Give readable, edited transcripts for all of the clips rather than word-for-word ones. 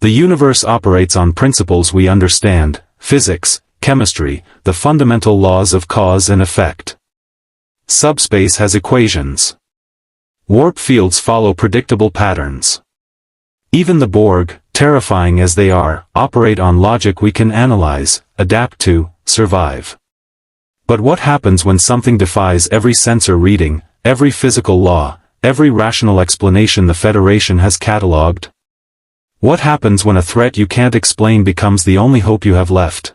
The universe operates on principles we understand: physics, chemistry, the fundamental laws of cause and effect. Subspace has equations. Warp fields follow predictable patterns. Even the Borg, terrifying as they are, operate on logic we can analyze, adapt to, survive. But what happens when something defies every sensor reading, every physical law, every rational explanation the Federation has catalogued? What happens when a threat you can't explain becomes the only hope you have left?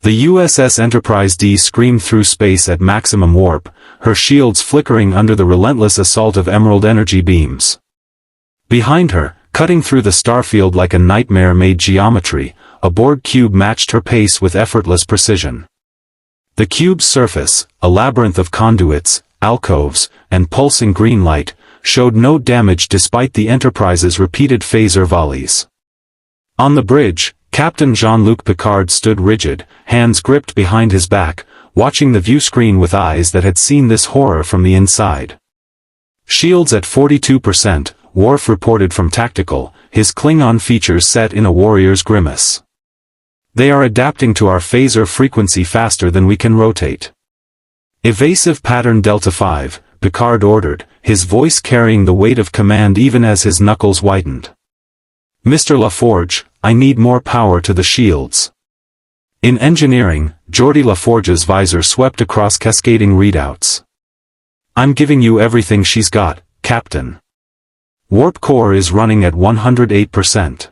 The USS Enterprise D screamed through space at maximum warp, her shields flickering under the relentless assault of emerald energy beams. Behind her, cutting through the starfield like a nightmare-made geometry, a Borg cube matched her pace with effortless precision. The cube's surface, a labyrinth of conduits, alcoves, and pulsing green light, showed no damage despite the Enterprise's repeated phaser volleys. On the bridge, Captain Jean-Luc Picard stood rigid, hands gripped behind his back, watching the view screen with eyes that had seen this horror from the inside. Shields at 42%, Worf reported from tactical, his Klingon features set in a warrior's grimace. They are adapting to our phaser frequency faster than we can rotate. Evasive pattern Delta 5, Picard ordered, his voice carrying the weight of command even as his knuckles whitened. Mr. LaForge, I need more power to the shields. In engineering, Geordi LaForge's visor swept across cascading readouts. I'm giving you everything she's got, Captain. Warp core is running at 108%.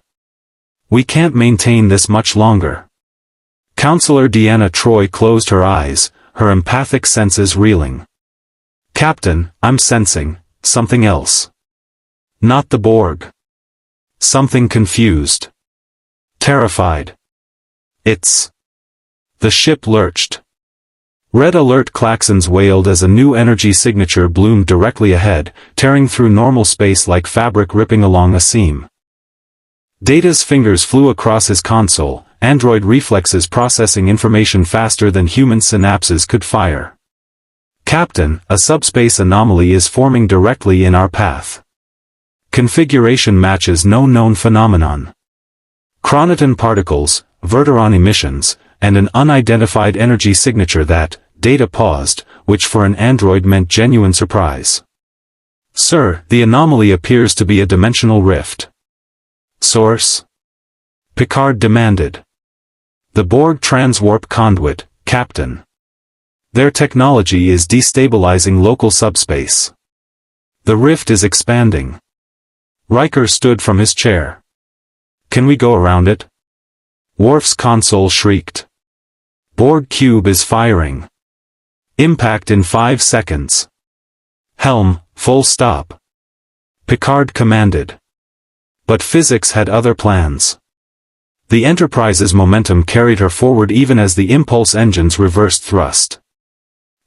We can't maintain this much longer. Counselor Deanna Troi closed her eyes, her empathic senses reeling. Captain, I'm sensing something else. Not the Borg. Something confused. Terrified. It's... The ship lurched. Red alert klaxons wailed as a new energy signature bloomed directly ahead, tearing through normal space like fabric ripping along a seam. Data's fingers flew across his console, android reflexes processing information faster than human synapses could fire. Captain, a subspace anomaly is forming directly in our path. Configuration matches no known phenomenon. Chronoton particles, Verteron emissions, and an unidentified energy signature that, Data paused, which for an android meant genuine surprise. Sir, the anomaly appears to be a dimensional rift. Source? Picard demanded. The Borg transwarp conduit, Captain. Their technology is destabilizing local subspace. The rift is expanding. Riker stood from his chair. Can we go around it? Worf's console shrieked. Borg cube is firing. Impact in 5 seconds. Helm, full stop. Picard commanded. But physics had other plans. The Enterprise's momentum carried her forward even as the impulse engines reversed thrust.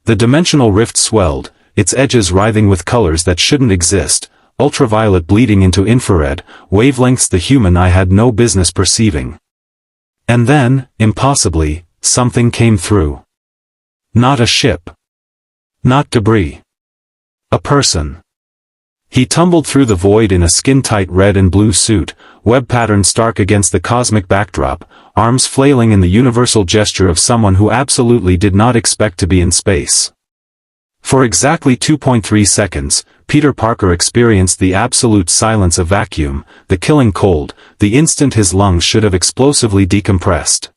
The dimensional rift swelled, its edges writhing with colors that shouldn't exist, ultraviolet bleeding into infrared, wavelengths the human eye had no business perceiving. And then, impossibly, something came through. Not a ship. Not debris. A person. He tumbled through the void in a skin-tight red and blue suit, web pattern stark against the cosmic backdrop, arms flailing in the universal gesture of someone who absolutely did not expect to be in space. For exactly 2.3 seconds, Peter Parker experienced the absolute silence of vacuum, the killing cold, the instant his lungs should have explosively decompressed.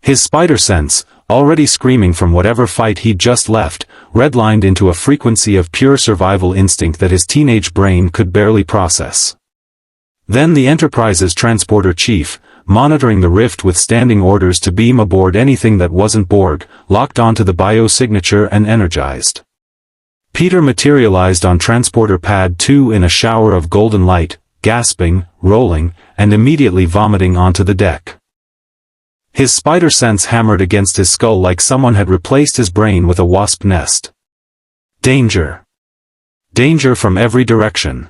His spider sense, already screaming from whatever fight he'd just left, redlined into a frequency of pure survival instinct that his teenage brain could barely process. Then the Enterprise's transporter chief, monitoring the rift with standing orders to beam aboard anything that wasn't Borg, locked onto the biosignature and energized. Peter materialized on Transporter Pad 2 in a shower of golden light, gasping, rolling, and immediately vomiting onto the deck. His spider sense hammered against his skull like someone had replaced his brain with a wasp nest. Danger. Danger from every direction.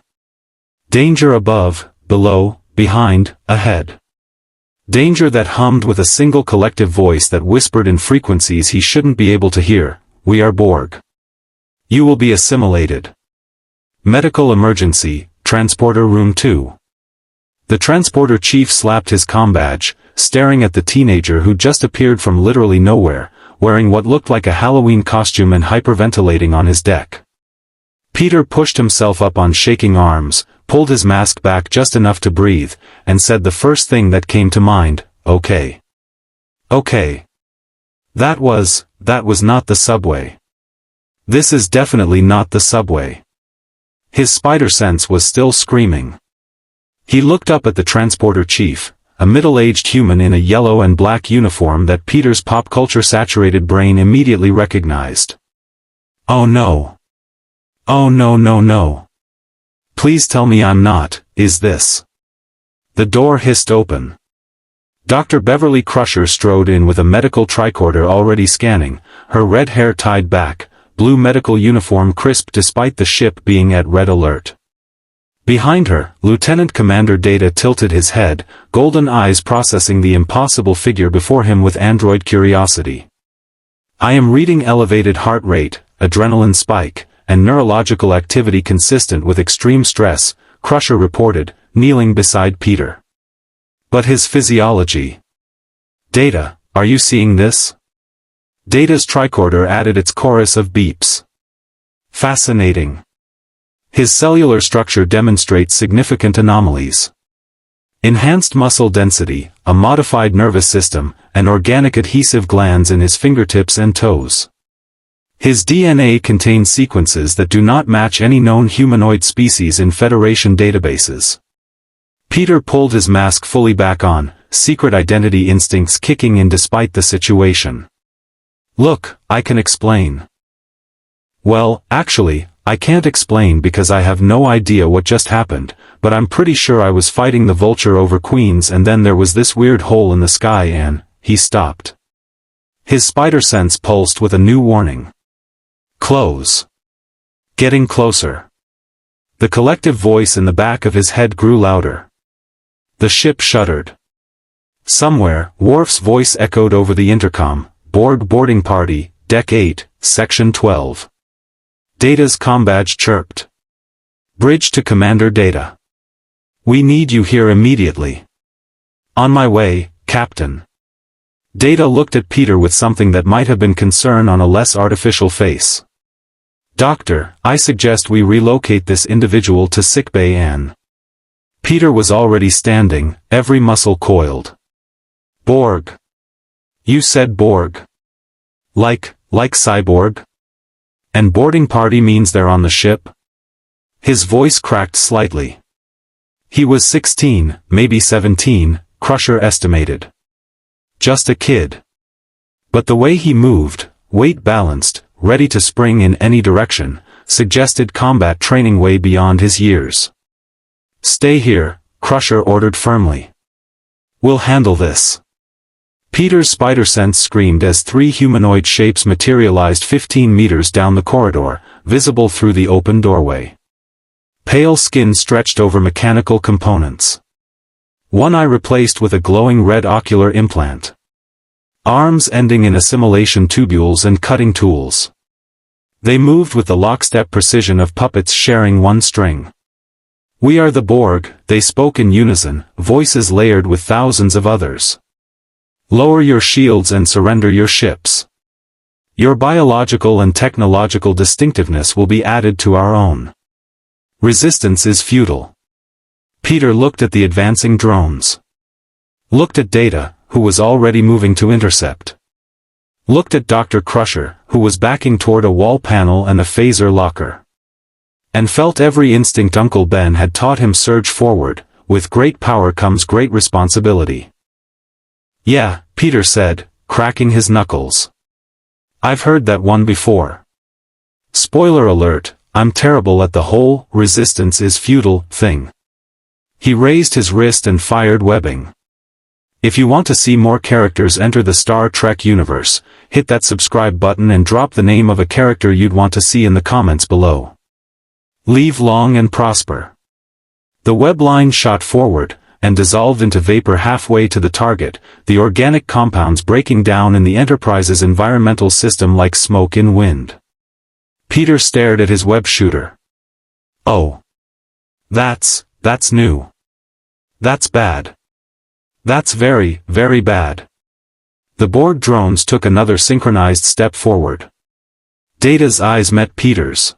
Danger above, below, behind, ahead. Danger that hummed with a single collective voice that whispered in frequencies he shouldn't be able to hear, "We are Borg. You will be assimilated. Medical emergency, Transporter Room 2. The transporter chief slapped his comm badge, staring at the teenager who just appeared from literally nowhere, wearing what looked like a Halloween costume and hyperventilating on his deck. Peter pushed himself up on shaking arms, pulled his mask back just enough to breathe, and said the first thing that came to mind, "Okay. Okay. That was not the subway. This is definitely not the subway." His spider sense was still screaming. He looked up at the transporter chief, a middle-aged human in a yellow and black uniform that Peter's pop culture-saturated brain immediately recognized. "Oh no. Oh no no no. Please tell me I'm not, is this?" The door hissed open. Dr. Beverly Crusher strode in with a medical tricorder already scanning, her red hair tied back, blue medical uniform crisp despite the ship being at red alert. Behind her, Lieutenant Commander Data tilted his head, golden eyes processing the impossible figure before him with android curiosity. "I am reading elevated heart rate, adrenaline spike, and neurological activity consistent with extreme stress," Crusher reported, kneeling beside Peter. "But his physiology. Data, are you seeing this?" Data's tricorder added its chorus of beeps. "Fascinating. His cellular structure demonstrates significant anomalies. Enhanced muscle density, a modified nervous system, and organic adhesive glands in his fingertips and toes. His DNA contains sequences that do not match any known humanoid species in Federation databases." Peter pulled his mask fully back on, secret identity instincts kicking in despite the situation. "Look, I can explain." "Well, actually, I can't explain because I have no idea what just happened, but I'm pretty sure I was fighting the vulture over Queens and then there was this weird hole in the sky and," he stopped. His spider sense pulsed with a new warning. "Close. Getting closer." The collective voice in the back of his head grew louder. The ship shuddered. Somewhere, Worf's voice echoed over the intercom, "Borg boarding party, Deck 8, Section 12. Data's comm badge chirped. "Bridge to Commander Data. We need you here immediately." "On my way, Captain." Data looked at Peter with something that might have been concern on a less artificial face. "Doctor, I suggest we relocate this individual to sickbay and..." Peter was already standing, every muscle coiled. "Borg. You said Borg. Like cyborg? And boarding party means they're on the ship?" His voice cracked slightly. He was 16, maybe 17, Crusher estimated. Just a kid. But the way he moved, weight balanced, ready to spring in any direction, suggested combat training way beyond his years. "Stay here," Crusher ordered firmly. "We'll handle this." Peter's spider sense screamed as three humanoid shapes materialized 15 meters down the corridor, visible through the open doorway. Pale skin stretched over mechanical components. One eye replaced with a glowing red ocular implant. Arms ending in assimilation tubules and cutting tools. They moved with the lockstep precision of puppets sharing one string. "We are the Borg," they spoke in unison, voices layered with thousands of others. "Lower your shields and surrender your ships. Your biological and technological distinctiveness will be added to our own. Resistance is futile." Peter looked at the advancing drones. Looked at Data, who was already moving to intercept. Looked at Dr. Crusher, who was backing toward a wall panel and a phaser locker. And felt every instinct Uncle Ben had taught him surge forward, with great power comes great responsibility. "Yeah," Peter said, cracking his knuckles. "I've heard that one before. Spoiler alert, I'm terrible at the whole resistance is futile thing." He raised his wrist and fired webbing. If you want to see more characters enter the Star Trek universe, hit that subscribe button and drop the name of a character you'd want to see in the comments below. Live long and prosper. The web line shot forward, and dissolved into vapor halfway to the target, the organic compounds breaking down in the Enterprise's environmental system like smoke in wind. Peter stared at his web shooter. "Oh. That's new." That's bad. That's very, very bad. The Borg drones took another synchronized step forward. Data's eyes met Peter's.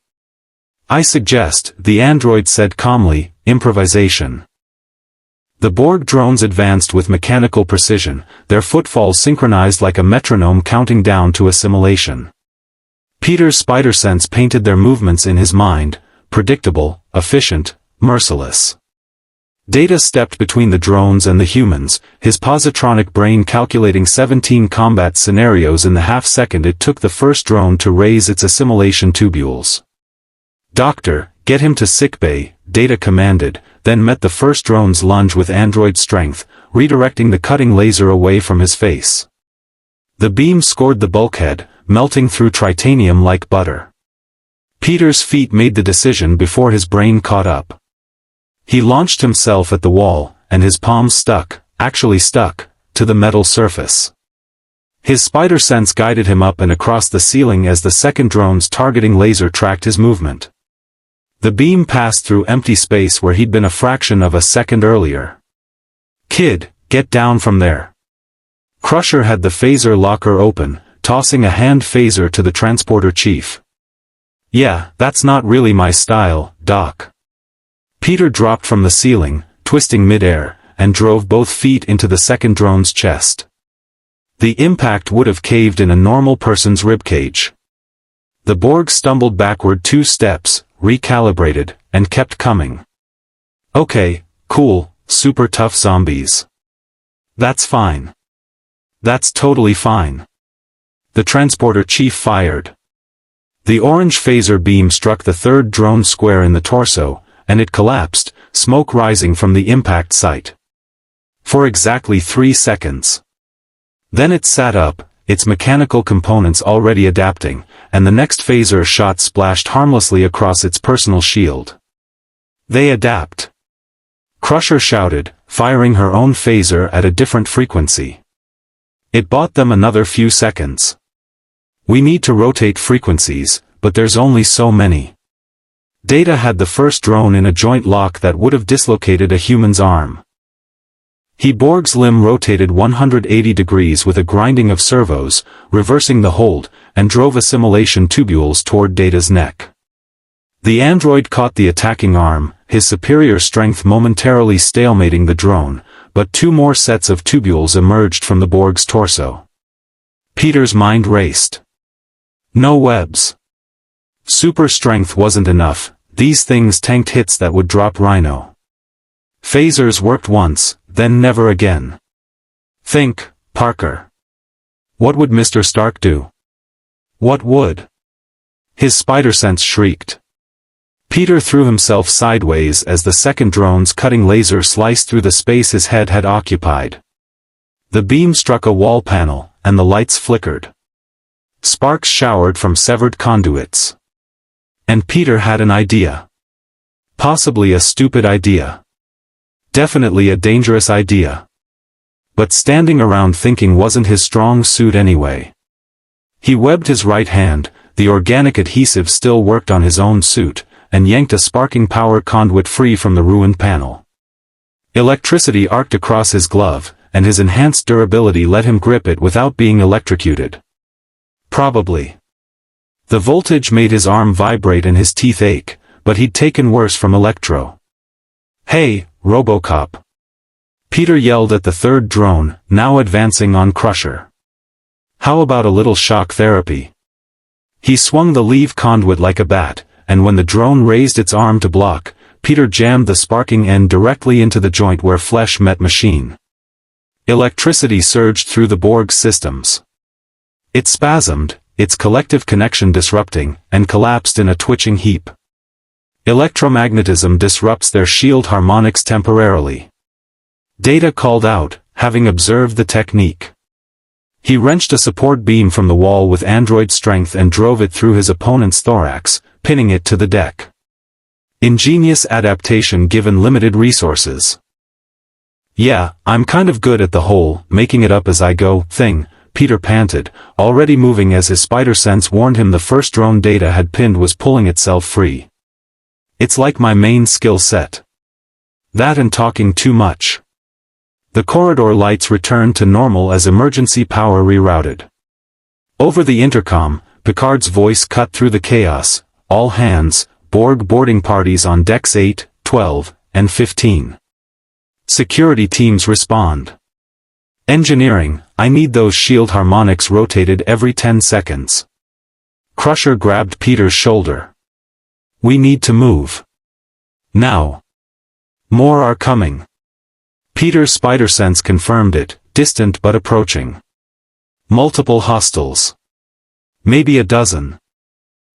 I suggest, the android said calmly, improvisation. The Borg drones advanced with mechanical precision, their footfalls synchronized like a metronome counting down to assimilation. Peter's spider sense painted their movements in his mind, predictable, efficient, merciless. Data stepped between the drones and the humans, his positronic brain calculating 17 combat scenarios in the half-second it took the first drone to raise its assimilation tubules. Doctor, get him to sickbay, Data commanded, then met the first drone's lunge with android strength, redirecting the cutting laser away from his face. The beam scored the bulkhead, melting through titanium like butter. Peter's feet made the decision before his brain caught up. He launched himself at the wall, and his palms stuck, actually stuck, to the metal surface. His spider sense guided him up and across the ceiling as the second drone's targeting laser tracked his movement. The beam passed through empty space where he'd been a fraction of a second earlier. Kid, get down from there. Crusher had the phaser locker open, tossing a hand phaser to the transporter chief. Yeah, that's not really my style, Doc. Peter dropped from the ceiling, twisting mid-air, and drove both feet into the second drone's chest. The impact would have caved in a normal person's ribcage. The Borg stumbled backward 2 steps, recalibrated, and kept coming. Okay, cool, super tough zombies. That's fine. That's totally fine. The transporter chief fired. The orange phaser beam struck the third drone square in the torso, and it collapsed, smoke rising from the impact site. For exactly 3 seconds. Then it sat up, its mechanical components already adapting, and the next phaser shot splashed harmlessly across its personal shield. They adapt. Crusher shouted, firing her own phaser at a different frequency. It bought them another few seconds. We need to rotate frequencies, but there's only so many. Data had the first drone in a joint lock that would have dislocated a human's arm. Borg's limb rotated 180 degrees with a grinding of servos, reversing the hold, and drove assimilation tubules toward Data's neck. The android caught the attacking arm, his superior strength momentarily stalemating the drone, but 2 more sets of tubules emerged from the Borg's torso. Peter's mind raced. No webs. Super strength wasn't enough, these things tanked hits that would drop Rhino. Phasers worked once, then never again. Think, Parker. What would Mr. Stark do? What would? His spider sense shrieked. Peter threw himself sideways as the second drone's cutting laser sliced through the space his head had occupied. The beam struck a wall panel, and the lights flickered. Sparks showered from severed conduits. And Peter had an idea. Possibly a stupid idea. Definitely a dangerous idea. But standing around thinking wasn't his strong suit anyway. He webbed his right hand, the organic adhesive still worked on his own suit, and yanked a sparking power conduit free from the ruined panel. Electricity arced across his glove, and his enhanced durability let him grip it without being electrocuted. Probably. The voltage made his arm vibrate and his teeth ache, but he'd taken worse from Electro. Hey, RoboCop. Peter yelled at the third drone, now advancing on Crusher. How about a little shock therapy? He swung the leave conduit like a bat, and when the drone raised its arm to block, Peter jammed the sparking end directly into the joint where flesh met machine. Electricity surged through the Borg systems. It spasmed, its collective connection disrupting, and collapsed in a twitching heap. Electromagnetism disrupts their shield harmonics temporarily. Data called out, having observed the technique. He wrenched a support beam from the wall with android strength and drove it through his opponent's thorax, pinning it to the deck. Ingenious adaptation given limited resources. Yeah, I'm kind of good at the whole, making it up as I go, thing, Peter panted, already moving as his spider sense warned him the first drone Data had pinned was pulling itself free. It's like my main skill set. That and talking too much. The corridor lights returned to normal as emergency power rerouted. Over the intercom, Picard's voice cut through the chaos. All hands, Borg boarding parties on decks 8, 12, and 15. Security teams respond. Engineering, I need those shield harmonics rotated every 10 seconds. Crusher grabbed Peter's shoulder. We need to move. Now. More are coming. Peter's spider sense confirmed it, distant but approaching. Multiple hostiles. Maybe a dozen.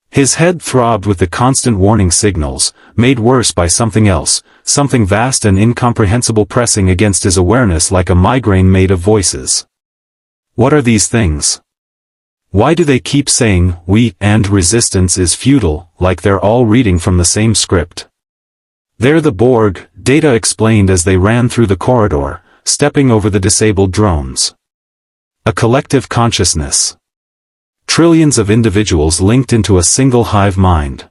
His head throbbed with the constant warning signals, made worse by something else, something vast and incomprehensible pressing against his awareness like a migraine made of voices. What are these things? Why do they keep saying, we, and resistance is futile, like they're all reading from the same script? They're the Borg, Data explained as they ran through the corridor, stepping over the disabled drones. A collective consciousness. Trillions of individuals linked into a single hive mind.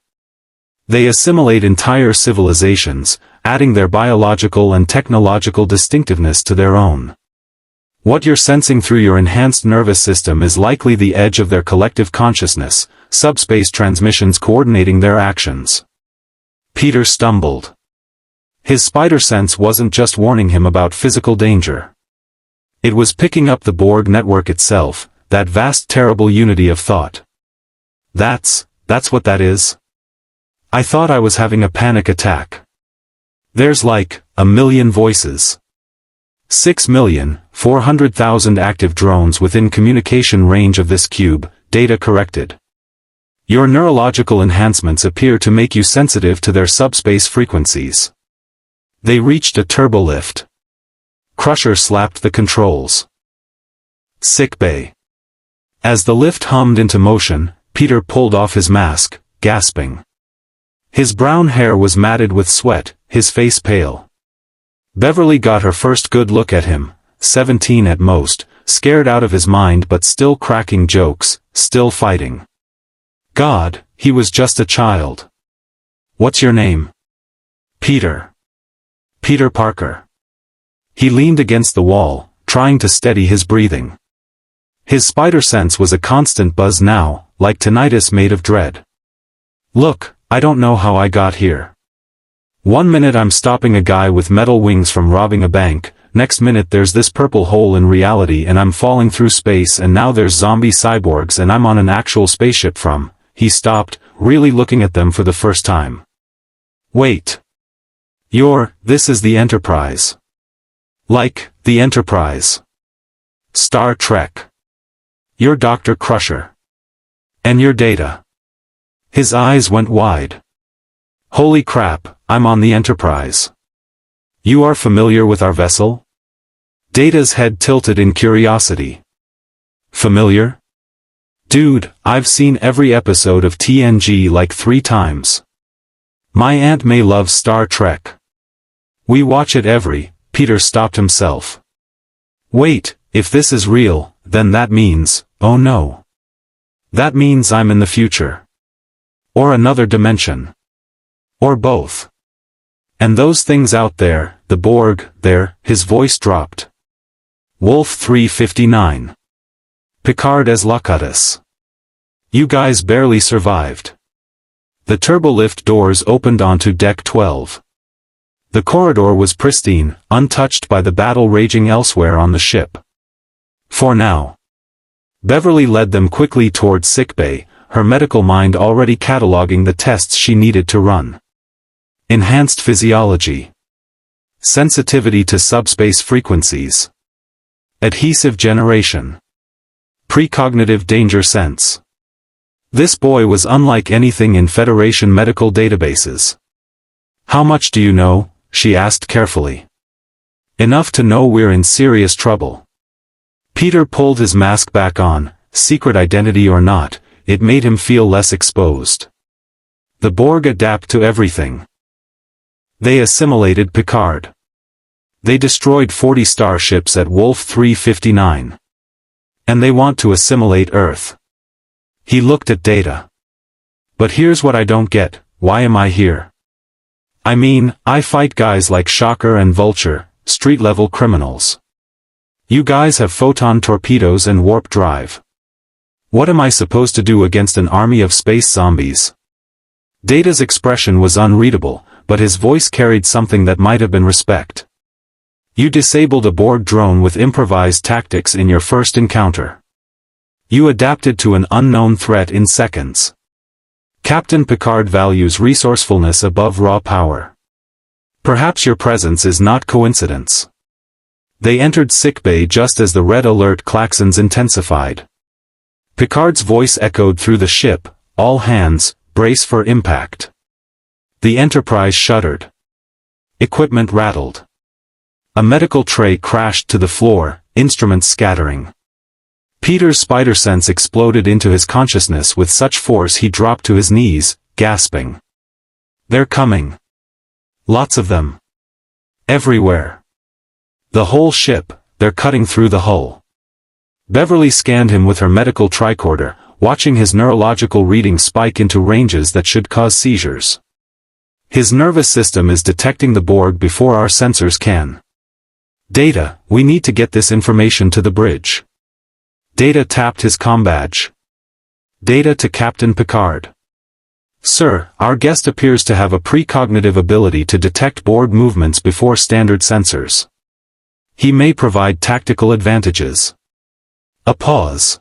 They assimilate entire civilizations, adding their biological and technological distinctiveness to their own. What you're sensing through your enhanced nervous system is likely the edge of their collective consciousness, subspace transmissions coordinating their actions. Peter stumbled. His spider sense wasn't just warning him about physical danger. It was picking up the Borg network itself, that vast terrible unity of thought. That's what that is? I thought I was having a panic attack. There's like, 1 million voices. 6,400,000 active drones within communication range of this cube, Data corrected. Your neurological enhancements appear to make you sensitive to their subspace frequencies. They reached a turbolift. Crusher slapped the controls. Sickbay. As the lift hummed into motion, Peter pulled off his mask, gasping. His brown hair was matted with sweat, his face pale. Beverly got her first good look at him, 17 at most, scared out of his mind but still cracking jokes, still fighting. God, he was just a child. What's your name? Peter. Peter Parker. He leaned against the wall, trying to steady his breathing. His spider sense was a constant buzz now, like tinnitus made of dread. Look, I don't know how I got here. One minute I'm stopping a guy with metal wings from robbing a bank, next minute there's this purple hole in reality and I'm falling through space and now there's zombie cyborgs and I'm on an actual spaceship from. He stopped, really looking at them for the first time. Wait. This is the Enterprise. Like, the Enterprise. Star Trek. You're Dr. Crusher. And your Data. His eyes went wide. Holy crap, I'm on the Enterprise. You are familiar with our vessel? Data's head tilted in curiosity. Familiar? Dude, I've seen every episode of TNG like 3 times. My Aunt May loves Star Trek. We watch it Peter stopped himself. Wait, if this is real, then that means, oh no. That means I'm in the future. Or another dimension. Or both. And those things out there, the Borg, his voice dropped. Wolf 359. Picard as Locutus. You guys barely survived. The turbolift doors opened onto Deck 12. The corridor was pristine, untouched by the battle raging elsewhere on the ship. For now. Beverly led them quickly towards sickbay, her medical mind already cataloging the tests she needed to run. Enhanced physiology. Sensitivity to subspace frequencies. Adhesive generation. Precognitive danger sense. This boy was unlike anything in Federation medical databases. How much do you know? She asked carefully. Enough to know we're in serious trouble. Peter pulled his mask back on, secret identity or not, it made him feel less exposed. The Borg adapt to everything. They assimilated Picard. They destroyed 40 starships at Wolf 359. And they want to assimilate Earth. He looked at Data. But here's what I don't get, why am I here? I mean, I fight guys like Shocker and Vulture, street-level criminals. You guys have photon torpedoes and warp drive. What am I supposed to do against an army of space zombies? Data's expression was unreadable, but his voice carried something that might have been respect. You disabled a Borg drone with improvised tactics in your first encounter. You adapted to an unknown threat in seconds. Captain Picard values resourcefulness above raw power. Perhaps your presence is not coincidence. They entered sickbay just as the red alert klaxons intensified. Picard's voice echoed through the ship, all hands, brace for impact. The Enterprise shuddered. Equipment rattled. A medical tray crashed to the floor, instruments scattering. Peter's spider sense exploded into his consciousness with such force he dropped to his knees, gasping. They're coming. Lots of them. Everywhere. The whole ship, they're cutting through the hull. Beverly scanned him with her medical tricorder, watching his neurological readings spike into ranges that should cause seizures. His nervous system is detecting the Borg before our sensors can. Data, we need to get this information to the bridge. Data tapped his comm badge. Data to Captain Picard. Sir, our guest appears to have a precognitive ability to detect Borg movements before standard sensors. He may provide tactical advantages. A pause.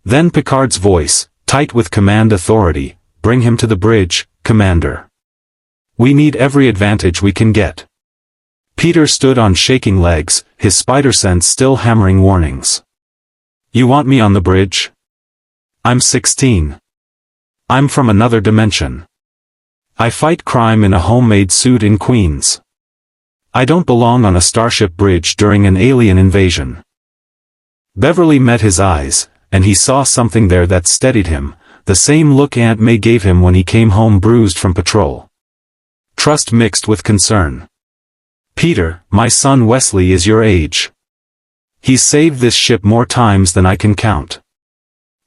Then Picard's voice, tight with command authority, bring him to the bridge, Commander. We need every advantage we can get. Peter stood on shaking legs, his spider sense still hammering warnings. You want me on the bridge? I'm 16. I'm from another dimension. I fight crime in a homemade suit in Queens. I don't belong on a starship bridge during an alien invasion. Beverly met his eyes, and he saw something there that steadied him, the same look Aunt May gave him when he came home bruised from patrol. Trust mixed with concern. Peter, my son Wesley is your age. He's saved this ship more times than I can count.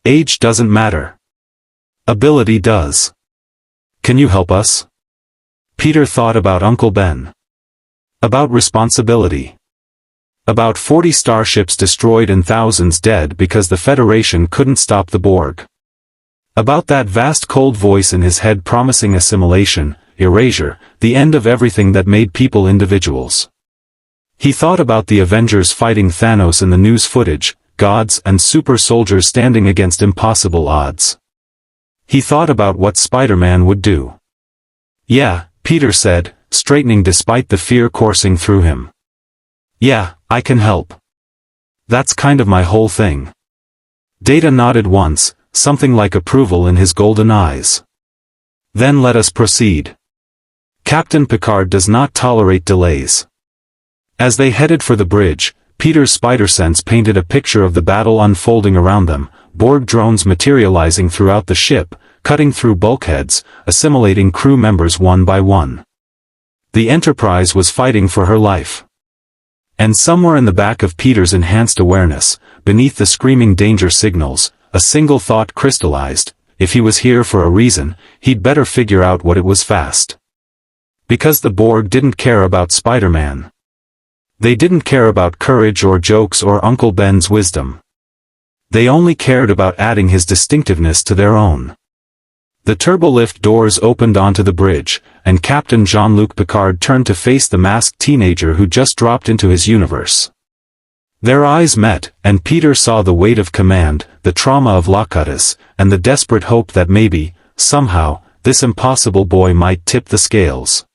Age doesn't matter. Ability does. Can you help us? Peter thought about Uncle Ben. About responsibility. About 40 starships destroyed and thousands dead because the Federation couldn't stop the Borg. About that vast cold voice in his head promising assimilation, erasure, the end of everything that made people individuals. He thought about the Avengers fighting Thanos in the news footage, gods and super soldiers standing against impossible odds. He thought about what Spider-Man would do. Yeah, Peter said, straightening despite the fear coursing through him. Yeah, I can help. That's kind of my whole thing. Data nodded once, something like approval in his golden eyes. Then let us proceed. Captain Picard does not tolerate delays. As they headed for the bridge, Peter's spider sense painted a picture of the battle unfolding around them, Borg drones materializing throughout the ship, cutting through bulkheads, assimilating crew members one by one. The Enterprise was fighting for her life. And somewhere in the back of Peter's enhanced awareness, beneath the screaming danger signals, a single thought crystallized: if he was here for a reason, he'd better figure out what it was fast. Because the Borg didn't care about Spider-Man. They didn't care about courage or jokes or Uncle Ben's wisdom. They only cared about adding his distinctiveness to their own. The turbolift doors opened onto the bridge, and Captain Jean-Luc Picard turned to face the masked teenager who just dropped into his universe. Their eyes met, and Peter saw the weight of command, the trauma of Locutus, and the desperate hope that maybe, somehow, this impossible boy might tip the scales.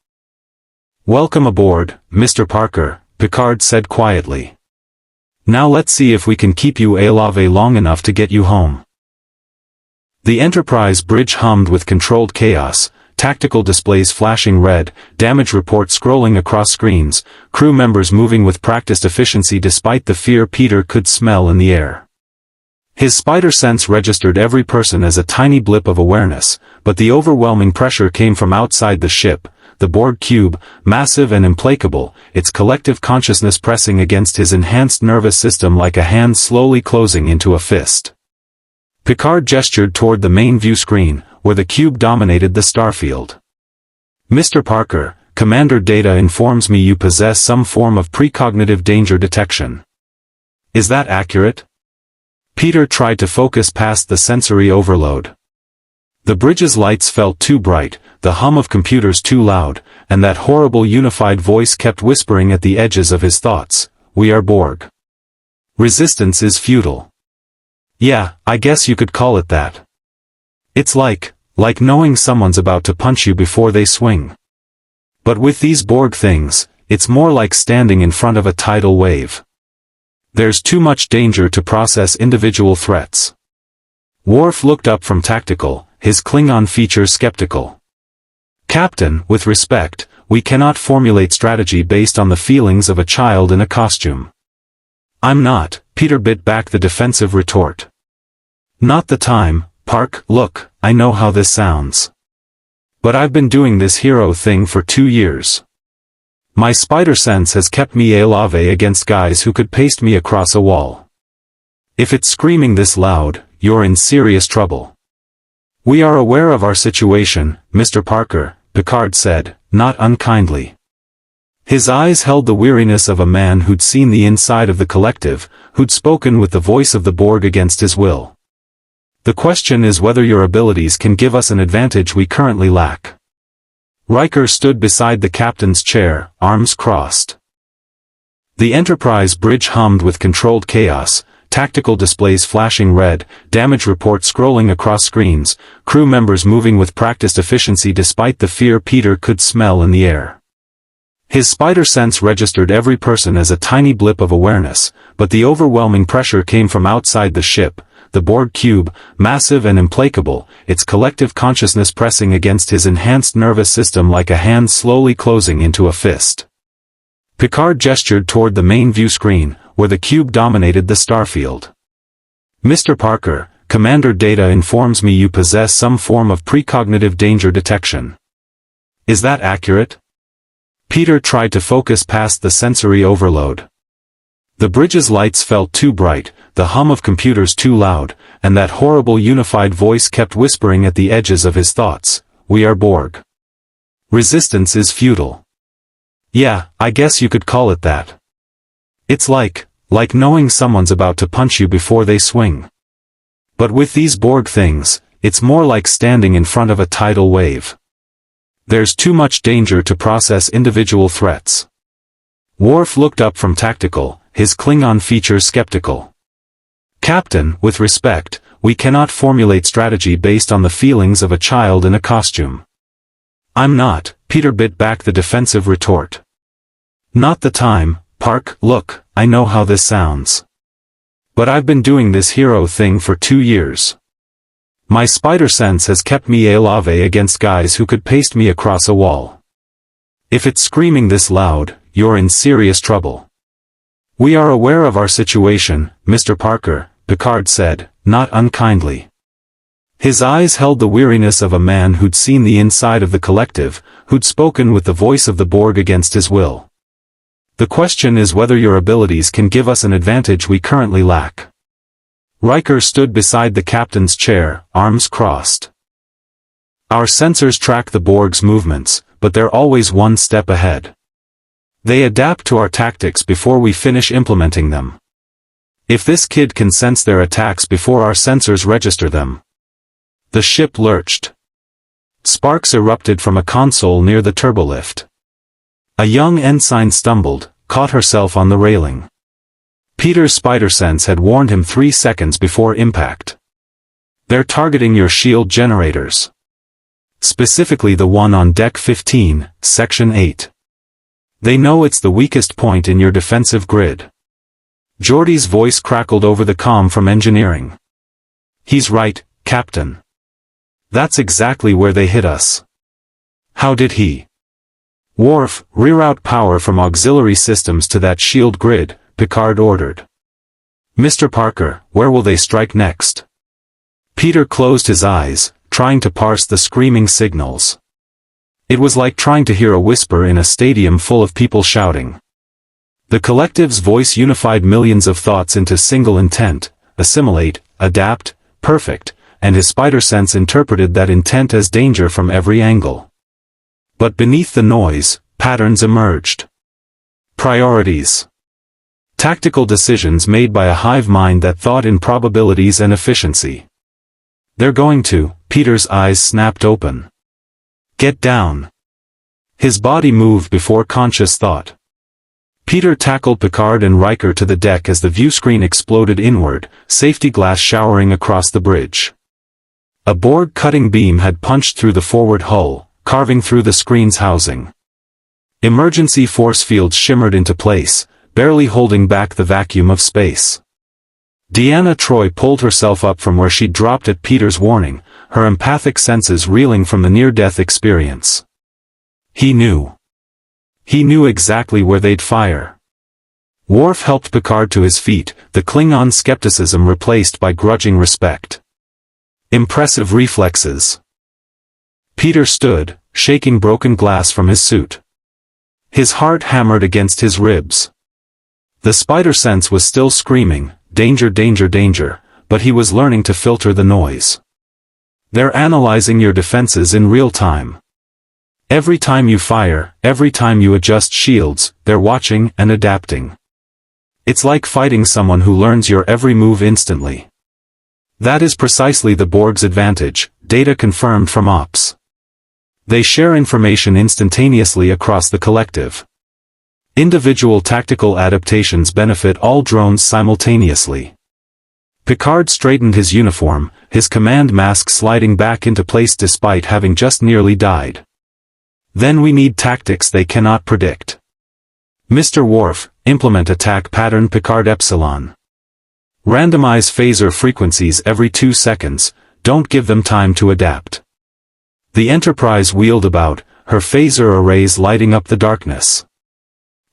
"Welcome aboard, Mr. Parker," Picard said quietly. "Now let's see if we can keep you alive long enough to get you home." The Enterprise bridge hummed with controlled chaos, tactical displays flashing red, damage reports scrolling across screens, crew members moving with practiced efficiency despite the fear Peter could smell in the air. His spider sense registered every person as a tiny blip of awareness, but the overwhelming pressure came from outside the ship, the Borg cube, massive and implacable, its collective consciousness pressing against his enhanced nervous system like a hand slowly closing into a fist. Picard gestured toward the main view screen, where the cube dominated the starfield. Mr. Parker, Commander Data informs me you possess some form of precognitive danger detection. Is that accurate? Peter tried to focus past the sensory overload. The bridge's lights felt too bright, the hum of computers too loud, and that horrible unified voice kept whispering at the edges of his thoughts. We are Borg. Resistance is futile. Yeah, I guess you could call it that. It's like knowing someone's about to punch you before they swing. But with these Borg things, it's more like standing in front of a tidal wave. There's too much danger to process individual threats. Worf looked up from tactical, his Klingon feature skeptical. Captain, with respect, we cannot formulate strategy based on the feelings of a child in a costume. I'm not, Peter bit back the defensive retort. Not the time, Park. Look, I know how this sounds. But I've been doing this hero thing for 2 years. My spider sense has kept me a lave against guys who could paste me across a wall. If it's screaming this loud, you're in serious trouble. We are aware of our situation, Mr. Parker, Picard said, not unkindly. His eyes held the weariness of a man who'd seen the inside of the collective, who'd spoken with the voice of the Borg against his will. The question is whether your abilities can give us an advantage we currently lack. Riker stood beside the captain's chair, arms crossed. The Enterprise bridge hummed with controlled chaos, tactical displays flashing red, damage reports scrolling across screens, crew members moving with practiced efficiency despite the fear Peter could smell in the air. His spider sense registered every person as a tiny blip of awareness, but the overwhelming pressure came from outside the ship, the Borg cube, massive and implacable, its collective consciousness pressing against his enhanced nervous system like a hand slowly closing into a fist. Picard gestured toward the main view screen, where the cube dominated the starfield. Mr. Parker, Commander Data informs me you possess some form of precognitive danger detection. Is that accurate? Peter tried to focus past the sensory overload. The bridge's lights felt too bright, the hum of computers too loud, and that horrible unified voice kept whispering at the edges of his thoughts. We are Borg. Resistance is futile. Yeah, I guess you could call it that. It's like knowing someone's about to punch you before they swing. But with these Borg things, it's more like standing in front of a tidal wave. There's too much danger to process individual threats. Worf looked up from tactical, his Klingon feature skeptical. Captain, with respect, we cannot formulate strategy based on the feelings of a child in a costume. I'm not, Peter bit back the defensive retort. Not the time, Park. Look, I know how this sounds. But I've been doing this hero thing for 2 years. My spider sense has kept me a lave against guys who could paste me across a wall. If it's screaming this loud, you're in serious trouble. We are aware of our situation, Mr. Parker, Picard said, not unkindly. His eyes held the weariness of a man who'd seen the inside of the collective, who'd spoken with the voice of the Borg against his will. The question is whether your abilities can give us an advantage we currently lack. Riker stood beside the captain's chair, arms crossed. Our sensors track the Borg's movements, but they're always one step ahead. They adapt to our tactics before we finish implementing them. If this kid can sense their attacks before our sensors register them. The ship lurched. Sparks erupted from a console near the turbolift. A young ensign stumbled, caught herself on the railing. Peter's spider sense had warned him 3 seconds before impact. They're targeting your shield generators. Specifically the one on Deck 15, Section 8. They know it's the weakest point in your defensive grid. Geordi's voice crackled over the comm from engineering. He's right, Captain. That's exactly where they hit us. How did he? Worf, reroute power from auxiliary systems to that shield grid, Picard ordered. Mr. Parker, where will they strike next? Peter closed his eyes, trying to parse the screaming signals. It was like trying to hear a whisper in a stadium full of people shouting. The collective's voice unified millions of thoughts into single intent: assimilate, adapt, perfect, and his spider sense interpreted that intent as danger from every angle. But beneath the noise, patterns emerged. Priorities. Tactical decisions made by a hive mind that thought in probabilities and efficiency. "They're going to," Peter's eyes snapped open. "Get down." His body moved before conscious thought. Peter tackled Picard and Riker to the deck as the viewscreen exploded inward, safety glass showering across the bridge. A Borg cutting beam had punched through the forward hull, carving through the screen's housing. Emergency force fields shimmered into place, barely holding back the vacuum of space. Deanna Troi pulled herself up from where she'd dropped at Peter's warning, her empathic senses reeling from the near-death experience. He knew. He knew exactly where they'd fire. Worf helped Picard to his feet, the Klingon skepticism replaced by grudging respect. Impressive reflexes. Peter stood, shaking broken glass from his suit. His heart hammered against his ribs. The spider sense was still screaming, "Danger, danger, danger," but he was learning to filter the noise. "They're analyzing your defenses in real time. Every time you fire, every time you adjust shields, they're watching and adapting. It's like fighting someone who learns your every move instantly." That is precisely the Borg's advantage, data confirmed from ops. They share information instantaneously across the collective. Individual tactical adaptations benefit all drones simultaneously. Picard straightened his uniform, his command mask sliding back into place despite having just nearly died. "Then we need tactics they cannot predict. Mr. Worf, implement attack pattern Picard Epsilon. Randomize phaser frequencies every 2 seconds, don't give them time to adapt." The Enterprise wheeled about, her phaser arrays lighting up the darkness.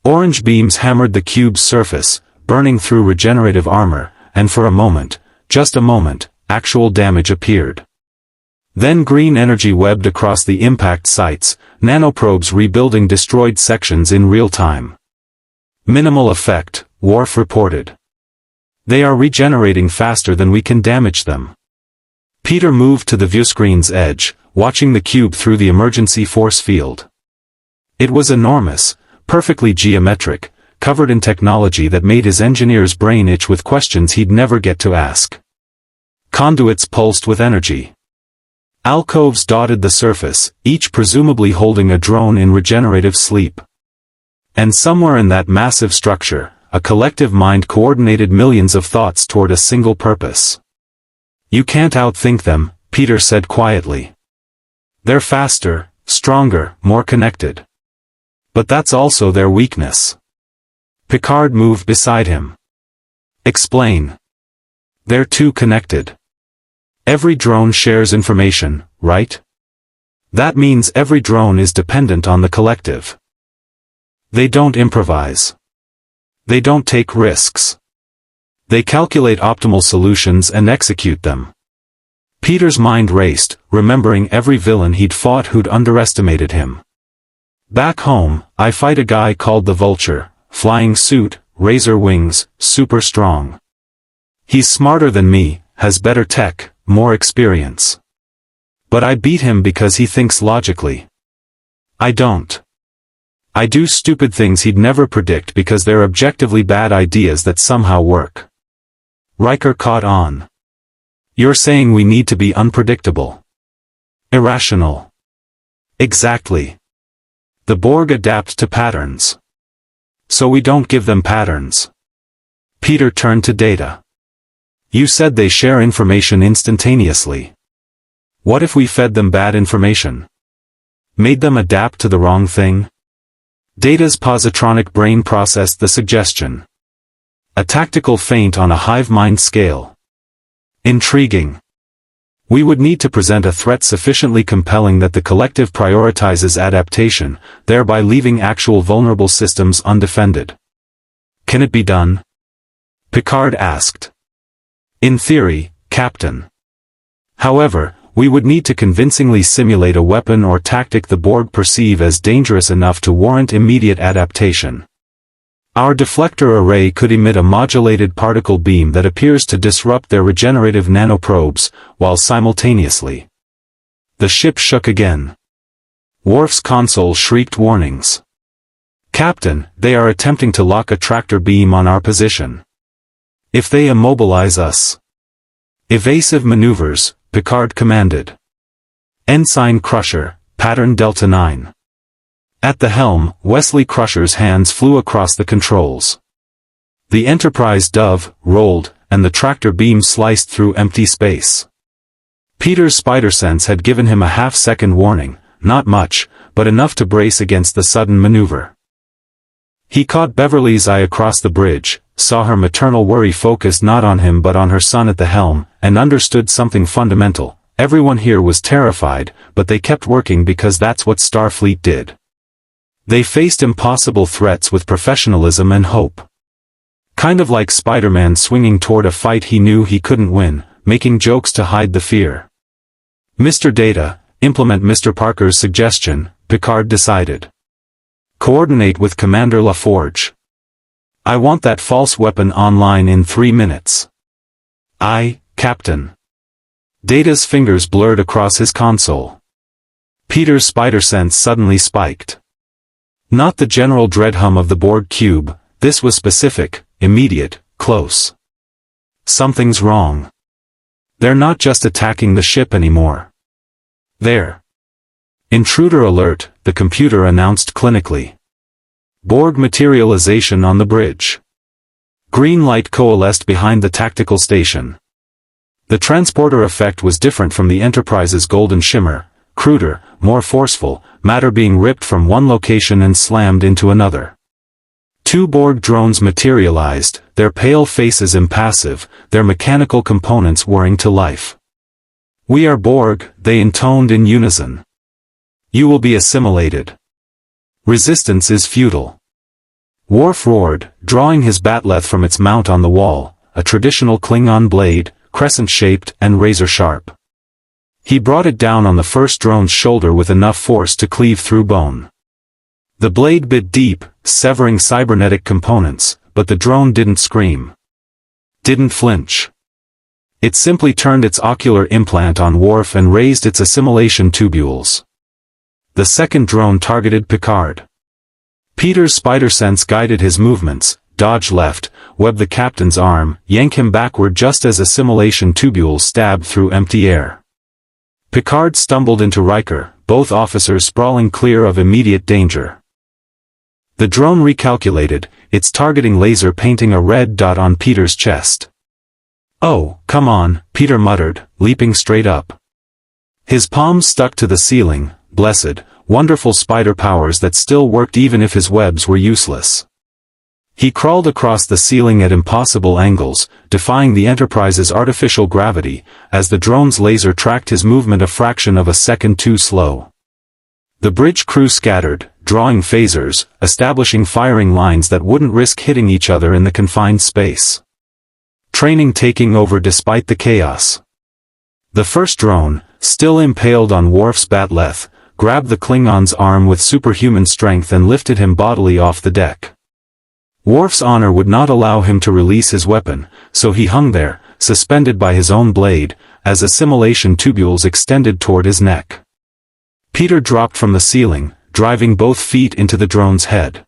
Orange beams hammered the cube's surface, burning through regenerative armor, and for a moment, just a moment, actual damage appeared. Then green energy webbed across the impact sites, nanoprobes rebuilding destroyed sections in real time. "Minimal effect," Worf reported. "They are regenerating faster than we can damage them." Peter moved to the viewscreen's edge, watching the cube through the emergency force field. It was enormous, perfectly geometric, covered in technology that made his engineer's brain itch with questions he'd never get to ask. Conduits pulsed with energy. Alcoves dotted the surface, each presumably holding a drone in regenerative sleep. And somewhere in that massive structure, a collective mind coordinated millions of thoughts toward a single purpose. "You can't outthink them," Peter said quietly. "They're faster, stronger, more connected. But that's also their weakness." Picard moved beside him. "Explain." "They're too connected. Every drone shares information, right? That means every drone is dependent on the collective. They don't improvise. They don't take risks. They calculate optimal solutions and execute them." Peter's mind raced, remembering every villain he'd fought who'd underestimated him. "Back home, I fight a guy called the Vulture, flying suit, razor wings, super strong. He's smarter than me, has better tech, more experience. But I beat him because he thinks logically. I don't. I do stupid things he'd never predict because they're objectively bad ideas that somehow work." Riker caught on. "You're saying we need to be unpredictable. Irrational." "Exactly. The Borg adapt to patterns. So we don't give them patterns." Peter turned to Data. "You said they share information instantaneously. What if we fed them bad information? Made them adapt to the wrong thing?" Data's positronic brain processed the suggestion. A tactical feint on a hive mind scale. Intriguing. We would need to present a threat sufficiently compelling that the collective prioritizes adaptation, thereby leaving actual vulnerable systems undefended. "Can it be done?" Picard asked. "In theory, Captain. However, we would need to convincingly simulate a weapon or tactic the Borg perceive as dangerous enough to warrant immediate adaptation. Our deflector array could emit a modulated particle beam that appears to disrupt their regenerative nanoprobes, while simultaneously." The ship shook again. Worf's console shrieked warnings. "Captain, they are attempting to lock a tractor beam on our position. If they immobilize us." "Evasive maneuvers," Picard commanded. "Ensign Crusher, pattern Delta 9. At the helm, Wesley Crusher's hands flew across the controls. The Enterprise dove, rolled, and the tractor beam sliced through empty space. Peter's spider sense had given him a half-second warning, not much, but enough to brace against the sudden maneuver. He caught Beverly's eye across the bridge, saw her maternal worry focused not on him but on her son at the helm, and understood something fundamental. Everyone here was terrified, but they kept working because that's what Starfleet did. They faced impossible threats with professionalism and hope. Kind of like Spider-Man swinging toward a fight he knew he couldn't win, making jokes to hide the fear. "Mr. Data, implement Mr. Parker's suggestion," Picard decided. "Coordinate with Commander LaForge. I want that false weapon online in 3 minutes." "Aye, Captain." Data's fingers blurred across his console. Peter's spider sense suddenly spiked. Not the general dread hum of the Borg cube, this was specific, immediate, close. Something's wrong. They're not just attacking the ship anymore. They're... "Intruder alert," the computer announced clinically. "Borg materialization on the bridge." Green light coalesced behind the tactical station. The transporter effect was different from the Enterprise's golden shimmer, cruder, more forceful, matter being ripped from one location and slammed into another. 2 Borg drones materialized, their pale faces impassive, their mechanical components whirring to life. "We are Borg," they intoned in unison. "You will be assimilated. Resistance is futile." Worf roared, drawing his bat'leth from its mount on the wall, a traditional Klingon blade, crescent-shaped and razor-sharp. He brought it down on the first drone's shoulder with enough force to cleave through bone. The blade bit deep, severing cybernetic components, but the drone didn't scream. Didn't flinch. It simply turned its ocular implant on Worf and raised its assimilation tubules. The second drone targeted Picard. Peter's spider sense guided his movements, dodge left, web the captain's arm, yank him backward just as assimilation tubules stabbed through empty air. Picard stumbled into Riker, both officers sprawling clear of immediate danger. The drone recalculated, its targeting laser painting a red dot on Peter's chest. "Oh, come on," Peter muttered, leaping straight up. His palms stuck to the ceiling, blessed, wonderful spider powers that still worked even if his webs were useless. He crawled across the ceiling at impossible angles, defying the Enterprise's artificial gravity, as the drone's laser tracked his movement a fraction of a second too slow. The bridge crew scattered, drawing phasers, establishing firing lines that wouldn't risk hitting each other in the confined space. Training taking over despite the chaos. The first drone, still impaled on Worf's bat'leth, grabbed the Klingon's arm with superhuman strength and lifted him bodily off the deck. Worf's honor would not allow him to release his weapon, so he hung there, suspended by his own blade, as assimilation tubules extended toward his neck. Peter dropped from the ceiling, driving both feet into the drone's head.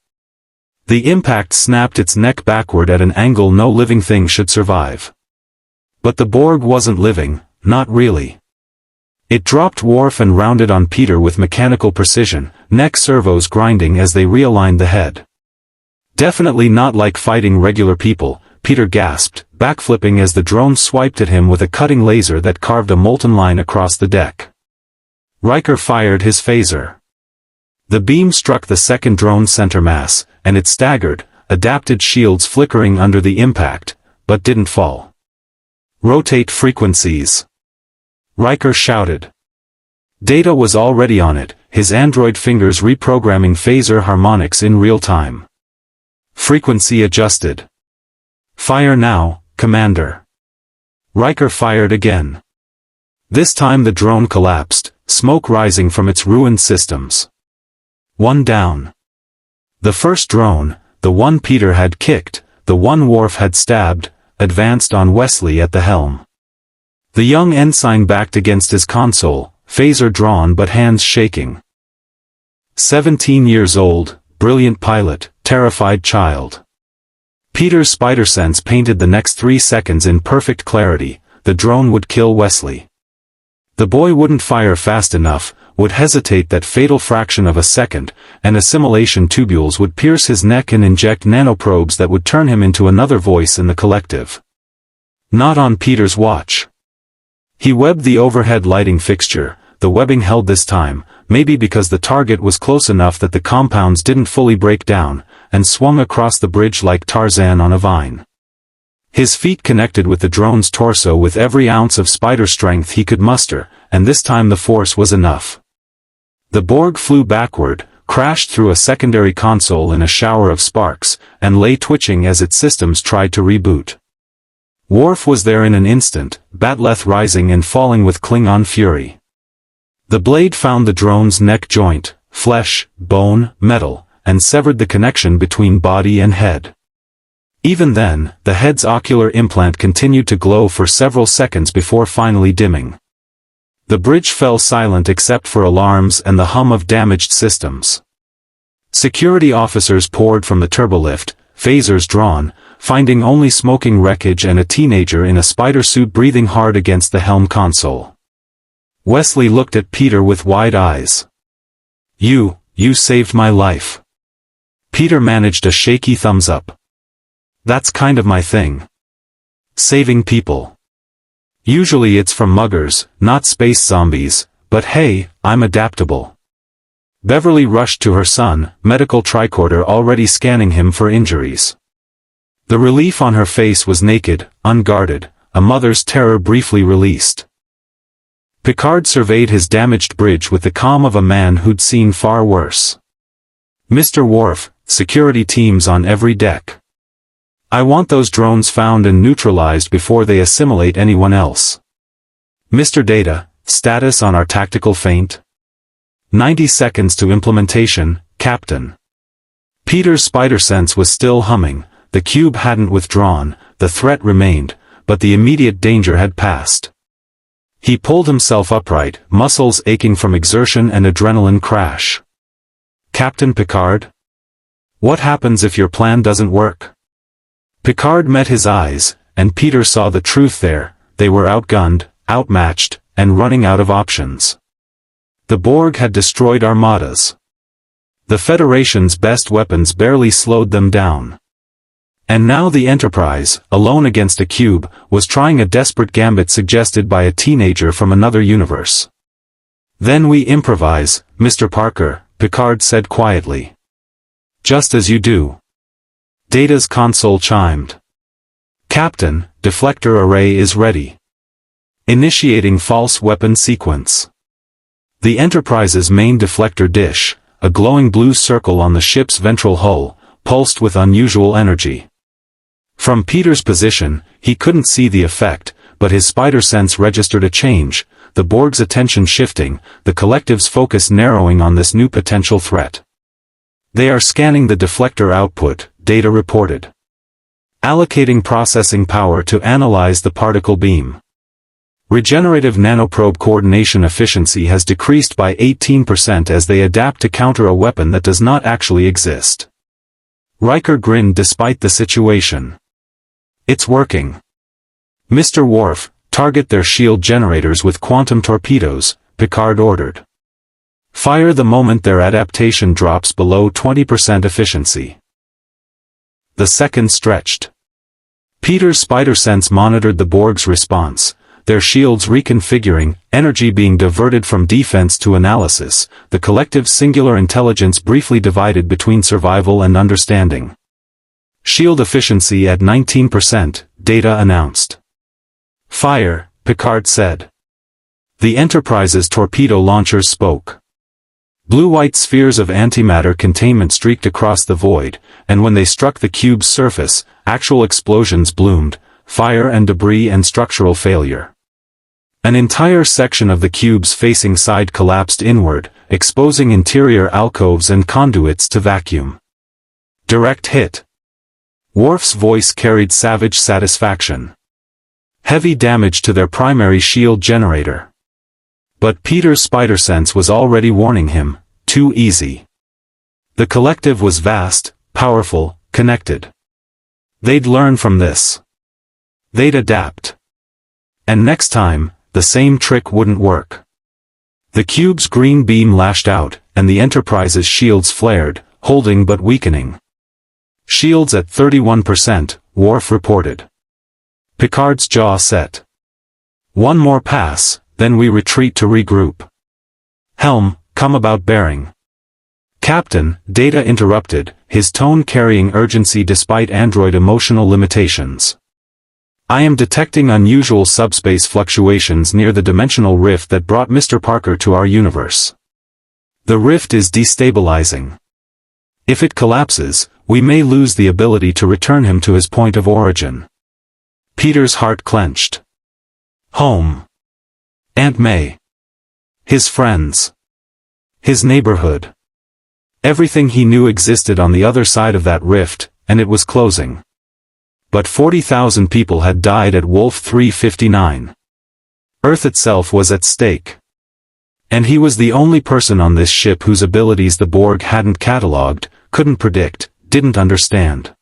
The impact snapped its neck backward at an angle no living thing should survive. But the Borg wasn't living, not really. It dropped Worf and rounded on Peter with mechanical precision, neck servos grinding as they realigned the head. "Definitely not like fighting regular people," Peter gasped, backflipping as the drone swiped at him with a cutting laser that carved a molten line across the deck. Riker fired his phaser. The beam struck the second drone's center mass, and it staggered, adapted shields flickering under the impact, but didn't fall. "Rotate frequencies," Riker shouted. Data was already on it, his android fingers reprogramming phaser harmonics in real time. Frequency adjusted. "Fire now, Commander." Riker fired again. This time the drone collapsed, smoke rising from its ruined systems. One down. The first drone, the one Peter had kicked, the one Worf had stabbed, advanced on Wesley at the helm. The young ensign backed against his console, phaser drawn but hands shaking. 17 years old, brilliant pilot, terrified child. Peter's spider sense painted the next 3 seconds in perfect clarity. The drone would kill Wesley. The boy wouldn't fire fast enough, would hesitate that fatal fraction of a second, and assimilation tubules would pierce his neck and inject nanoprobes that would turn him into another voice in the collective. Not on Peter's watch. He webbed the overhead lighting fixture, the webbing held this time, maybe because the target was close enough that the compounds didn't fully break down, and swung across the bridge like Tarzan on a vine. His feet connected with the drone's torso with every ounce of spider strength he could muster, and this time the force was enough. The Borg flew backward, crashed through a secondary console in a shower of sparks, and lay twitching as its systems tried to reboot. Worf was there in an instant, bat'leth rising and falling with Klingon fury. The blade found the drone's neck joint, flesh, bone, metal, and severed the connection between body and head. Even then, the head's ocular implant continued to glow for several seconds before finally dimming. The bridge fell silent except for alarms and the hum of damaged systems. Security officers poured from the turbolift, phasers drawn, finding only smoking wreckage and a teenager in a spider suit breathing hard against the helm console. Wesley looked at Peter with wide eyes. You saved my life." Peter managed a shaky thumbs up. "That's kind of my thing. Saving people. Usually it's from muggers, not space zombies, but hey, I'm adaptable." Beverly rushed to her son, medical tricorder already scanning him for injuries. The relief on her face was naked, unguarded, a mother's terror briefly released. Picard surveyed his damaged bridge with the calm of a man who'd seen far worse. "Mr. Worf, security teams on every deck. I want those drones found and neutralized before they assimilate anyone else. Mr. Data, status on our tactical feint? 90 seconds to implementation, Captain." Peter's spider sense was still humming, the cube hadn't withdrawn, the threat remained, but the immediate danger had passed. He pulled himself upright, muscles aching from exertion and adrenaline crash. "Captain Picard? What happens if your plan doesn't work?" Picard met his eyes, and Peter saw the truth there. They were outgunned, outmatched, and running out of options. The Borg had destroyed armadas. The Federation's best weapons barely slowed them down. And now the Enterprise, alone against a cube, was trying a desperate gambit suggested by a teenager from another universe. "Then we improvise, Mr. Parker," Picard said quietly. "Just as you do." Data's console chimed. "Captain, deflector array is ready. Initiating false weapon sequence." The Enterprise's main deflector dish, a glowing blue circle on the ship's ventral hull, pulsed with unusual energy. From Peter's position, he couldn't see the effect, but his spider sense registered a change, the Borg's attention shifting, the collective's focus narrowing on this new potential threat. "They are scanning the deflector output," Data reported. "Allocating processing power to analyze the particle beam. Regenerative nanoprobe coordination efficiency has decreased by 18% as they adapt to counter a weapon that does not actually exist." Riker grinned despite the situation. "It's working. Mr. Worf, target their shield generators with quantum torpedoes," Picard ordered. "Fire the moment their adaptation drops below 20% efficiency." The seconds stretched. Peter's spider sense monitored the Borg's response, their shields reconfiguring, energy being diverted from defense to analysis, the collective's singular intelligence briefly divided between survival and understanding. "Shield efficiency at 19%, Data announced. "Fire," Picard said. The Enterprise's torpedo launchers spoke. Blue-white spheres of antimatter containment streaked across the void, and when they struck the cube's surface, actual explosions bloomed, fire and debris and structural failure. An entire section of the cube's facing side collapsed inward, exposing interior alcoves and conduits to vacuum. "Direct hit." Worf's voice carried savage satisfaction. "Heavy damage to their primary shield generator." But Peter's spider sense was already warning him, too easy. The collective was vast, powerful, connected. They'd learn from this. They'd adapt. And next time, the same trick wouldn't work. The cube's green beam lashed out, and the Enterprise's shields flared, holding but weakening. Shields at 31%, Worf reported. Picard's jaw set. One more pass, then we retreat to regroup. Helm, come about bearing. Captain, Data interrupted, his tone carrying urgency despite android emotional limitations. I am detecting unusual subspace fluctuations near the dimensional rift that brought Mr. Parker to our universe. The rift is destabilizing. If it collapses, we may lose the ability to return him to his point of origin. Peter's heart clenched. Home. Aunt May. His friends. His neighborhood. Everything he knew existed on the other side of that rift, and it was closing. But 40,000 people had died at Wolf 359. Earth itself was at stake. And he was the only person on this ship whose abilities the Borg hadn't catalogued, couldn't predict, didn't understand.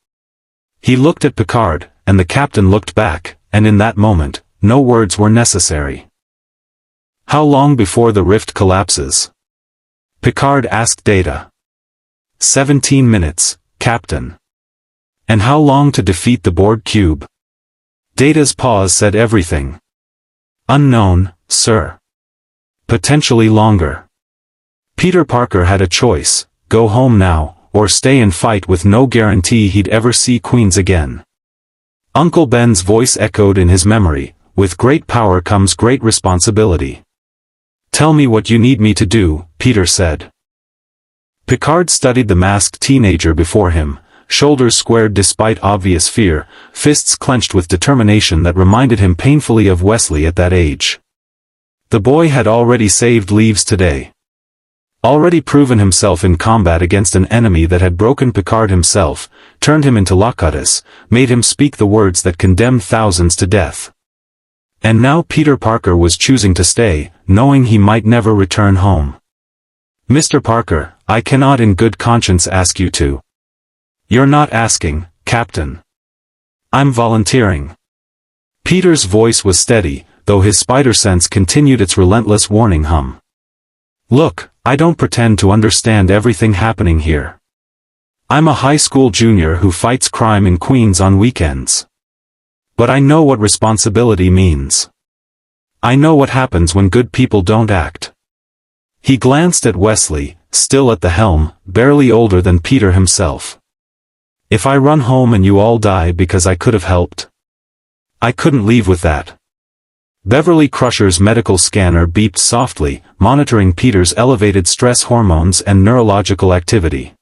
He looked at Picard, and the captain looked back, and in that moment, no words were necessary. How long before the rift collapses? Picard asked Data. 17 minutes, Captain. And how long to defeat the Borg cube? Data's pause said everything. Unknown, sir. Potentially longer. Peter Parker had a choice, go home now, or stay and fight with no guarantee he'd ever see Queens again. Uncle Ben's voice echoed in his memory, with great power comes great responsibility. Tell me what you need me to do, Peter said. Picard studied the masked teenager before him, shoulders squared despite obvious fear, fists clenched with determination that reminded him painfully of Wesley at that age. The boy had already saved lives today. Already proven himself in combat against an enemy that had broken Picard himself, turned him into Locutus, made him speak the words that condemned thousands to death. And now Peter Parker was choosing to stay, knowing he might never return home. Mr. Parker, I cannot in good conscience ask you to. You're not asking, Captain. I'm volunteering. Peter's voice was steady, though his spider sense continued its relentless warning hum. Look, I don't pretend to understand everything happening here. I'm a high school junior who fights crime in Queens on weekends. But I know what responsibility means. I know what happens when good people don't act. He glanced at Wesley, still at the helm, barely older than Peter himself. If I run home and you all die because I could have helped? I couldn't leave with that. Beverly Crusher's medical scanner beeped softly, monitoring Peter's elevated stress hormones and neurological activity.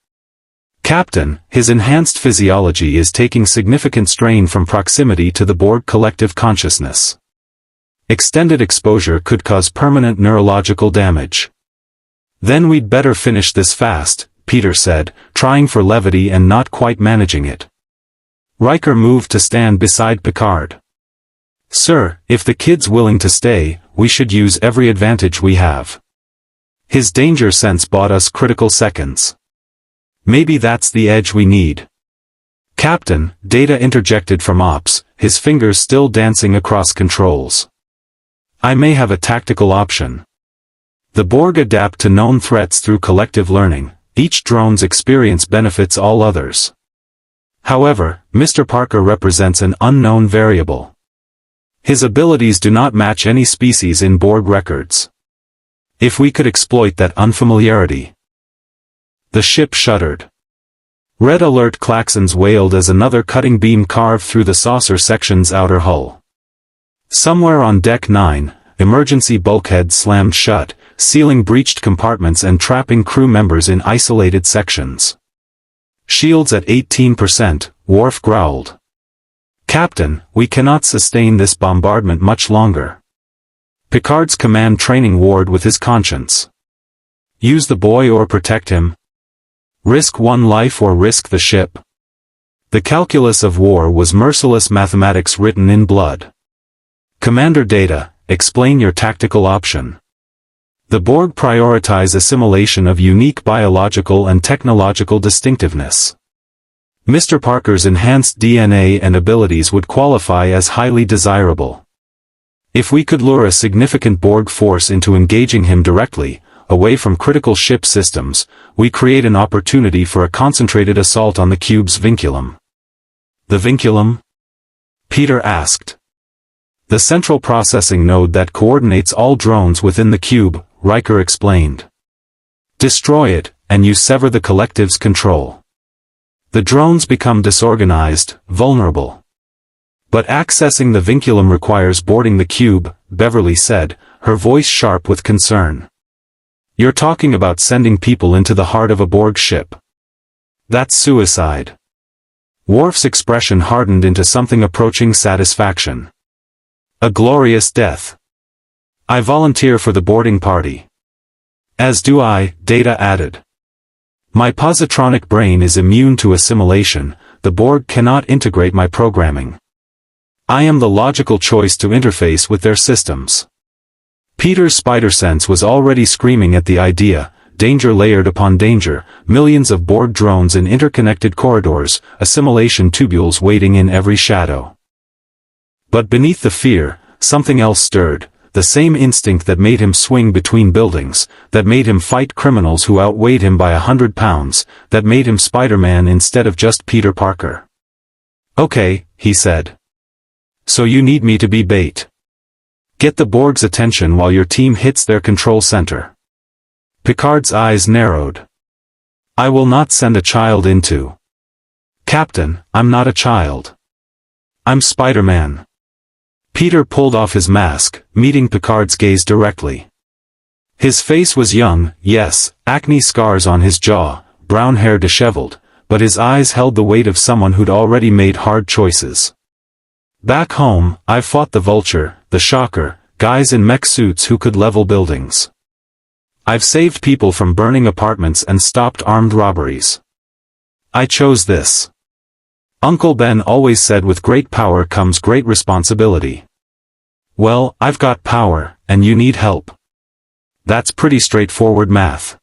Captain, his enhanced physiology is taking significant strain from proximity to the Borg Collective consciousness. Extended exposure could cause permanent neurological damage. Then we'd better finish this fast, Peter said, trying for levity and not quite managing it. Riker moved to stand beside Picard. Sir, if the kid's willing to stay, we should use every advantage we have. His danger sense bought us critical seconds. Maybe that's the edge we need. Captain, Data interjected from Ops, his fingers still dancing across controls. I may have a tactical option. The Borg adapt to known threats through collective learning. Each drone's experience benefits all others. However, Mr. Parker represents an unknown variable. His abilities do not match any species in Borg records. If we could exploit that unfamiliarity. The ship shuddered. Red alert klaxons wailed as another cutting beam carved through the saucer section's outer hull. Somewhere on Deck 9, emergency bulkheads slammed shut, sealing breached compartments and trapping crew members in isolated sections. Shields at 18%, Worf growled. Captain, we cannot sustain this bombardment much longer. Picard's command training warred with his conscience. Use the boy or protect him? Risk one life or risk the ship? The calculus of war was merciless mathematics written in blood. Commander Data, explain your tactical option. The Borg prioritize assimilation of unique biological and technological distinctiveness. Mr. Parker's enhanced DNA and abilities would qualify as highly desirable. If we could lure a significant Borg force into engaging him directly, away from critical ship systems, we create an opportunity for a concentrated assault on the cube's vinculum. The vinculum? Peter asked. The central processing node that coordinates all drones within the cube, Riker explained. Destroy it, and you sever the collective's control. The drones become disorganized, vulnerable. But accessing the vinculum requires boarding the cube, Beverly said, her voice sharp with concern. You're talking about sending people into the heart of a Borg ship. That's suicide. Worf's expression hardened into something approaching satisfaction. A glorious death. I volunteer for the boarding party. As do I, Data added. My positronic brain is immune to assimilation, the Borg cannot integrate my programming. I am the logical choice to interface with their systems. Peter's spider sense was already screaming at the idea, danger layered upon danger, millions of Borg drones in interconnected corridors, assimilation tubules waiting in every shadow. But beneath the fear, something else stirred, the same instinct that made him swing between buildings, that made him fight criminals who outweighed him by 100 pounds, that made him Spider-Man instead of just Peter Parker. Okay, he said. So you need me to be bait. Get the Borg's attention while your team hits their control center. Picard's eyes narrowed. I will not send a child into. Captain, I'm not a child. I'm Spider-Man. Peter pulled off his mask, meeting Picard's gaze directly. His face was young, yes, acne scars on his jaw, brown hair disheveled, but his eyes held the weight of someone who'd already made hard choices. Back home, I've fought the Vulture, the Shocker, guys in mech suits who could level buildings. I've saved people from burning apartments and stopped armed robberies. I chose this. Uncle Ben always said with great power comes great responsibility. Well, I've got power, and you need help. That's pretty straightforward math.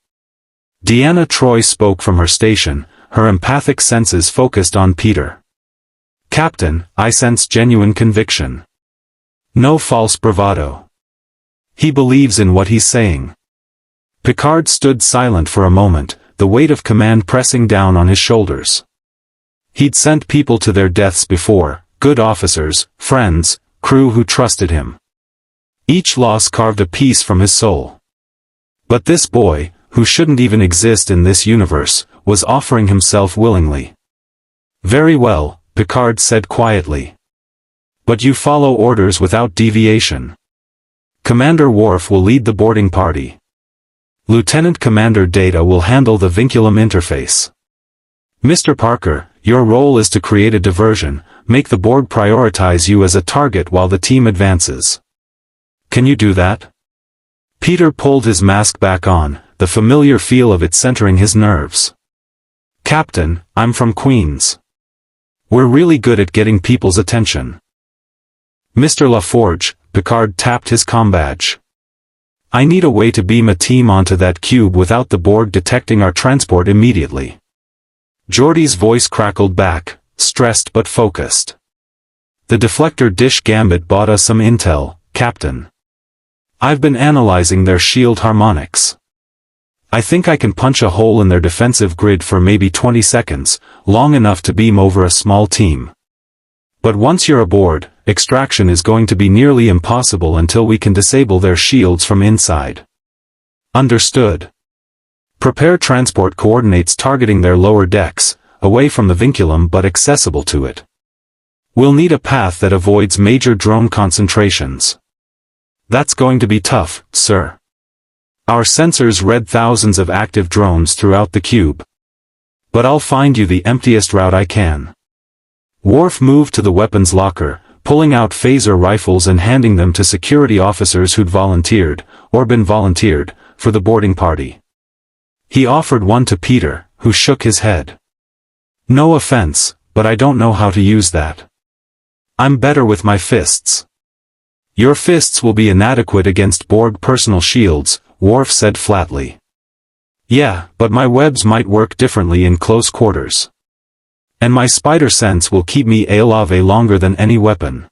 Deanna Troi spoke from her station, her empathic senses focused on Peter. Captain, I sense genuine conviction. No false bravado. He believes in what he's saying. Picard stood silent for a moment, the weight of command pressing down on his shoulders. He'd sent people to their deaths before, good officers, friends, crew who trusted him. Each loss carved a piece from his soul. But this boy, who shouldn't even exist in this universe, was offering himself willingly. Very well, Picard said quietly. But you follow orders without deviation. Commander Worf will lead the boarding party. Lieutenant Commander Data will handle the vinculum interface. Mr. Parker, your role is to create a diversion, make the Borg prioritize you as a target while the team advances. Can you do that? Peter pulled his mask back on, the familiar feel of it centering his nerves. Captain, I'm from Queens. We're really good at getting people's attention. Mr. LaForge, Picard tapped his comm badge. I need a way to beam a team onto that cube without the Borg detecting our transport immediately. Geordi's voice crackled back, stressed but focused. The deflector dish gambit bought us some intel, Captain. I've been analyzing their shield harmonics. I think I can punch a hole in their defensive grid for maybe 20 seconds, long enough to beam over a small team. But once you're aboard, extraction is going to be nearly impossible until we can disable their shields from inside. Understood. Prepare transport coordinates targeting their lower decks, away from the vinculum but accessible to it. We'll need a path that avoids major drone concentrations. That's going to be tough, sir. Our sensors read thousands of active drones throughout the cube. But I'll find you the emptiest route I can. Worf moved to the weapons locker, pulling out phaser rifles and handing them to security officers who'd volunteered, or been volunteered, for the boarding party. He offered one to Peter, who shook his head. No offense, but I don't know how to use that. I'm better with my fists. Your fists will be inadequate against Borg personal shields, Worf said flatly. Yeah, but my webs might work differently in close quarters. And my spider sense will keep me alive longer than any weapon.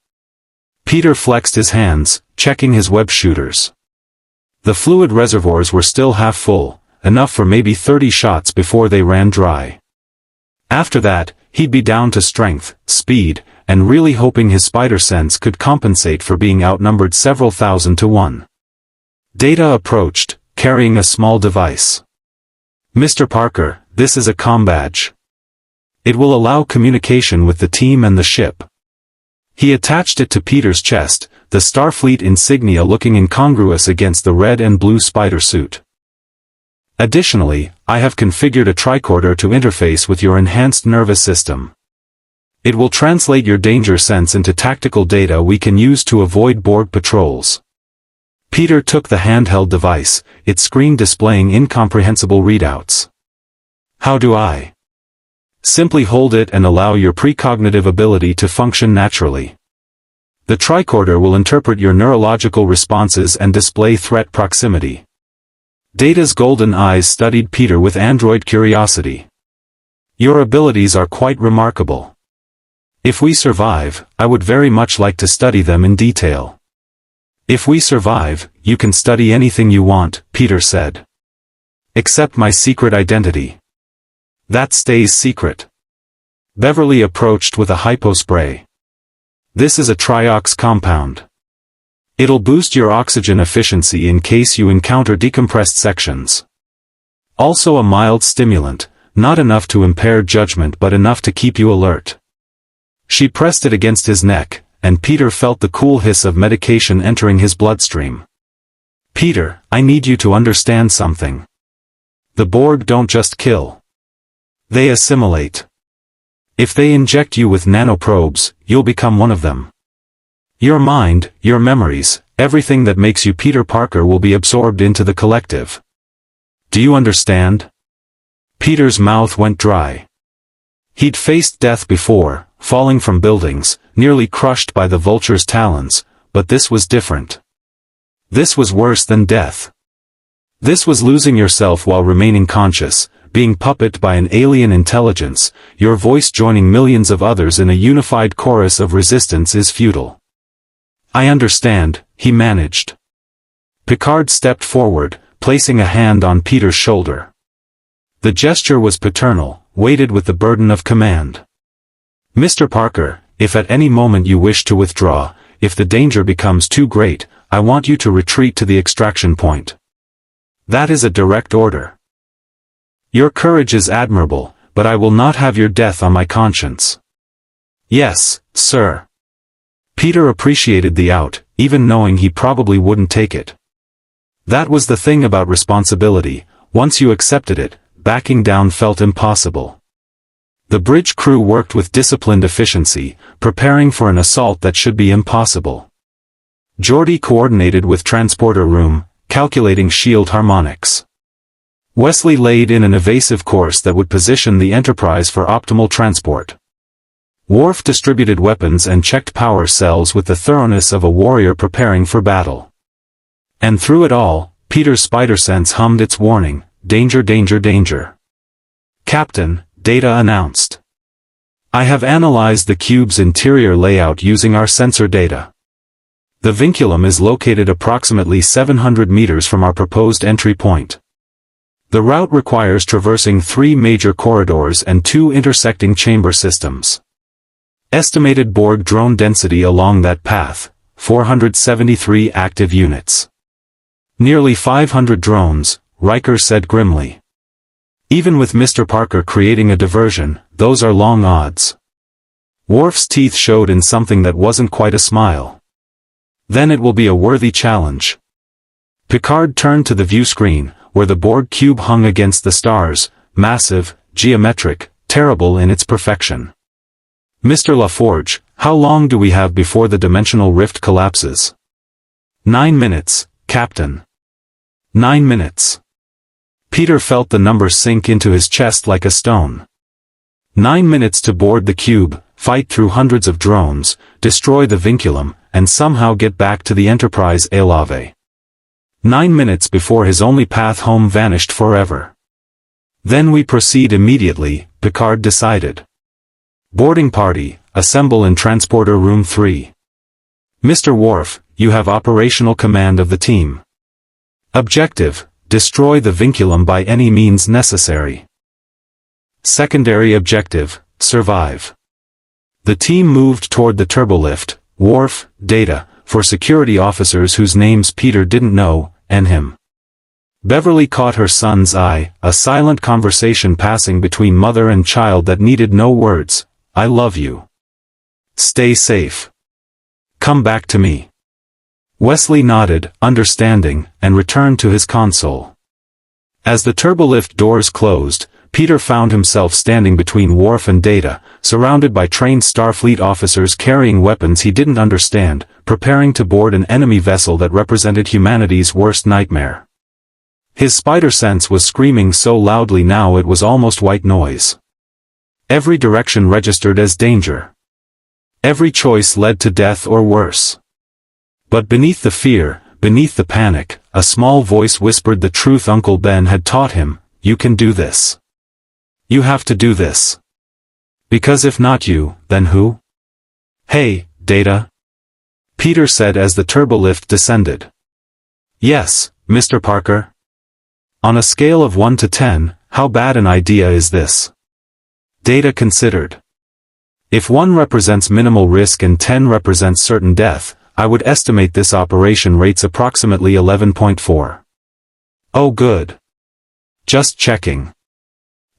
Peter flexed his hands, checking his web shooters. The fluid reservoirs were still half full, enough for maybe 30 shots before they ran dry. After that, he'd be down to strength, speed, and really hoping his spider sense could compensate for being outnumbered several thousand to one. Data approached, carrying a small device. Mr. Parker, this is a comm badge. It will allow communication with the team and the ship. He attached it to Peter's chest, the Starfleet insignia looking incongruous against the red and blue spider suit. Additionally, I have configured a tricorder to interface with your enhanced nervous system. It will translate your danger sense into tactical data we can use to avoid Borg patrols. Peter took the handheld device, its screen displaying incomprehensible readouts. How do I? Simply hold it and allow your precognitive ability to function naturally. The tricorder will interpret your neurological responses and display threat proximity. Data's golden eyes studied Peter with android curiosity. Your abilities are quite remarkable. If we survive, I would very much like to study them in detail. If we survive, you can study anything you want, Peter said. Except my secret identity. That stays secret. Beverly approached with a hypospray. This is a triox compound. It'll boost your oxygen efficiency in case you encounter decompressed sections. Also a mild stimulant, not enough to impair judgment but enough to keep you alert. She pressed it against his neck, and Peter felt the cool hiss of medication entering his bloodstream. Peter, I need you to understand something. The Borg don't just kill. They assimilate. If they inject you with nanoprobes, you'll become one of them. Your mind, your memories, everything that makes you Peter Parker will be absorbed into the collective. Do you understand? Peter's mouth went dry. He'd faced death before, falling from buildings, nearly crushed by the vulture's talons, but this was different. This was worse than death. This was losing yourself while remaining conscious, being puppeted by an alien intelligence, your voice joining millions of others in a unified chorus of resistance is futile. I understand, he managed. Picard stepped forward, placing a hand on Peter's shoulder. The gesture was paternal, weighted with the burden of command. Mr. Parker, if at any moment you wish to withdraw, if the danger becomes too great, I want you to retreat to the extraction point. That is a direct order. Your courage is admirable, but I will not have your death on my conscience. Yes, sir. Peter appreciated the out, even knowing he probably wouldn't take it. That was the thing about responsibility, once you accepted it, backing down felt impossible. The bridge crew worked with disciplined efficiency, preparing for an assault that should be impossible. Geordi coordinated with transporter room, calculating shield harmonics. Wesley laid in an evasive course that would position the Enterprise for optimal transport. Worf distributed weapons and checked power cells with the thoroughness of a warrior preparing for battle. And through it all, Peter's spider sense hummed its warning, danger, danger, danger. Captain, Data announced. I have analyzed the cube's interior layout using our sensor data. The vinculum is located approximately 700 meters from our proposed entry point. The route requires traversing 3 major corridors and 2 intersecting chamber systems. Estimated Borg drone density along that path, 473 active units. Nearly 500 drones, Riker said grimly. Even with Mr. Parker creating a diversion, those are long odds. Worf's teeth showed in something that wasn't quite a smile. Then it will be a worthy challenge. Picard turned to the view screen, where the Borg cube hung against the stars, massive, geometric, terrible in its perfection. Mr. LaForge, how long do we have before the dimensional rift collapses? 9 minutes, Captain. 9 minutes. Peter felt the number sink into his chest like a stone. 9 minutes to board the cube, fight through hundreds of drones, destroy the vinculum, and somehow get back to the Enterprise alive. 9 minutes before his only path home vanished forever. Then we proceed immediately, Picard decided. Boarding party, assemble in transporter room 3. Mr. Worf, you have operational command of the team. Objective, destroy the vinculum by any means necessary. Secondary objective, survive. The team moved toward the turbolift, Worf, Data, for security officers whose names Peter didn't know, and him. Beverly caught her son's eye, a silent conversation passing between mother and child that needed no words. I love you. Stay safe. Come back to me. Wesley nodded, understanding, and returned to his console. As the turbolift doors closed, Peter found himself standing between Worf and Data, surrounded by trained Starfleet officers carrying weapons he didn't understand, preparing to board an enemy vessel that represented humanity's worst nightmare. His spider sense was screaming so loudly now it was almost white noise. Every direction registered as danger. Every choice led to death or worse. But beneath the fear, beneath the panic, a small voice whispered the truth Uncle Ben had taught him: you can do this. You have to do this. Because if not you, then who? Hey, Data? Peter said as the turbolift descended. Yes, Mr. Parker? On a scale of 1 to 10, how bad an idea is this? Data considered. If 1 represents minimal risk and 10 represents certain death, I would estimate this operation rates approximately 11.4. Oh good. Just checking.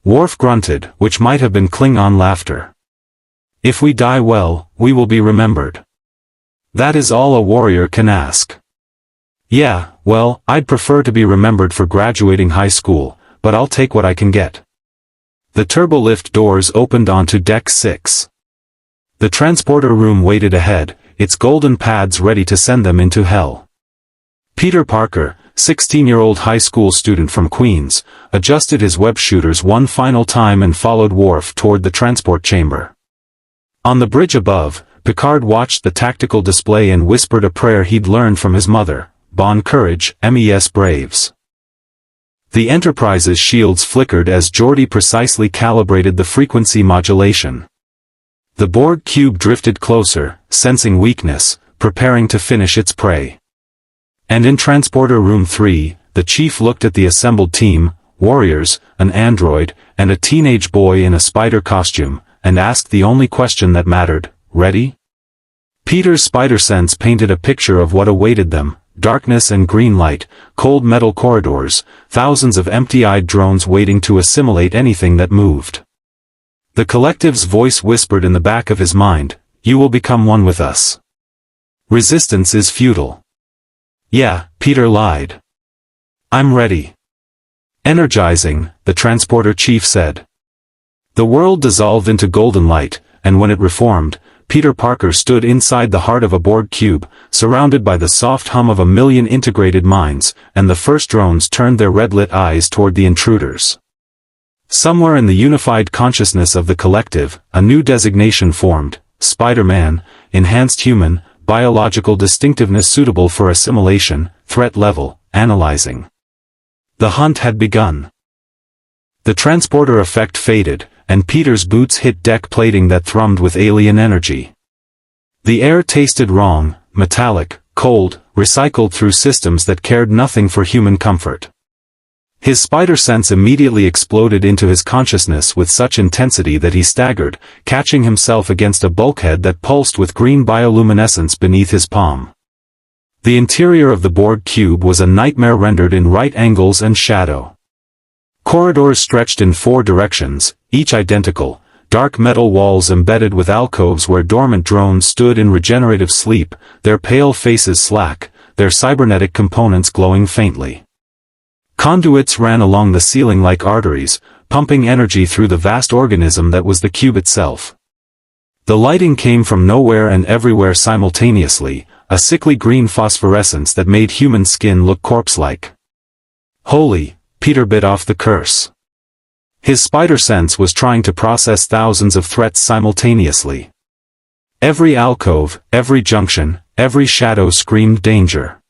Worf grunted, which might have been Klingon laughter. If we die well, we will be remembered. That is all a warrior can ask. Yeah, well, I'd prefer to be remembered for graduating high school, but I'll take what I can get. The turbolift doors opened onto Deck 6. The transporter room waited ahead, its golden pads ready to send them into hell. Peter Parker, 16-year-old high school student from Queens, adjusted his web shooters one final time and followed Worf toward the transport chamber. On the bridge above, Picard watched the tactical display and whispered a prayer he'd learned from his mother: Bon courage, MES Braves. The Enterprise's shields flickered as Geordi precisely calibrated the frequency modulation. The Borg cube drifted closer, sensing weakness, preparing to finish its prey. And in Transporter Room 3, the chief looked at the assembled team, warriors, an android, and a teenage boy in a spider costume, and asked the only question that mattered: ready? Peter's spider sense painted a picture of what awaited them: darkness and green light, cold metal corridors, thousands of empty-eyed drones waiting to assimilate anything that moved. The Collective's voice whispered in the back of his mind: you will become one with us. Resistance is futile. Yeah, Peter lied. I'm ready. Energizing, the transporter chief said. The world dissolved into golden light, and when it reformed, Peter Parker stood inside the heart of a Borg cube, surrounded by the soft hum of a million integrated minds, and the first drones turned their red-lit eyes toward the intruders. Somewhere in the unified consciousness of the Collective, a new designation formed: Spider-Man, enhanced human, biological distinctiveness suitable for assimilation, threat level, analyzing. The hunt had begun. The transporter effect faded, and Peter's boots hit deck plating that thrummed with alien energy. The air tasted wrong, metallic, cold, recycled through systems that cared nothing for human comfort. His spider sense immediately exploded into his consciousness with such intensity that he staggered, catching himself against a bulkhead that pulsed with green bioluminescence beneath his palm. The interior of the Borg cube was a nightmare rendered in right angles and shadow. Corridors stretched in 4 directions, each identical, dark metal walls embedded with alcoves where dormant drones stood in regenerative sleep, their pale faces slack, their cybernetic components glowing faintly. Conduits ran along the ceiling like arteries, pumping energy through the vast organism that was the cube itself. The lighting came from nowhere and everywhere simultaneously, a sickly green phosphorescence that made human skin look corpse-like. Holy, Peter bit off the curse. His spider sense was trying to process thousands of threats simultaneously. Every alcove, every junction, every shadow screamed danger.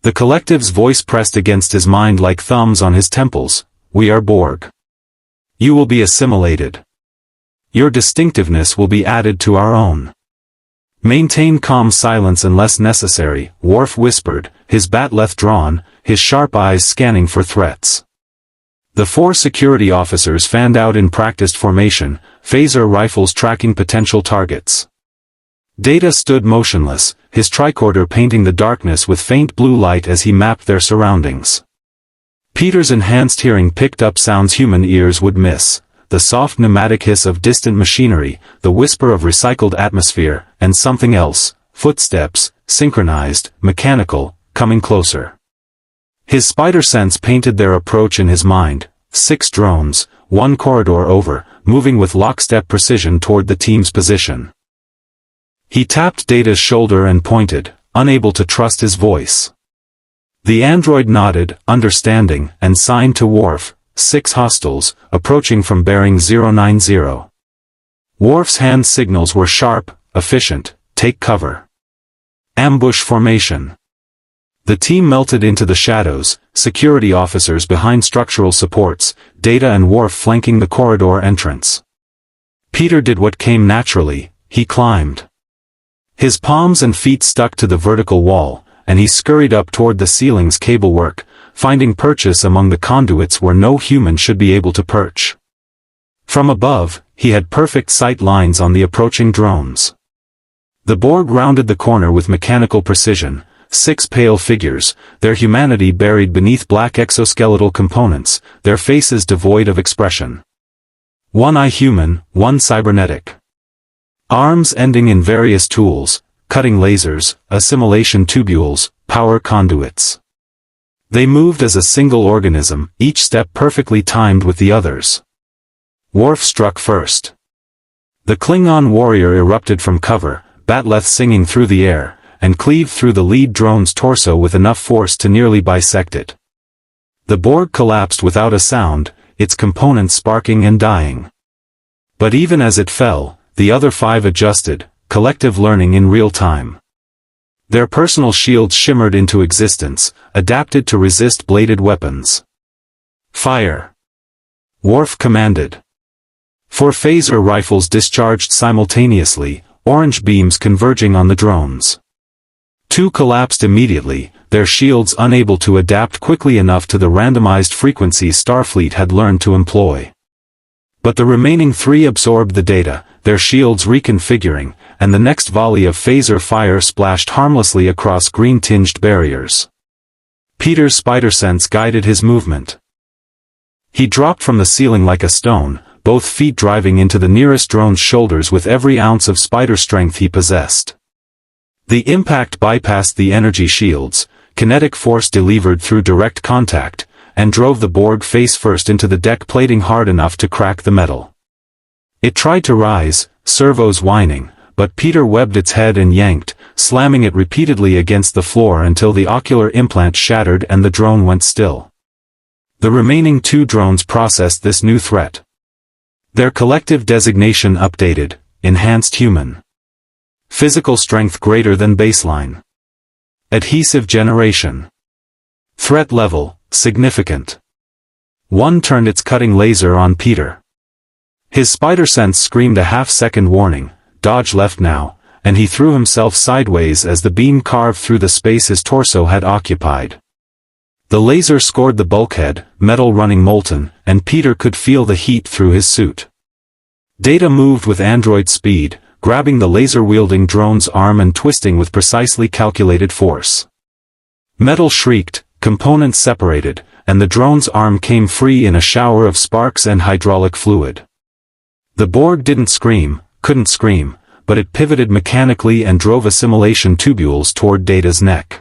The collective's voice pressed against his mind like thumbs on his temples. We are Borg. You will be assimilated. Your distinctiveness will be added to our own. Maintain calm silence unless necessary, Worf whispered, his batleth drawn, his sharp eyes scanning for threats. The 4 security officers fanned out in practiced formation, phaser rifles tracking potential targets. Data stood motionless, his tricorder painting the darkness with faint blue light as he mapped their surroundings. Peter's enhanced hearing picked up sounds human ears would miss, the soft pneumatic hiss of distant machinery, the whisper of recycled atmosphere, and something else, footsteps, synchronized, mechanical, coming closer. His spider sense painted their approach in his mind, 6 drones, 1 corridor over, moving with lockstep precision toward the team's position. He tapped Data's shoulder and pointed, unable to trust his voice. The android nodded, understanding, and signed to Worf, 6 hostiles, approaching from bearing 090. Worf's hand signals were sharp, efficient, take cover. Ambush formation. The team melted into the shadows, security officers behind structural supports, Data and Worf flanking the corridor entrance. Peter did what came naturally, he climbed. His palms and feet stuck to the vertical wall, and he scurried up toward the ceiling's cablework, finding purchase among the conduits where no human should be able to perch. From above, he had perfect sight lines on the approaching drones. The Borg rounded the corner with mechanical precision, 6 pale figures, their humanity buried beneath black exoskeletal components, their faces devoid of expression. 1 eye human, 1 cybernetic. Arms ending in various tools, cutting lasers, assimilation tubules, power conduits. They moved as a single organism, each step perfectly timed with the others. Worf struck first. The Klingon warrior erupted from cover, batleth singing through the air, and cleaved through the lead drone's torso with enough force to nearly bisect it. The Borg collapsed without a sound, its components sparking and dying. But even as it fell, the other 5 adjusted, collective learning in real time. Their personal shields shimmered into existence, adapted to resist bladed weapons. Fire! Worf commanded. 4 phaser rifles discharged simultaneously, orange beams converging on the drones. 2 collapsed immediately, their shields unable to adapt quickly enough to the randomized frequencies Starfleet had learned to employ. But the remaining 3 absorbed the data, their shields reconfiguring, and the next volley of phaser fire splashed harmlessly across green-tinged barriers. Peter's spider sense guided his movement. He dropped from the ceiling like a stone, both feet driving into the nearest drone's shoulders with every ounce of spider strength he possessed. The impact bypassed the energy shields, kinetic force delivered through direct contact, and drove the Borg face first into the deck plating hard enough to crack the metal. It tried to rise, servos whining, but Peter webbed its head and yanked, slamming it repeatedly against the floor until the ocular implant shattered and the drone went still. The remaining 2 drones processed this new threat. Their collective designation updated, enhanced human. Physical strength greater than baseline. Adhesive generation. Threat level, significant. 1 turned its cutting laser on Peter. His spider sense screamed a half-second warning, dodge left now, and he threw himself sideways as the beam carved through the space his torso had occupied. The laser scored the bulkhead, metal running molten, and Peter could feel the heat through his suit. Data moved with android speed, grabbing the laser-wielding drone's arm and twisting with precisely calculated force. Metal shrieked, components separated, and the drone's arm came free in a shower of sparks and hydraulic fluid. The Borg didn't scream, couldn't scream, but it pivoted mechanically and drove assimilation tubules toward Data's neck.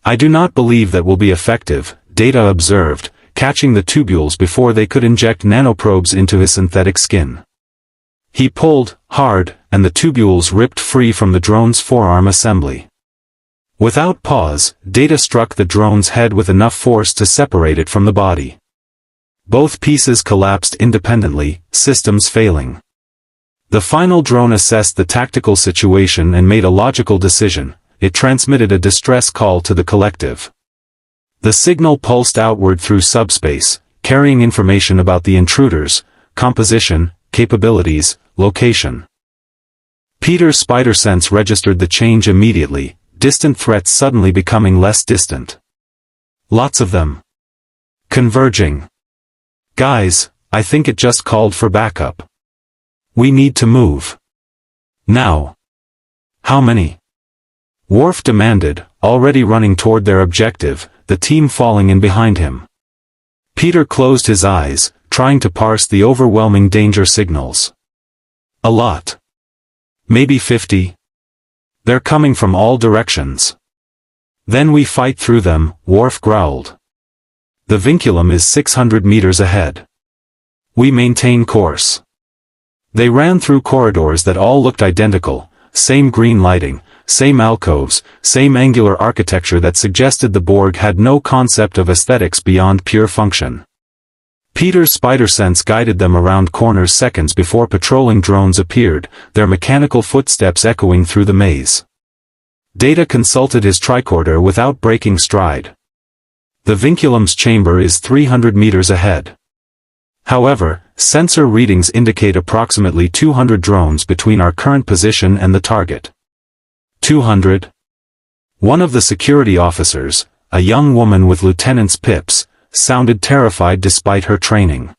I do not believe that will be effective, Data observed, catching the tubules before they could inject nanoprobes into his synthetic skin. He pulled, hard, and the tubules ripped free from the drone's forearm assembly. Without pause, Data struck the drone's head with enough force to separate it from the body. Both pieces collapsed independently, systems failing. The final drone assessed the tactical situation and made a logical decision, it transmitted a distress call to the collective. The signal pulsed outward through subspace, carrying information about the intruders, composition, capabilities, location. Peter's spider sense registered the change immediately, distant threats suddenly becoming less distant. Lots of them. Converging. Guys, I think it just called for backup. We need to move. Now. How many? Worf demanded, already running toward their objective, the team falling in behind him. Peter closed his eyes, trying to parse the overwhelming danger signals. A lot. Maybe 50. They're coming from all directions. Then we fight through them, Worf growled. The vinculum is 600 meters ahead. We maintain course. They ran through corridors that all looked identical, same green lighting, same alcoves, same angular architecture that suggested the Borg had no concept of aesthetics beyond pure function. Peter's spider sense guided them around corners seconds before patrolling drones appeared, their mechanical footsteps echoing through the maze. Data consulted his tricorder without breaking stride. The vinculum's chamber is 300 meters ahead. However, sensor readings indicate approximately 200 drones between our current position and the target. 200? One of the security officers, a young woman with lieutenant's pips, sounded terrified despite her training.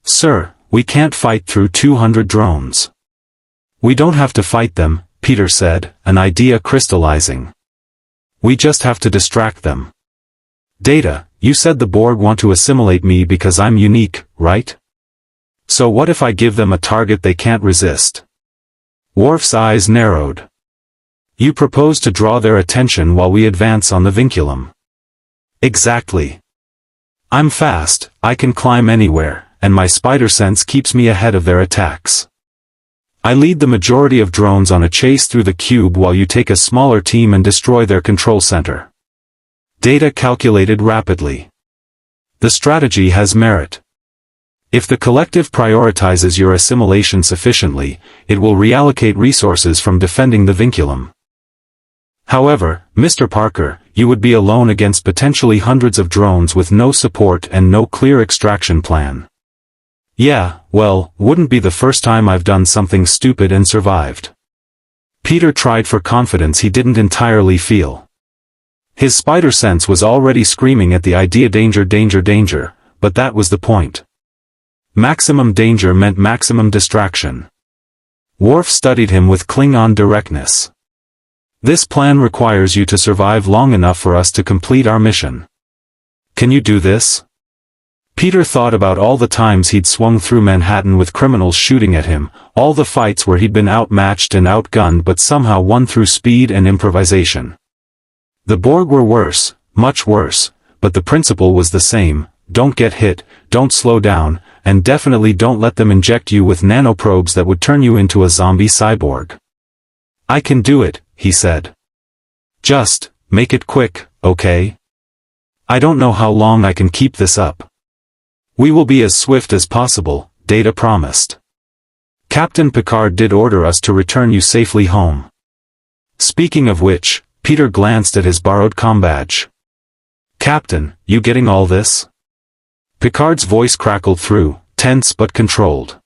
Sir, we can't fight through 200 drones. We don't have to fight them, Peter said, an idea crystallizing. We just have to distract them. Data, you said the Borg want to assimilate me because I'm unique, right? So what if I give them a target they can't resist? Worf's eyes narrowed. You propose to draw their attention while we advance on the vinculum. Exactly. I'm fast, I can climb anywhere, and my spider sense keeps me ahead of their attacks. I lead the majority of drones on a chase through the cube while you take a smaller team and destroy their control center. Data calculated rapidly. The strategy has merit. If the collective prioritizes your assimilation sufficiently, it will reallocate resources from defending the vinculum. However, Mr. Parker, you would be alone against potentially hundreds of drones with no support and no clear extraction plan. Yeah, well, wouldn't be the first time I've done something stupid and survived. Peter tried for confidence he didn't entirely feel. His spider sense was already screaming at the idea danger danger danger, but that was the point. Maximum danger meant maximum distraction. Worf studied him with Klingon directness. This plan requires you to survive long enough for us to complete our mission. Can you do this? Peter thought about all the times he'd swung through Manhattan with criminals shooting at him, all the fights where he'd been outmatched and outgunned but somehow won through speed and improvisation. The Borg were worse, much worse, but the principle was the same: don't get hit, don't slow down, and definitely don't let them inject you with nanoprobes that would turn you into a zombie cyborg. I can do it, he said. Just, make it quick, okay? I don't know how long I can keep this up. We will be as swift as possible, Data promised. Captain Picard did order us to return you safely home. Speaking of which, Peter glanced at his borrowed comm badge. Captain, you getting all this? Picard's voice crackled through, tense but controlled.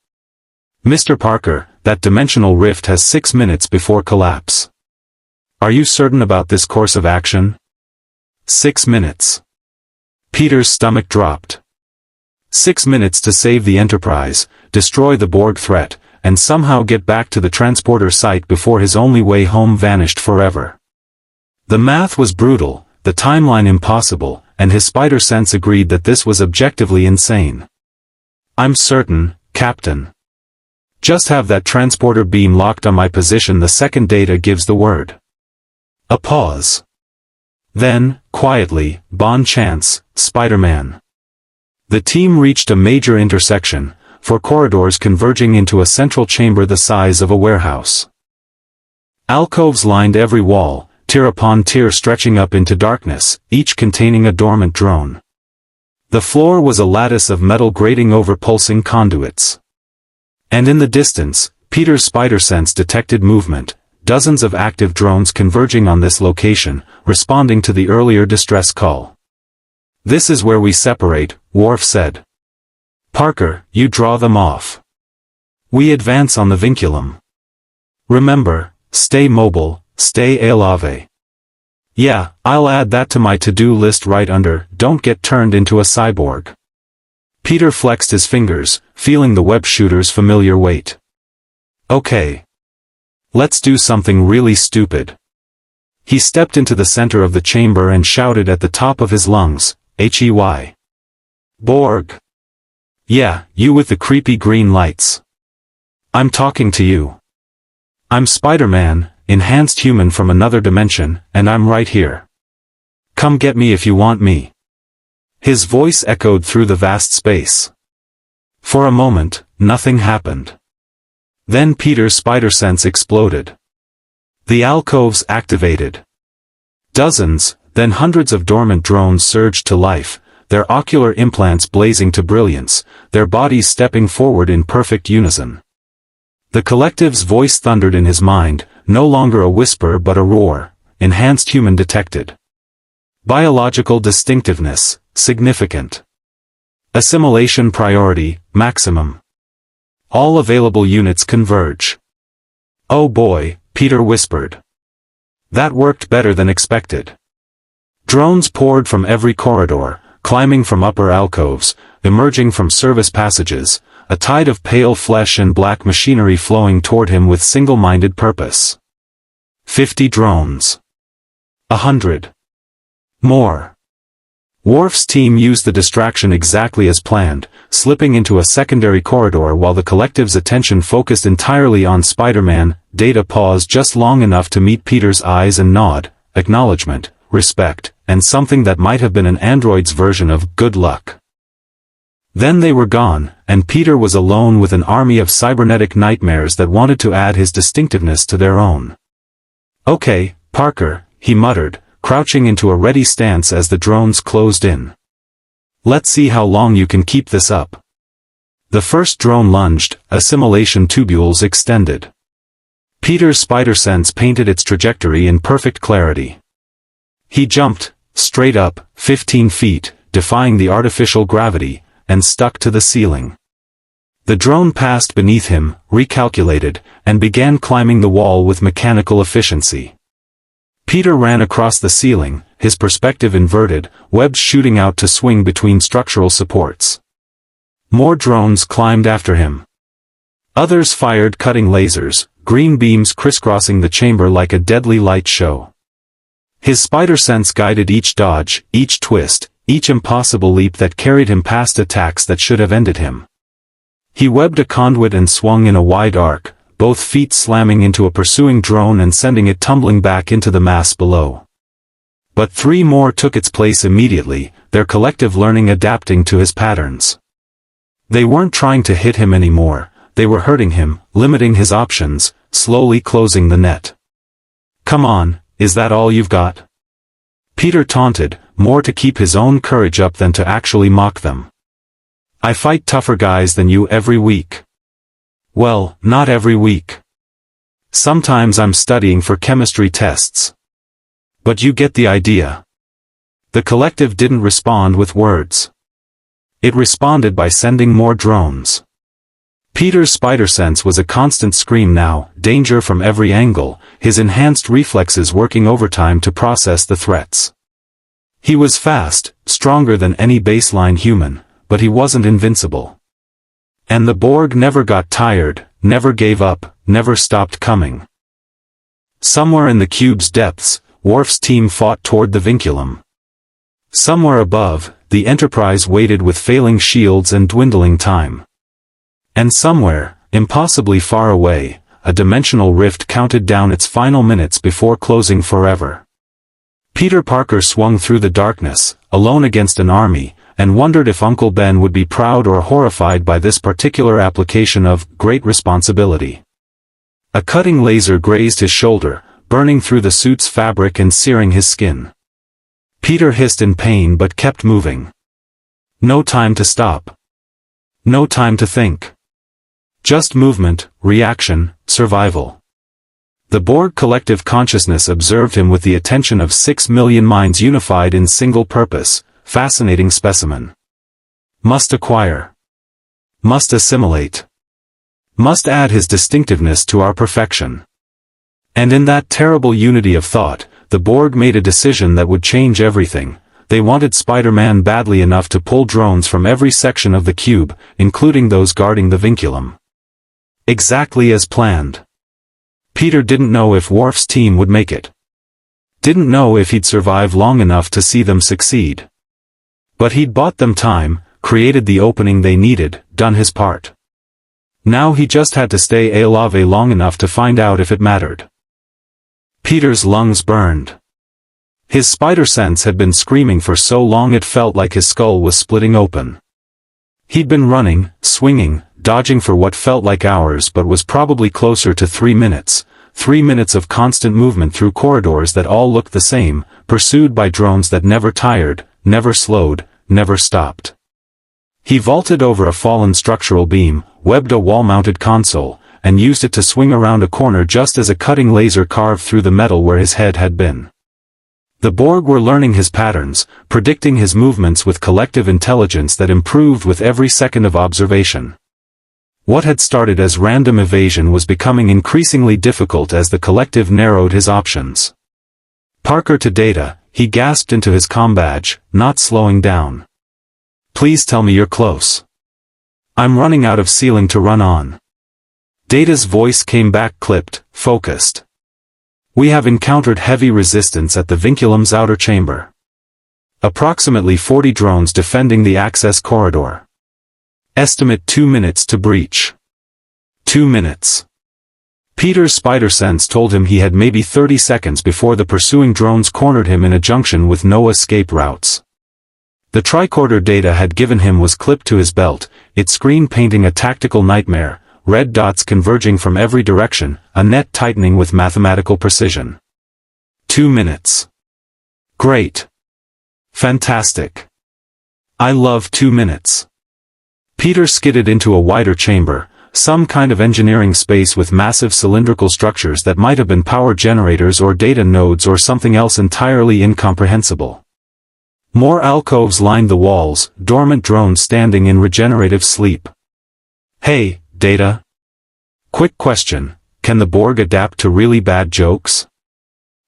Mr. Parker, that dimensional rift has 6 minutes before collapse. Are you certain about this course of action? 6 minutes. Peter's stomach dropped. 6 minutes to save the Enterprise, destroy the Borg threat, and somehow get back to the transporter site before his only way home vanished forever. The math was brutal, the timeline impossible, and his spider sense agreed that this was objectively insane. I'm certain, Captain. Just have that transporter beam locked on my position the second Data gives the word. A pause. Then, quietly, bon chance, Spider-Man. The team reached a major intersection, 4 corridors converging into a central chamber the size of a warehouse. Alcoves lined every wall, tier upon tier stretching up into darkness, each containing a dormant drone. The floor was a lattice of metal grating over pulsing conduits. And in the distance, Peter's spider sense detected movement, dozens of active drones converging on this location, responding to the earlier distress call. "This is where we separate," Worf said. "Parker, you draw them off. We advance on the vinculum. Remember, stay mobile, stay alave." "Yeah, I'll add that to my to-do list right under, don't get turned into a cyborg." Peter flexed his fingers, feeling the web shooter's familiar weight. "Okay. Let's do something really stupid." He stepped into the center of the chamber and shouted at the top of his lungs, "Hey! Borg! Yeah, you with the creepy green lights. I'm talking to you. I'm Spider-Man, enhanced human from another dimension, and I'm right here. Come get me if you want me." His voice echoed through the vast space. For a moment, nothing happened. Then Peter's spider sense exploded. The alcoves activated. Dozens, then hundreds of dormant drones surged to life, their ocular implants blazing to brilliance, their bodies stepping forward in perfect unison. The collective's voice thundered in his mind, no longer a whisper but a roar, enhanced human detected. Biological distinctiveness, significant. Assimilation priority, maximum. All available units converge. "Oh boy," Peter whispered. That worked better than expected. Drones poured from every corridor, climbing from upper alcoves, emerging from service passages, a tide of pale flesh and black machinery flowing toward him with single-minded purpose. 50 drones. 100. More. Worf's team used the distraction exactly as planned, slipping into a secondary corridor while the collective's attention focused entirely on Spider-Man. Data paused just long enough to meet Peter's eyes and nod, acknowledgement, respect, and something that might have been an android's version of good luck. Then they were gone, and Peter was alone with an army of cybernetic nightmares that wanted to add his distinctiveness to their own. "Okay, Parker," he muttered, crouching into a ready stance as the drones closed in. "Let's see how long you can keep this up." The first drone lunged, assimilation tubules extended. Peter's spider sense painted its trajectory in perfect clarity. He jumped, straight up, 15 feet, defying the artificial gravity, and stuck to the ceiling. The drone passed beneath him, recalculated, and began climbing the wall with mechanical efficiency. Peter ran across the ceiling, his perspective inverted, webs shooting out to swing between structural supports. More drones climbed after him. Others fired cutting lasers, green beams crisscrossing the chamber like a deadly light show. His spider sense guided each dodge, each twist, each impossible leap that carried him past attacks that should have ended him. He webbed a conduit and swung in a wide arc, both feet slamming into a pursuing drone and sending it tumbling back into the mass below. But 3 more took its place immediately, their collective learning adapting to his patterns. They weren't trying to hit him anymore, they were hurting him, limiting his options, slowly closing the net. "Come on, is that all you've got?" Peter taunted, more to keep his own courage up than to actually mock them. "I fight tougher guys than you every week." "Well, not every week. Sometimes I'm studying for chemistry tests. But you get the idea." The collective didn't respond with words. It responded by sending more drones. Peter's spider sense was a constant scream now, danger from every angle, his enhanced reflexes working overtime to process the threats. He was fast, stronger than any baseline human, but he wasn't invincible. And the Borg never got tired, never gave up, never stopped coming. Somewhere in the cube's depths, Worf's team fought toward the vinculum. Somewhere above, the Enterprise waited with failing shields and dwindling time. And somewhere, impossibly far away, a dimensional rift counted down its final minutes before closing forever. Peter Parker swung through the darkness, alone against an army, and wondered if Uncle Ben would be proud or horrified by this particular application of great responsibility. A cutting laser grazed his shoulder, burning through the suit's fabric and searing his skin. Peter hissed in pain but kept moving. No time to stop. No time to think. Just movement, reaction, survival. The Borg Collective consciousness observed him with the attention of 6 million minds unified in single purpose. Fascinating specimen. Must acquire. Must assimilate. Must add his distinctiveness to our perfection. And in that terrible unity of thought, the Borg made a decision that would change everything. They wanted Spider-Man badly enough to pull drones from every section of the cube, including those guarding the vinculum. Exactly as planned. Peter didn't know if Worf's team would make it. Didn't know if he'd survive long enough to see them succeed. But he'd bought them time, created the opening they needed, done his part. Now he just had to stay alive long enough to find out if it mattered. Peter's lungs burned. His spider sense had been screaming for so long it felt like his skull was splitting open. He'd been running, swinging, dodging for what felt like hours but was probably closer to 3 minutes. 3 minutes of constant movement through corridors that all looked the same, pursued by drones that never tired, never slowed, never stopped. He vaulted over a fallen structural beam, webbed a wall-mounted console, and used it to swing around a corner just as a cutting laser carved through the metal where his head had been. The Borg were learning his patterns, predicting his movements with collective intelligence that improved with every second of observation. What had started as random evasion was becoming increasingly difficult as the collective narrowed his options. Parker to Data, he gasped into his comm badge, not slowing down. Please tell me you're close. I'm running out of ceiling to run on. Data's voice came back clipped, focused. We have encountered heavy resistance at the vinculum's outer chamber. Approximately 40 drones defending the access corridor. Estimate 2 minutes to breach. 2 minutes. Peter's spider sense told him he had maybe 30 seconds before the pursuing drones cornered him in a junction with no escape routes. The tricorder Data had given him was clipped to his belt, its screen painting a tactical nightmare, red dots converging from every direction, a net tightening with mathematical precision. 2 minutes. Great. Fantastic. I love 2 minutes. Peter skidded into a wider chamber, some kind of engineering space with massive cylindrical structures that might have been power generators or data nodes or something else entirely incomprehensible. More alcoves lined the walls, dormant drones standing in regenerative sleep. Hey, Data. Quick question, can the Borg adapt to really bad jokes?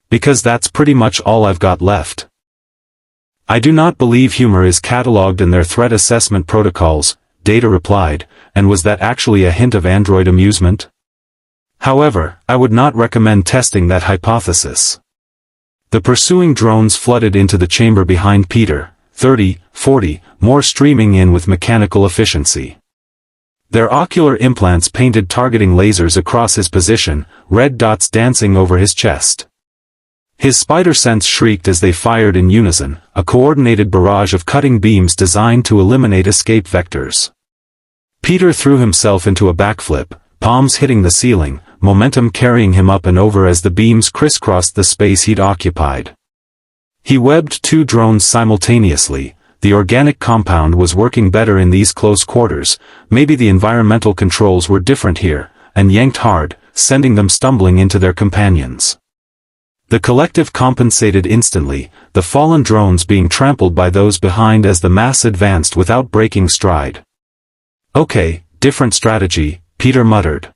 Because that's pretty much all I've got left. I do not believe humor is catalogued in their threat assessment protocols, Data replied, and was that actually a hint of android amusement? However, I would not recommend testing that hypothesis. The pursuing drones flooded into the chamber behind Peter, 30, 40, more streaming in with mechanical efficiency. Their ocular implants painted targeting lasers across his position, red dots dancing over his chest. His spider sense shrieked as they fired in unison, a coordinated barrage of cutting beams designed to eliminate escape vectors. Peter threw himself into a backflip, palms hitting the ceiling, momentum carrying him up and over as the beams crisscrossed the space he'd occupied. He webbed 2 drones simultaneously. The organic compound was working better in these close quarters, maybe the environmental controls were different here, and yanked hard, sending them stumbling into their companions. The collective compensated instantly, the fallen drones being trampled by those behind as the mass advanced without breaking stride. Okay, different strategy, Peter muttered.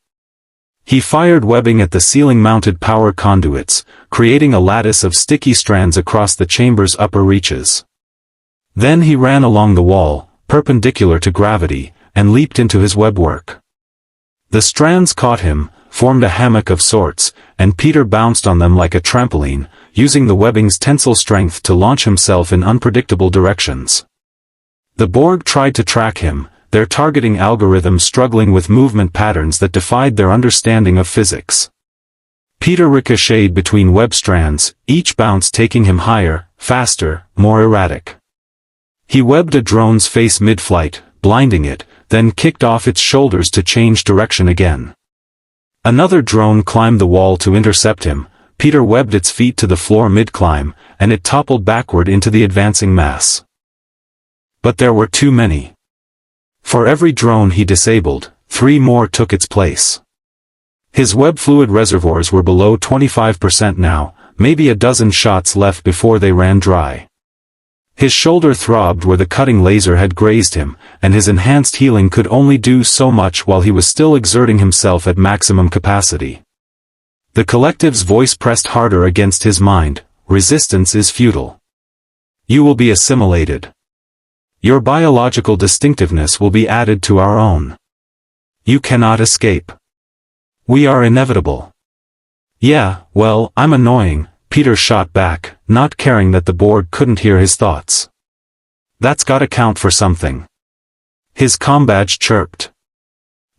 He fired webbing at the ceiling-mounted power conduits, creating a lattice of sticky strands across the chamber's upper reaches. Then he ran along the wall, perpendicular to gravity, and leaped into his webwork. The strands caught him, formed a hammock of sorts, and Peter bounced on them like a trampoline, using the webbing's tensile strength to launch himself in unpredictable directions. The Borg tried to track him, their targeting algorithm struggling with movement patterns that defied their understanding of physics. Peter ricocheted between web strands, each bounce taking him higher, faster, more erratic. He webbed a drone's face mid-flight, blinding it, then kicked off its shoulders to change direction again. Another drone climbed the wall to intercept him. Peter webbed its feet to the floor mid-climb, and it toppled backward into the advancing mass. But there were too many. For every drone he disabled, 3 more took its place. His web fluid reservoirs were below 25% now, maybe a dozen shots left before they ran dry. His shoulder throbbed where the cutting laser had grazed him, and his enhanced healing could only do so much while he was still exerting himself at maximum capacity. The Collective's voice pressed harder against his mind. Resistance is futile. You will be assimilated. Your biological distinctiveness will be added to our own. You cannot escape. We are inevitable. Yeah, well, I'm annoying, Peter shot back, not caring that the Borg couldn't hear his thoughts. That's gotta count for something. His combadge chirped.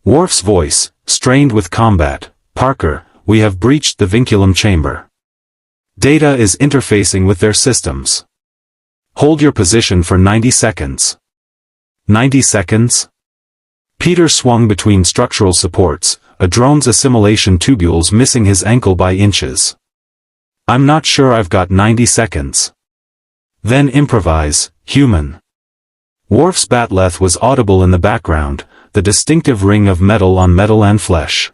Worf's voice, strained with combat. Parker, we have breached the vinculum chamber. Data is interfacing with their systems. Hold your position for 90 seconds. 90 seconds? Peter swung between structural supports, a drone's assimilation tubules missing his ankle by inches. I'm not sure I've got 90 seconds. Then improvise, human. Worf's batleth was audible in the background, the distinctive ring of metal on metal and flesh.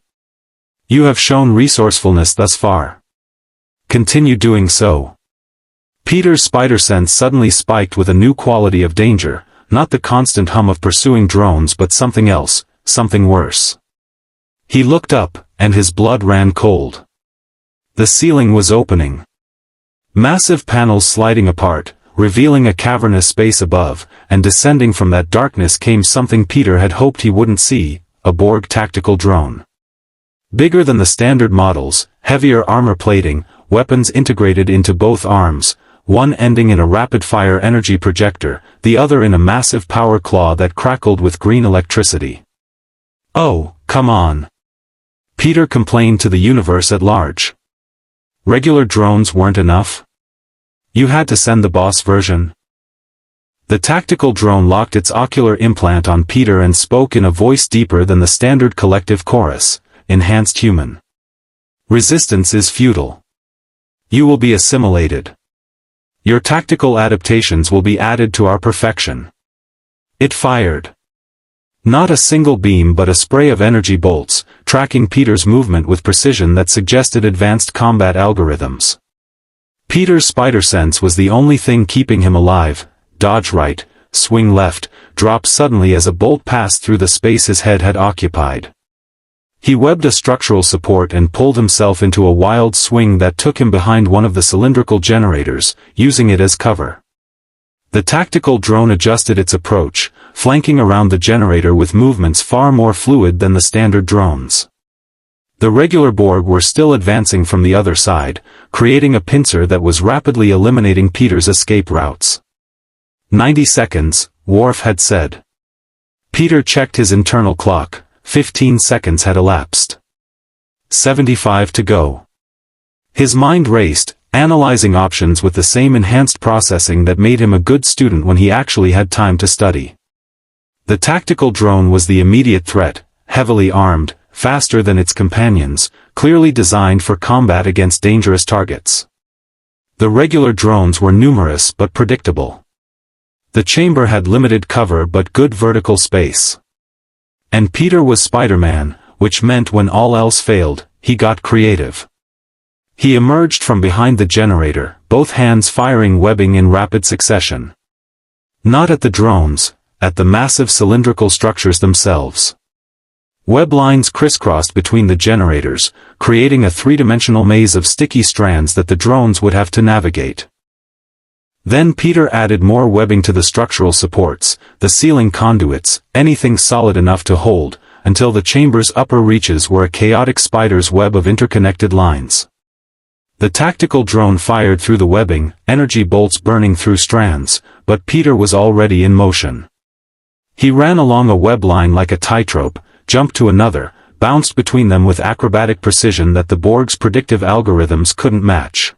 You have shown resourcefulness thus far. Continue doing so. Peter's spider sense suddenly spiked with a new quality of danger, not the constant hum of pursuing drones but something else, something worse. He looked up, and his blood ran cold. The ceiling was opening. Massive panels sliding apart, revealing a cavernous space above, and descending from that darkness came something Peter had hoped he wouldn't see, a Borg tactical drone. Bigger than the standard models, heavier armor plating, weapons integrated into both arms, one ending in a rapid-fire energy projector, the other in a massive power claw that crackled with green electricity. Oh, come on. Peter complained to the universe at large. Regular drones weren't enough? You had to send the boss version? The tactical drone locked its ocular implant on Peter and spoke in a voice deeper than the standard collective chorus. Enhanced human. Resistance is futile. You will be assimilated. Your tactical adaptations will be added to our perfection. It fired. Not a single beam but a spray of energy bolts, tracking Peter's movement with precision that suggested advanced combat algorithms. Peter's spider sense was the only thing keeping him alive. Dodge right, swing left, drop suddenly as a bolt passed through the space his head had occupied. He webbed a structural support and pulled himself into a wild swing that took him behind one of the cylindrical generators, using it as cover. The tactical drone adjusted its approach, flanking around the generator with movements far more fluid than the standard drones. The regular Borg were still advancing from the other side, creating a pincer that was rapidly eliminating Peter's escape routes. 90 seconds, Worf had said. Peter checked his internal clock. 15 seconds had elapsed. 75 to go. His mind raced, analyzing options with the same enhanced processing that made him a good student when he actually had time to study. The tactical drone was the immediate threat, heavily armed, faster than its companions, clearly designed for combat against dangerous targets. The regular drones were numerous but predictable. The chamber had limited cover but good vertical space. And Peter was Spider-Man, which meant when all else failed, he got creative. He emerged from behind the generator, both hands firing webbing in rapid succession. Not at the drones, at the massive cylindrical structures themselves. Web lines crisscrossed between the generators, creating a three-dimensional maze of sticky strands that the drones would have to navigate. Then Peter added more webbing to the structural supports, the ceiling conduits, anything solid enough to hold, until the chamber's upper reaches were a chaotic spider's web of interconnected lines. The tactical drone fired through the webbing, energy bolts burning through strands, but Peter was already in motion. He ran along a web line like a tightrope, jumped to another, bounced between them with acrobatic precision that the Borg's predictive algorithms couldn't match.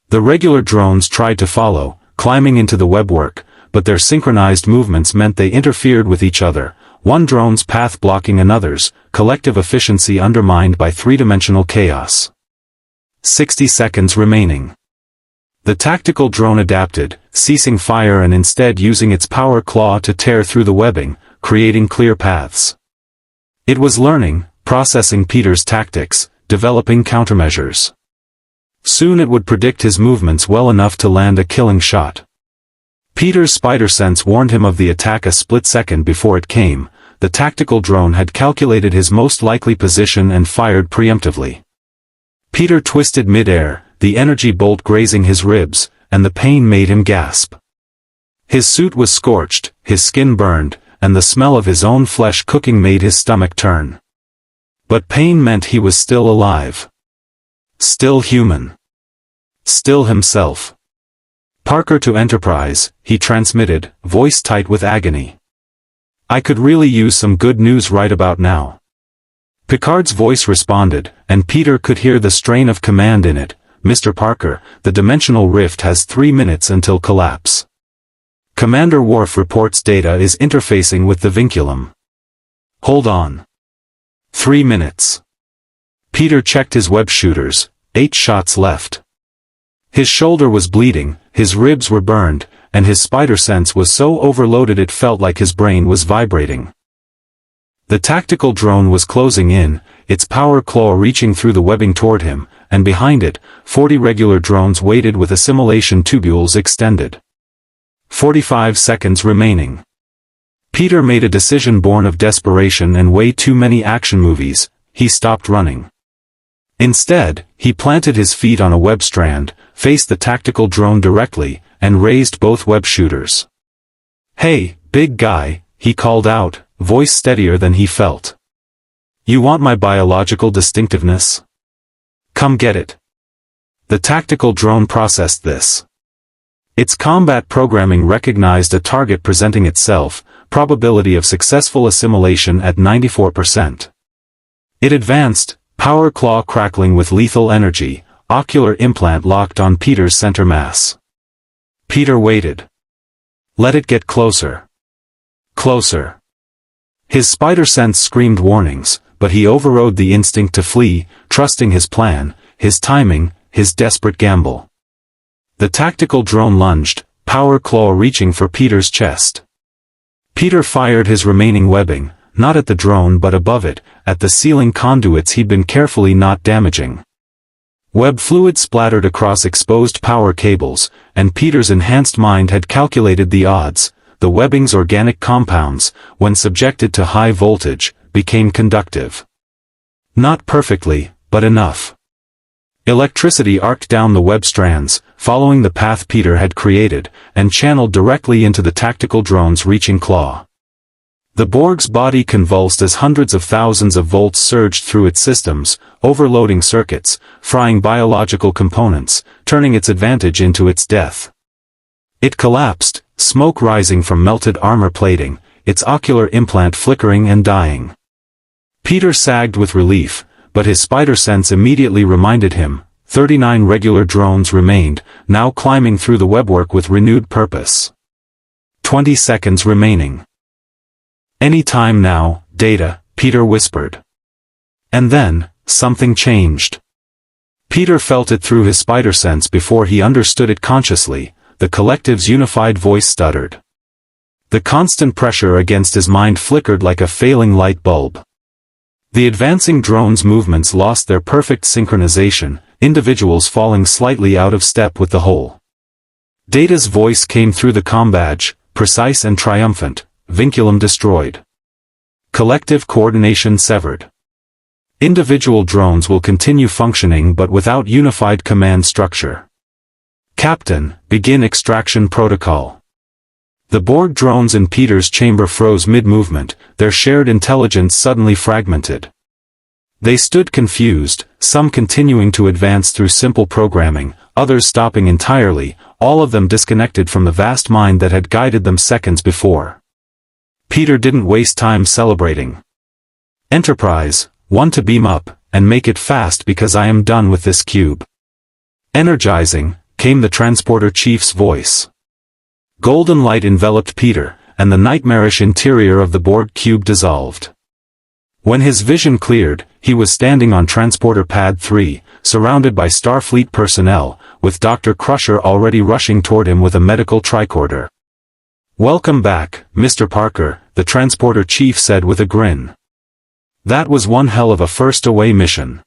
The regular drones tried to follow, climbing into the webwork, but their synchronized movements meant they interfered with each other, one drone's path blocking another's, collective efficiency undermined by three-dimensional chaos. 60 seconds remaining. The tactical drone adapted, ceasing fire and instead using its power claw to tear through the webbing, creating clear paths. It was learning, processing Peter's tactics, developing countermeasures. Soon it would predict his movements well enough to land a killing shot. Peter's spider sense warned him of the attack a split second before it came. The tactical drone had calculated his most likely position and fired preemptively. Peter twisted mid-air, the energy bolt grazing his ribs, and the pain made him gasp. His suit was scorched, his skin burned, and the smell of his own flesh cooking made his stomach turn. But pain meant he was still alive. Still human. Still himself. "Parker to Enterprise," he transmitted, voice tight with agony. "I could really use some good news right about now." Picard's voice responded, and Peter could hear the strain of command in it. "Mr. Parker, the dimensional rift has 3 minutes until collapse. Commander Worf reports data is interfacing with the vinculum. Hold on. 3 minutes." Peter checked his web shooters, 8 shots left. His shoulder was bleeding, his ribs were burned, and his spider sense was so overloaded it felt like his brain was vibrating. The tactical drone was closing in, its power claw reaching through the webbing toward him, and behind it, 40 regular drones waited with assimilation tubules extended. 45 seconds remaining. Peter made a decision born of desperation and way too many action movies. He stopped running. Instead, he planted his feet on a web strand, faced the tactical drone directly, and raised both web shooters. "Hey, big guy," he called out, voice steadier than he felt. "You want my biological distinctiveness? Come get it." The tactical drone processed this. Its combat programming recognized a target presenting itself, probability of successful assimilation at 94%. It advanced, power claw crackling with lethal energy, ocular implant locked on Peter's center mass. Peter waited. Let it get closer. Closer. His spider sense screamed warnings, but he overrode the instinct to flee, trusting his plan, his timing, his desperate gamble. The tactical drone lunged, power claw reaching for Peter's chest. Peter fired his remaining webbing, not at the drone but above it, at the ceiling conduits he'd been carefully not damaging. Web fluid splattered across exposed power cables, and Peter's enhanced mind had calculated the odds. The webbing's organic compounds, when subjected to high voltage, became conductive. Not perfectly, but enough. Electricity arced down the web strands, following the path Peter had created, and channeled directly into the tactical drone's reaching claw. The Borg's body convulsed as hundreds of thousands of volts surged through its systems, overloading circuits, frying biological components, turning its advantage into its death. It collapsed, smoke rising from melted armor plating, its ocular implant flickering and dying. Peter sagged with relief, but his spider sense immediately reminded him, 39 regular drones remained, now climbing through the webwork with renewed purpose. 20 seconds remaining. "Any time now, Data," Peter whispered. And then, something changed. Peter felt it through his spider sense before he understood it consciously. The collective's unified voice stuttered. The constant pressure against his mind flickered like a failing light bulb. The advancing drone's movements lost their perfect synchronization, individuals falling slightly out of step with the whole. Data's voice came through the comm badge, precise and triumphant, vinculum destroyed. Collective coordination severed. Individual drones will continue functioning but without unified command structure. Captain, begin extraction protocol. The Borg drones in Peter's chamber froze mid-movement, their shared intelligence suddenly fragmented. They stood confused, some continuing to advance through simple programming, others stopping entirely, all of them disconnected from the vast mind that had guided them seconds before. Peter didn't waste time celebrating. "Enterprise, one to beam up, and make it fast because I am done with this cube." Energizing, came the transporter chief's voice. Golden light enveloped Peter, and the nightmarish interior of the Borg cube dissolved. When his vision cleared, he was standing on Transporter Pad 3, surrounded by Starfleet personnel, with Dr. Crusher already rushing toward him with a medical tricorder. "Welcome back, Mr. Parker," the transporter chief said with a grin. That was one hell of a first away mission.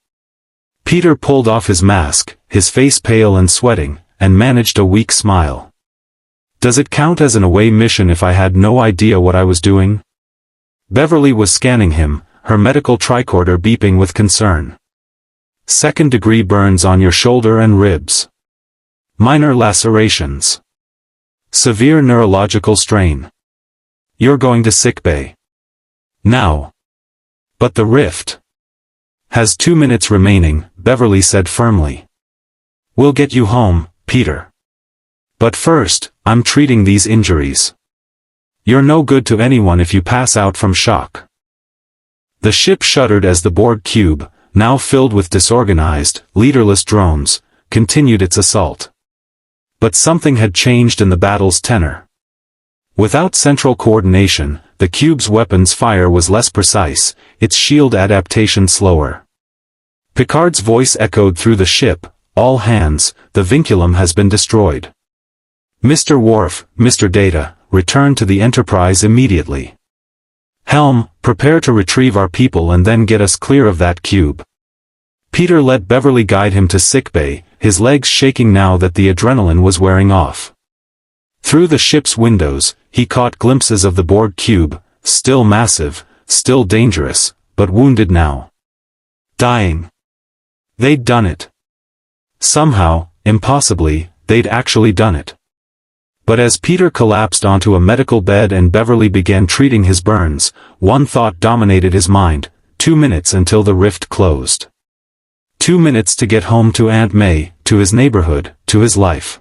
Peter pulled off his mask, his face pale and sweating, and managed a weak smile. Does it count as an away mission if I had no idea what I was doing? Beverly was scanning him, her medical tricorder beeping with concern. Second-degree burns on your shoulder and ribs. Minor lacerations. Severe neurological strain. You're going to sickbay. Now. But the rift has 2 minutes remaining, Beverly said firmly. We'll get you home, Peter. But first, I'm treating these injuries. You're no good to anyone if you pass out from shock. The ship shuddered as the Borg cube, now filled with disorganized, leaderless drones, continued its assault. But something had changed in the battle's tenor. Without central coordination, the cube's weapons fire was less precise, its shield adaptation slower. Picard's voice echoed through the ship, "All hands, the vinculum has been destroyed. Mr. Worf, Mr. Data, return to the Enterprise immediately. Helm, prepare to retrieve our people and then get us clear of that cube." Peter let Beverly guide him to sickbay, his legs shaking now that the adrenaline was wearing off. Through the ship's windows, he caught glimpses of the Borg cube, still massive, still dangerous, but wounded now. Dying. They'd done it. Somehow, impossibly, they'd actually done it. But as Peter collapsed onto a medical bed and Beverly began treating his burns, one thought dominated his mind: 2 minutes until the rift closed. 2 minutes to get home to Aunt May, to his neighborhood, to his life.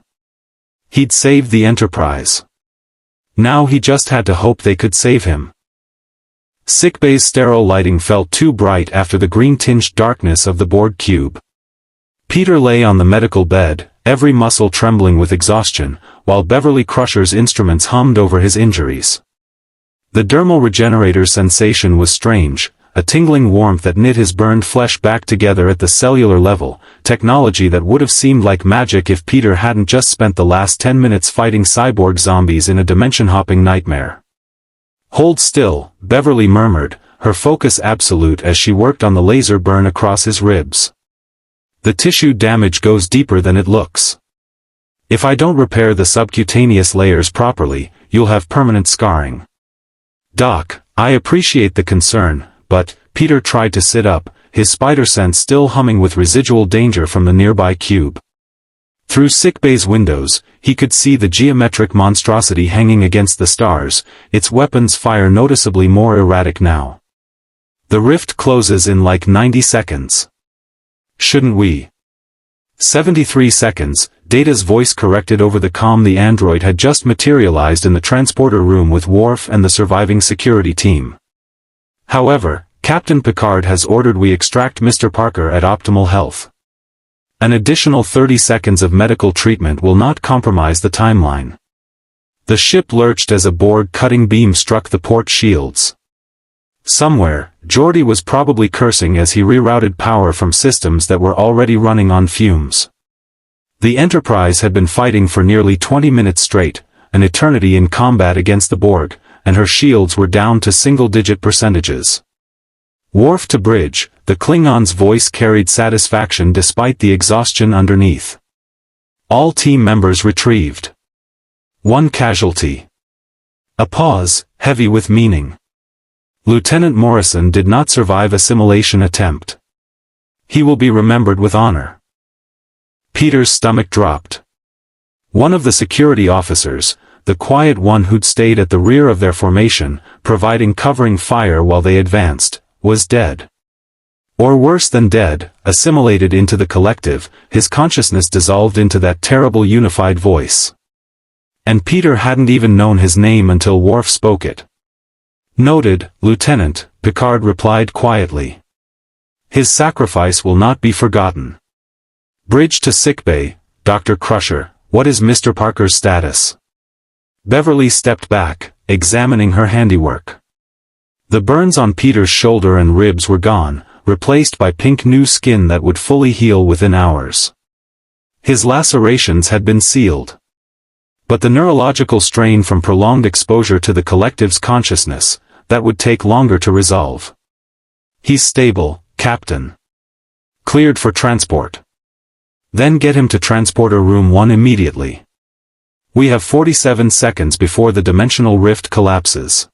He'd saved the Enterprise. Now he just had to hope they could save him. Sickbay's sterile lighting felt too bright after the green-tinged darkness of the Borg cube. Peter lay on the medical bed, every muscle trembling with exhaustion, while Beverly Crusher's instruments hummed over his injuries. The dermal regenerator sensation was strange, a tingling warmth that knit his burned flesh back together at the cellular level, technology that would have seemed like magic if Peter hadn't just spent the last 10 minutes fighting cyborg zombies in a dimension-hopping nightmare. "Hold still," Beverly murmured, her focus absolute as she worked on the laser burn across his ribs. "The tissue damage goes deeper than it looks. If I don't repair the subcutaneous layers properly, you'll have permanent scarring." "Doc, I appreciate the concern, but," Peter tried to sit up, his spider sense still humming with residual danger from the nearby cube. Through sickbay's windows, he could see the geometric monstrosity hanging against the stars, its weapons fire noticeably more erratic now. "The rift closes in like 90 seconds. Shouldn't we?" 73 seconds, Data's voice corrected over the comm. The android had just materialized in the transporter room with Worf and the surviving security team. "However, Captain Picard has ordered we extract Mr. Parker at optimal health. An additional 30 seconds of medical treatment will not compromise the timeline." The ship lurched as a Borg cutting beam struck the port shields. Somewhere, Geordi was probably cursing as he rerouted power from systems that were already running on fumes. The Enterprise had been fighting for nearly 20 minutes straight, an eternity in combat against the Borg, and her shields were down to single-digit percentages. "Worf to bridge," the Klingon's voice carried satisfaction despite the exhaustion underneath. All team members retrieved. One casualty. A pause, heavy with meaning. Lieutenant Morrison did not survive assimilation attempt. He will be remembered with honor. Peter's stomach dropped. One of the security officers, the quiet one who'd stayed at the rear of their formation, providing covering fire while they advanced, was dead. Or worse than dead, assimilated into the collective, his consciousness dissolved into that terrible unified voice. And Peter hadn't even known his name until Worf spoke it. "Noted, Lieutenant," Picard replied quietly. "His sacrifice will not be forgotten. Bridge to sickbay, Dr. Crusher, what is Mr. Parker's status?" Beverly stepped back, examining her handiwork. The burns on Peter's shoulder and ribs were gone, replaced by pink new skin that would fully heal within hours. His lacerations had been sealed. But the neurological strain from prolonged exposure to the collective's consciousness, that would take longer to resolve. He's stable, Captain. Cleared for transport. Then get him to Transporter Room 1 immediately. We have 47 seconds before the dimensional rift collapses.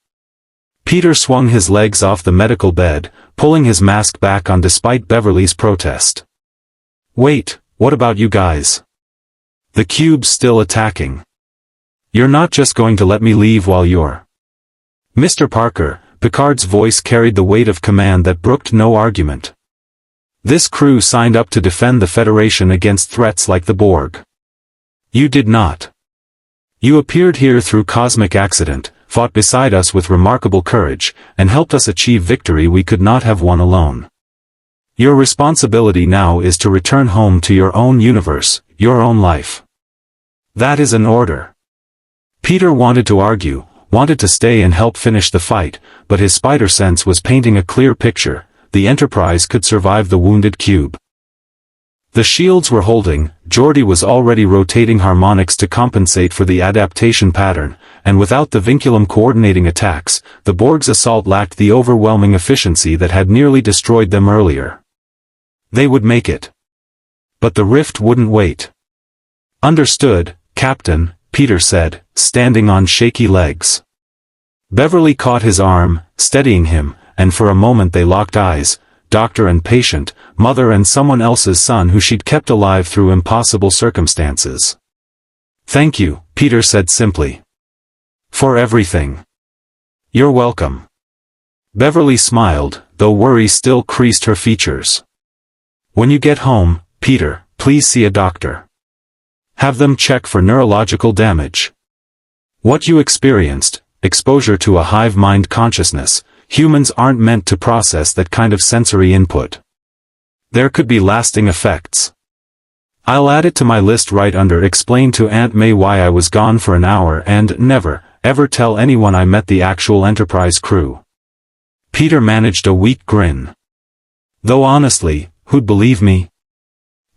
Peter swung his legs off the medical bed, pulling his mask back on despite Beverly's protest. Wait, what about you guys? The cube's still attacking. You're not just going to let me leave while you're... Mr. Parker, Picard's voice carried the weight of command that brooked no argument. This crew signed up to defend the Federation against threats like the Borg. You did not. You appeared here through cosmic accident, fought beside us with remarkable courage, and helped us achieve victory we could not have won alone. Your responsibility now is to return home to your own universe, your own life. That is an order. Peter wanted to argue, wanted to stay and help finish the fight, but his spider sense was painting a clear picture. The Enterprise could survive the wounded cube. The shields were holding, Geordi was already rotating harmonics to compensate for the adaptation pattern, and without the vinculum coordinating attacks, the Borg's assault lacked the overwhelming efficiency that had nearly destroyed them earlier. They would make it. But the rift wouldn't wait. Understood, Captain, Peter said, standing on shaky legs. Beverly caught his arm, steadying him, and for a moment they locked eyes, doctor and patient, mother and someone else's son who she'd kept alive through impossible circumstances. Thank you, Peter said simply. For everything. You're welcome. Beverly smiled, though worry still creased her features. When you get home, Peter, please see a doctor. Have them check for neurological damage. What you experienced, exposure to a hive mind consciousness, humans aren't meant to process that kind of sensory input. There could be lasting effects. I'll add it to my list right under explain to Aunt May why I was gone for an hour and never, ever tell anyone I met the actual Enterprise crew. Peter managed a weak grin. Though honestly, who'd believe me?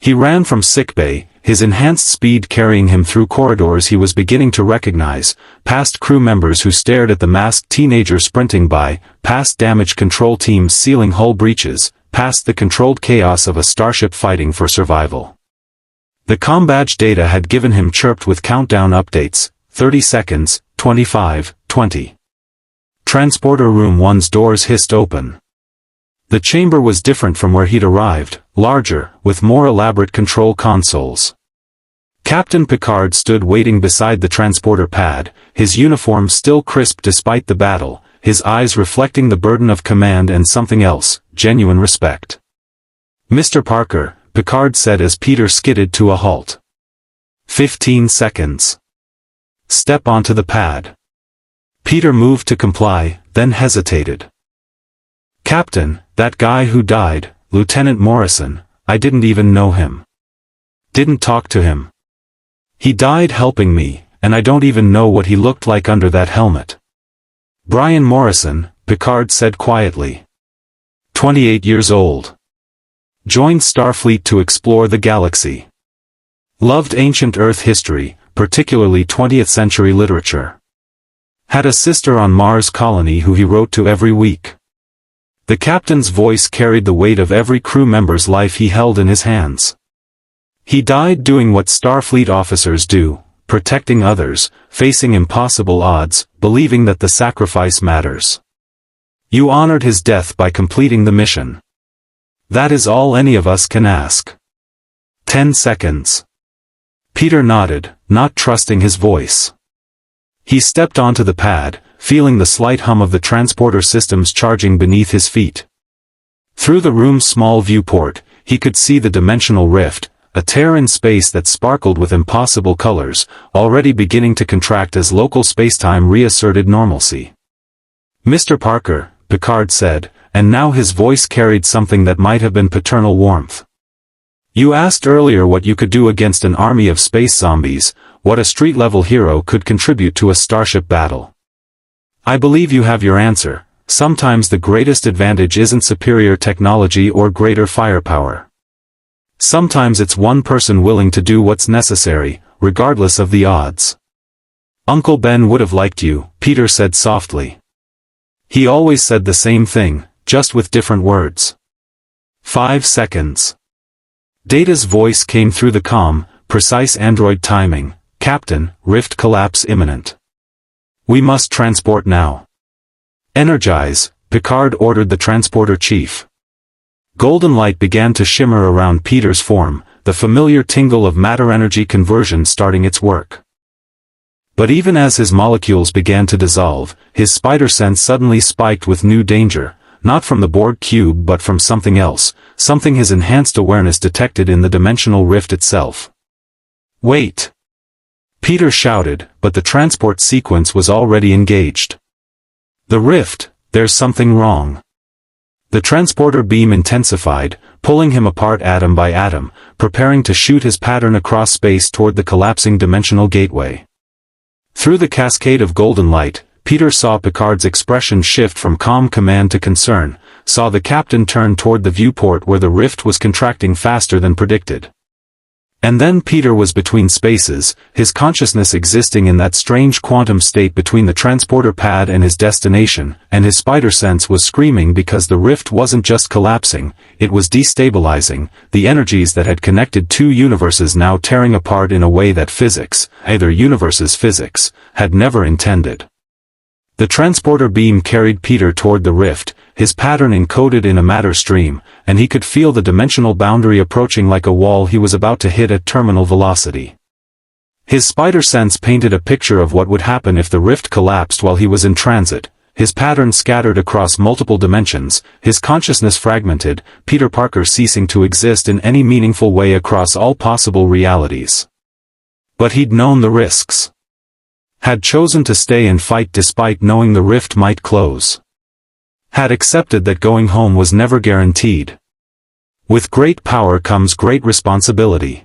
He ran from sickbay, his enhanced speed carrying him through corridors he was beginning to recognize, past crew members who stared at the masked teenager sprinting by, past damage control teams sealing hull breaches, past the controlled chaos of a starship fighting for survival. The combadge data had given him chirped with countdown updates, 30 seconds, 25, 20. Transporter Room 1's doors hissed open. The chamber was different from where he'd arrived, larger, with more elaborate control consoles. Captain Picard stood waiting beside the transporter pad, his uniform still crisp despite the battle, his eyes reflecting the burden of command and something else, genuine respect. Mr. Parker, Picard said as Peter skidded to a halt. 15 seconds. Step onto the pad. Peter moved to comply, then hesitated. Captain, that guy who died, Lieutenant Morrison, I didn't even know him. Didn't talk to him. He died helping me, and I don't even know what he looked like under that helmet. Brian Morrison, Picard said quietly. 28 years old. Joined Starfleet to explore the galaxy. Loved ancient Earth history, particularly 20th century literature. Had a sister on Mars colony who he wrote to every week. The captain's voice carried the weight of every crew member's life he held in his hands. He died doing what Starfleet officers do, protecting others, facing impossible odds, believing that the sacrifice matters. You honored his death by completing the mission. That is all any of us can ask. 10 seconds. Peter nodded, not trusting his voice. He stepped onto the pad, feeling the slight hum of the transporter systems charging beneath his feet. Through the room's small viewport, he could see the dimensional rift, a tear in space that sparkled with impossible colors, already beginning to contract as local spacetime reasserted normalcy. Mr. Parker, Picard said, and now his voice carried something that might have been paternal warmth. You asked earlier what you could do against an army of space zombies, what a street-level hero could contribute to a starship battle. I believe you have your answer. Sometimes the greatest advantage isn't superior technology or greater firepower. Sometimes it's one person willing to do what's necessary, regardless of the odds. Uncle Ben would have liked you, Peter said softly. He always said the same thing, just with different words. 5 seconds. Data's voice came through the comm, precise android timing. Captain, rift collapse imminent. We must transport now. Energize, Picard ordered the transporter chief. Golden light began to shimmer around Peter's form, the familiar tingle of matter-energy conversion starting its work. But even as his molecules began to dissolve, his spider sense suddenly spiked with new danger, not from the Borg cube but from something else, something his enhanced awareness detected in the dimensional rift itself. Wait! Peter shouted, but the transport sequence was already engaged. The rift, there's something wrong. The transporter beam intensified, pulling him apart atom by atom, preparing to shoot his pattern across space toward the collapsing dimensional gateway. Through the cascade of golden light, Peter saw Picard's expression shift from calm command to concern, saw the captain turn toward the viewport where the rift was contracting faster than predicted. And then Peter was between spaces, his consciousness existing in that strange quantum state between the transporter pad and his destination, and his spider sense was screaming because the rift wasn't just collapsing, it was destabilizing, the energies that had connected two universes now tearing apart in a way that physics, either universe's physics, had never intended. The transporter beam carried Peter toward the rift, his pattern encoded in a matter stream, and he could feel the dimensional boundary approaching like a wall he was about to hit at terminal velocity. His spider sense painted a picture of what would happen if the rift collapsed while he was in transit, his pattern scattered across multiple dimensions, his consciousness fragmented, Peter Parker ceasing to exist in any meaningful way across all possible realities. But he'd known the risks. Had chosen to stay and fight despite knowing the rift might close. Had accepted that going home was never guaranteed. With great power comes great responsibility.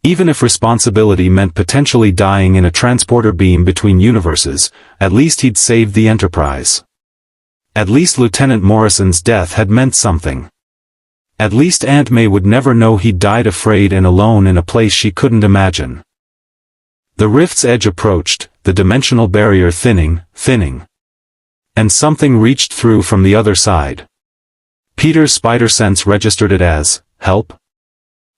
Even if responsibility meant potentially dying in a transporter beam between universes, at least he'd saved the Enterprise. At least Lieutenant Morrison's death had meant something. At least Aunt May would never know he'd died afraid and alone in a place she couldn't imagine. The rift's edge approached, the dimensional barrier thinning. And something reached through from the other side. Peter's spider sense registered it as help.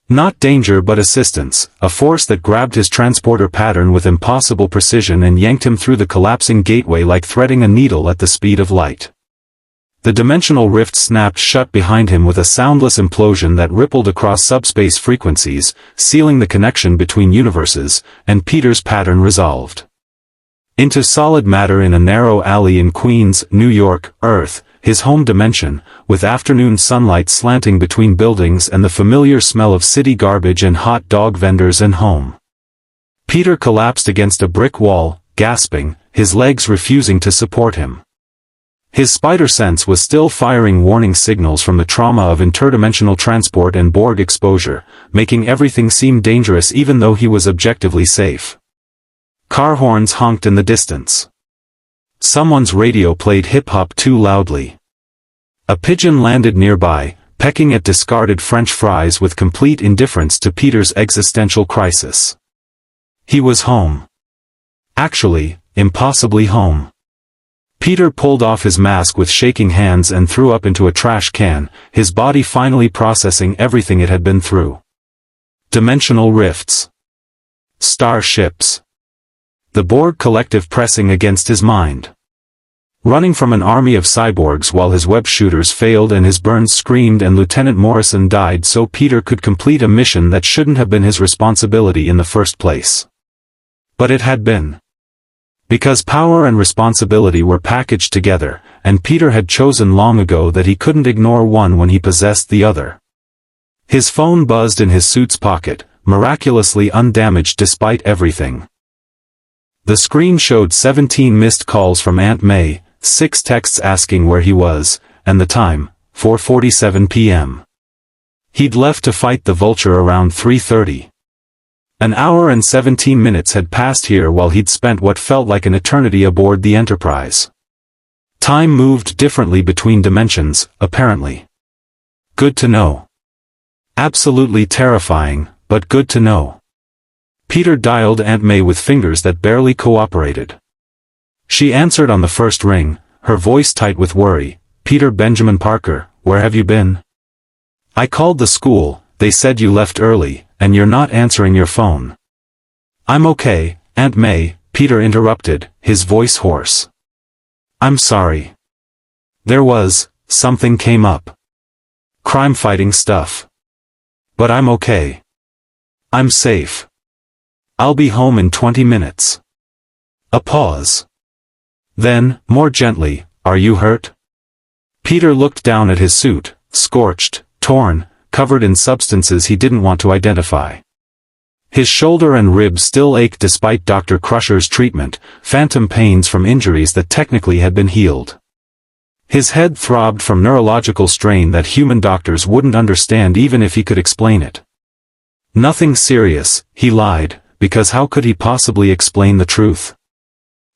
Not danger but assistance, a force that grabbed his transporter pattern with impossible precision and yanked him through the collapsing gateway like threading a needle at the speed of light. The dimensional rift snapped shut behind him with a soundless implosion that rippled across subspace frequencies, sealing the connection between universes, and Peter's pattern resolved into solid matter in a narrow alley in Queens, New York, Earth, his home dimension, with afternoon sunlight slanting between buildings and the familiar smell of city garbage and hot dog vendors and home. Peter collapsed against a brick wall, gasping, his legs refusing to support him. His spider sense was still firing warning signals from the trauma of interdimensional transport and Borg exposure, making everything seem dangerous even though he was objectively safe. Car horns honked in the distance. Someone's radio played hip-hop too loudly. A pigeon landed nearby, pecking at discarded French fries with complete indifference to Peter's existential crisis. He was home. Actually, impossibly home. Peter pulled off his mask with shaking hands and threw up into a trash can, his body finally processing everything it had been through. Dimensional rifts. Starships. The Borg Collective pressing against his mind. Running from an army of cyborgs while his web shooters failed and his burns screamed and Lieutenant Morrison died so Peter could complete a mission that shouldn't have been his responsibility in the first place. But it had been. Because power and responsibility were packaged together, and Peter had chosen long ago that he couldn't ignore one when he possessed the other. His phone buzzed in his suit's pocket, miraculously undamaged despite everything. The screen showed 17 missed calls from Aunt May, 6 texts asking where he was, and the time, 4:47 p.m. He'd left to fight the Vulture around 3:30. An hour and 17 minutes had passed here while he'd spent what felt like an eternity aboard the Enterprise. Time moved differently between dimensions, apparently. Good to know. Absolutely terrifying, but good to know. Peter dialed Aunt May with fingers that barely cooperated. She answered on the first ring, her voice tight with worry. Peter Benjamin Parker, where have you been? I called the school, they said you left early, and you're not answering your phone. I'm okay, Aunt May, Peter interrupted, his voice hoarse. I'm sorry. Something came up. Crime-fighting stuff. But I'm okay. I'm safe. I'll be home in 20 minutes. A pause. Then, more gently, are you hurt? Peter looked down at his suit, scorched, torn, covered in substances he didn't want to identify. His shoulder and ribs still ached despite Dr. Crusher's treatment, phantom pains from injuries that technically had been healed. His head throbbed from neurological strain that human doctors wouldn't understand even if he could explain it. Nothing serious, he lied, because how could he possibly explain the truth?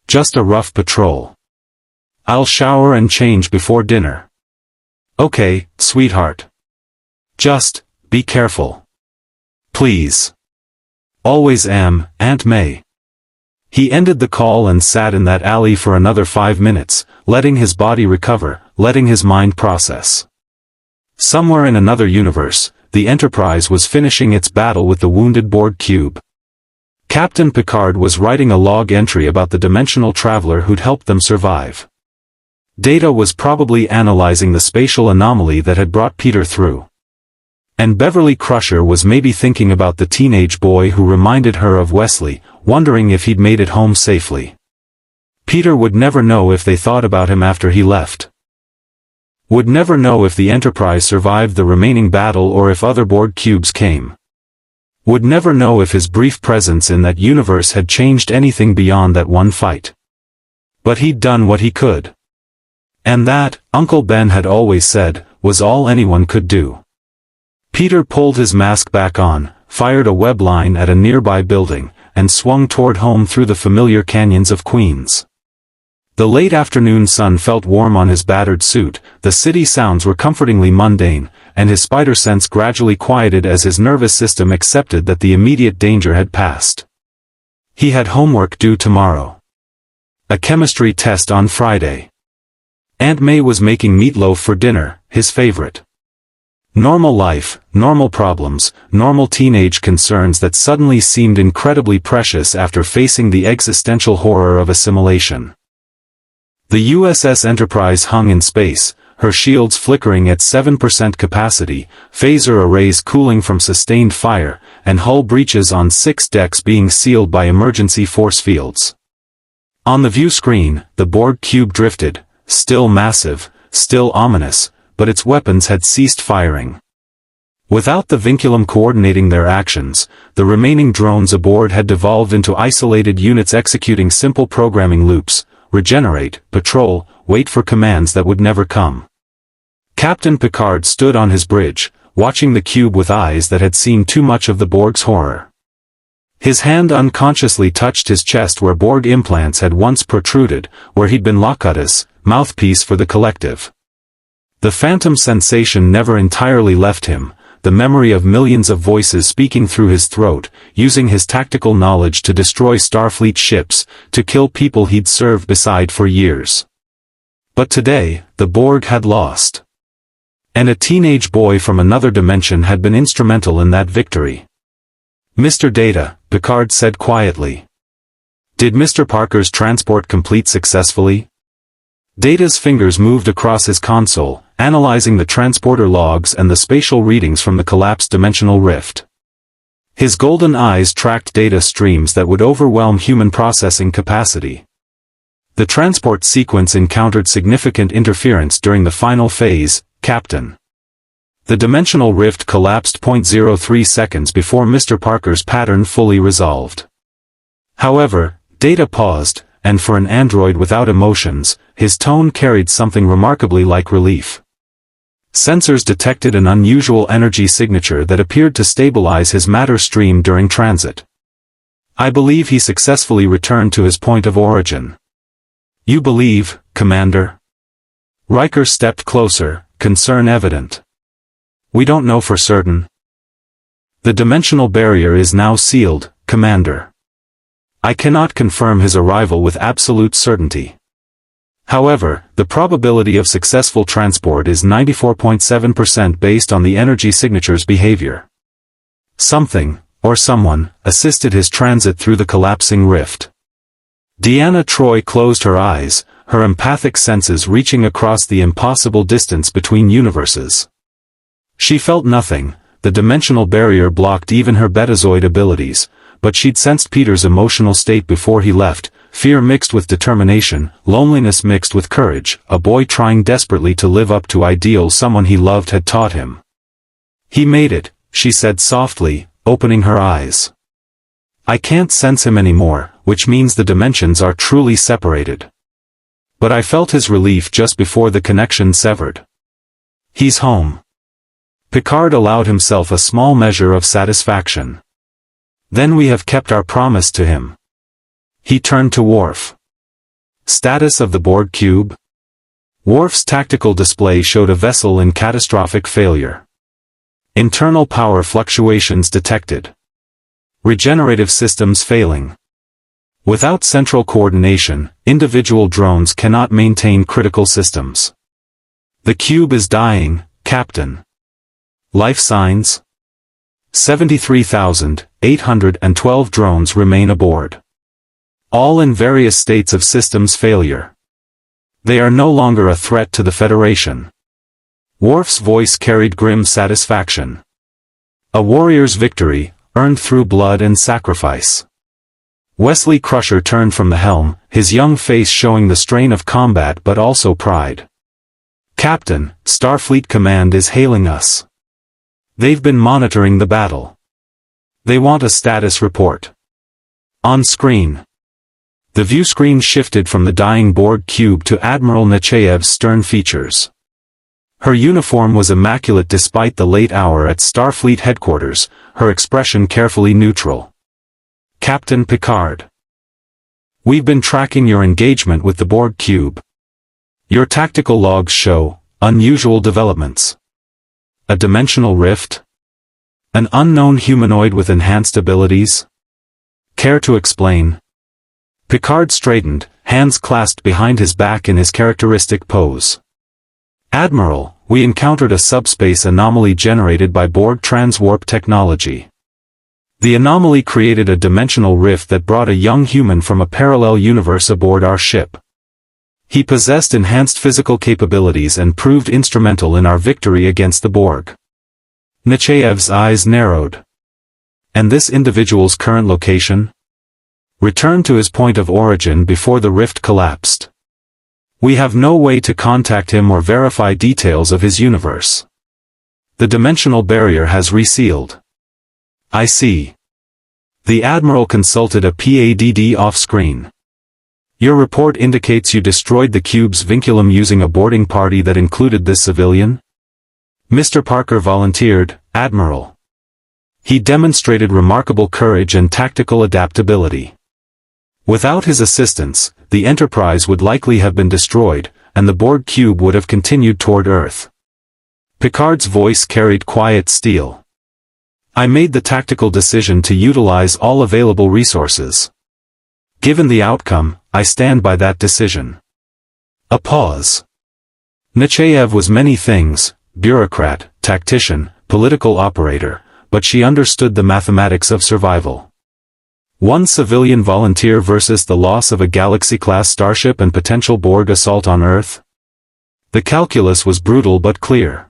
Just a rough patrol. I'll shower and change before dinner. Okay, sweetheart. Just, be careful. Please. Always am, Aunt May. He ended the call and sat in that alley for another 5 minutes, letting his body recover, letting his mind process. Somewhere in another universe, the Enterprise was finishing its battle with the wounded Borg cube. Captain Picard was writing a log entry about the dimensional traveler who'd helped them survive. Data was probably analyzing the spatial anomaly that had brought Peter through. And Beverly Crusher was maybe thinking about the teenage boy who reminded her of Wesley, wondering if he'd made it home safely. Peter would never know if they thought about him after he left. Would never know if the Enterprise survived the remaining battle or if other Borg cubes came. Would never know if his brief presence in that universe had changed anything beyond that one fight. But he'd done what he could. And that, Uncle Ben had always said, was all anyone could do. Peter pulled his mask back on, fired a web line at a nearby building, and swung toward home through the familiar canyons of Queens. The late afternoon sun felt warm on his battered suit, the city sounds were comfortingly mundane, and his spider sense gradually quieted as his nervous system accepted that the immediate danger had passed. He had homework due tomorrow. A chemistry test on Friday. Aunt May was making meatloaf for dinner, his favorite. Normal life, normal problems, normal teenage concerns that suddenly seemed incredibly precious after facing the existential horror of assimilation. The USS Enterprise hung in space, her shields flickering at 7% capacity, phaser arrays cooling from sustained fire, and hull breaches on 6 decks being sealed by emergency force fields. On the view screen, the Borg cube drifted, still massive, still ominous, but its weapons had ceased firing. Without the vinculum coordinating their actions, the remaining drones aboard had devolved into isolated units executing simple programming loops: regenerate, patrol, wait for commands that would never come. Captain Picard stood on his bridge, watching the cube with eyes that had seen too much of the Borg's horror. His hand unconsciously touched his chest where Borg implants had once protruded, where he'd been Locutus, mouthpiece for the collective. The phantom sensation never entirely left him, the memory of millions of voices speaking through his throat, using his tactical knowledge to destroy Starfleet ships, to kill people he'd served beside for years. But today, the Borg had lost. And a teenage boy from another dimension had been instrumental in that victory. Mr. Data, Picard said quietly. Did Mr. Parker's transport complete successfully? Data's fingers moved across his console, analyzing the transporter logs and the spatial readings from the collapsed dimensional rift. His golden eyes tracked data streams that would overwhelm human processing capacity. The transport sequence encountered significant interference during the final phase, Captain. The dimensional rift collapsed 0.03 seconds before Mr. Parker's pattern fully resolved. However, Data paused, and for an android without emotions, his tone carried something remarkably like relief. Sensors detected an unusual energy signature that appeared to stabilize his matter stream during transit. I believe he successfully returned to his point of origin. You believe, Commander? Riker stepped closer, concern evident. We don't know for certain. The dimensional barrier is now sealed, Commander. I cannot confirm his arrival with absolute certainty. However, the probability of successful transport is 94.7% based on the energy signature's behavior. Something, or someone, assisted his transit through the collapsing rift. Deanna Troi closed her eyes, her empathic senses reaching across the impossible distance between universes. She felt nothing, the dimensional barrier blocked even her betazoid abilities, but she'd sensed Peter's emotional state before he left, fear mixed with determination, loneliness mixed with courage, a boy trying desperately to live up to ideals someone he loved had taught him. "He made it," she said softly, opening her eyes. "I can't sense him anymore, which means the dimensions are truly separated." But I felt his relief just before the connection severed. "He's home." Picard allowed himself a small measure of satisfaction. "Then we have kept our promise to him." He turned to Worf. Status of the Borg cube? Worf's tactical display showed a vessel in catastrophic failure. Internal power fluctuations detected. Regenerative systems failing. Without central coordination, individual drones cannot maintain critical systems. "The cube is dying, Captain." Life signs? 73,812 drones remain aboard. All in various states of systems failure. They are no longer a threat to the Federation. Worf's voice carried grim satisfaction. A warrior's victory, earned through blood and sacrifice. Wesley Crusher turned from the helm, his young face showing the strain of combat but also pride. "Captain, Starfleet Command is hailing us. They've been monitoring the battle. They want a status report." On screen. The view screen shifted from the dying Borg cube to Admiral Nechayev's stern features. Her uniform was immaculate despite the late hour at Starfleet headquarters, her expression carefully neutral. "Captain Picard. We've been tracking your engagement with the Borg cube. Your tactical logs show unusual developments. A dimensional rift? An unknown humanoid with enhanced abilities? Care to explain?" Picard straightened, hands clasped behind his back in his characteristic pose. "Admiral, we encountered a subspace anomaly generated by Borg transwarp technology. The anomaly created a dimensional rift that brought a young human from a parallel universe aboard our ship. He possessed enhanced physical capabilities and proved instrumental in our victory against the Borg." Nechayev's eyes narrowed. "And this individual's current location?" "Returned to his point of origin before the rift collapsed. We have no way to contact him or verify details of his universe. The dimensional barrier has resealed." "I see." The Admiral consulted a PADD off-screen. "Your report indicates you destroyed the cube's vinculum using a boarding party that included this civilian?" Mr. Parker volunteered, "Admiral." He demonstrated remarkable courage and tactical adaptability. Without his assistance, the Enterprise would likely have been destroyed, and the Borg cube would have continued toward Earth. Picard's voice carried quiet steel. "I made the tactical decision to utilize all available resources. Given the outcome, I stand by that decision." A pause. Nechayev was many things, bureaucrat, tactician, political operator, but she understood the mathematics of survival. One civilian volunteer versus the loss of a Galaxy-class starship and potential Borg assault on Earth. The calculus was brutal but clear.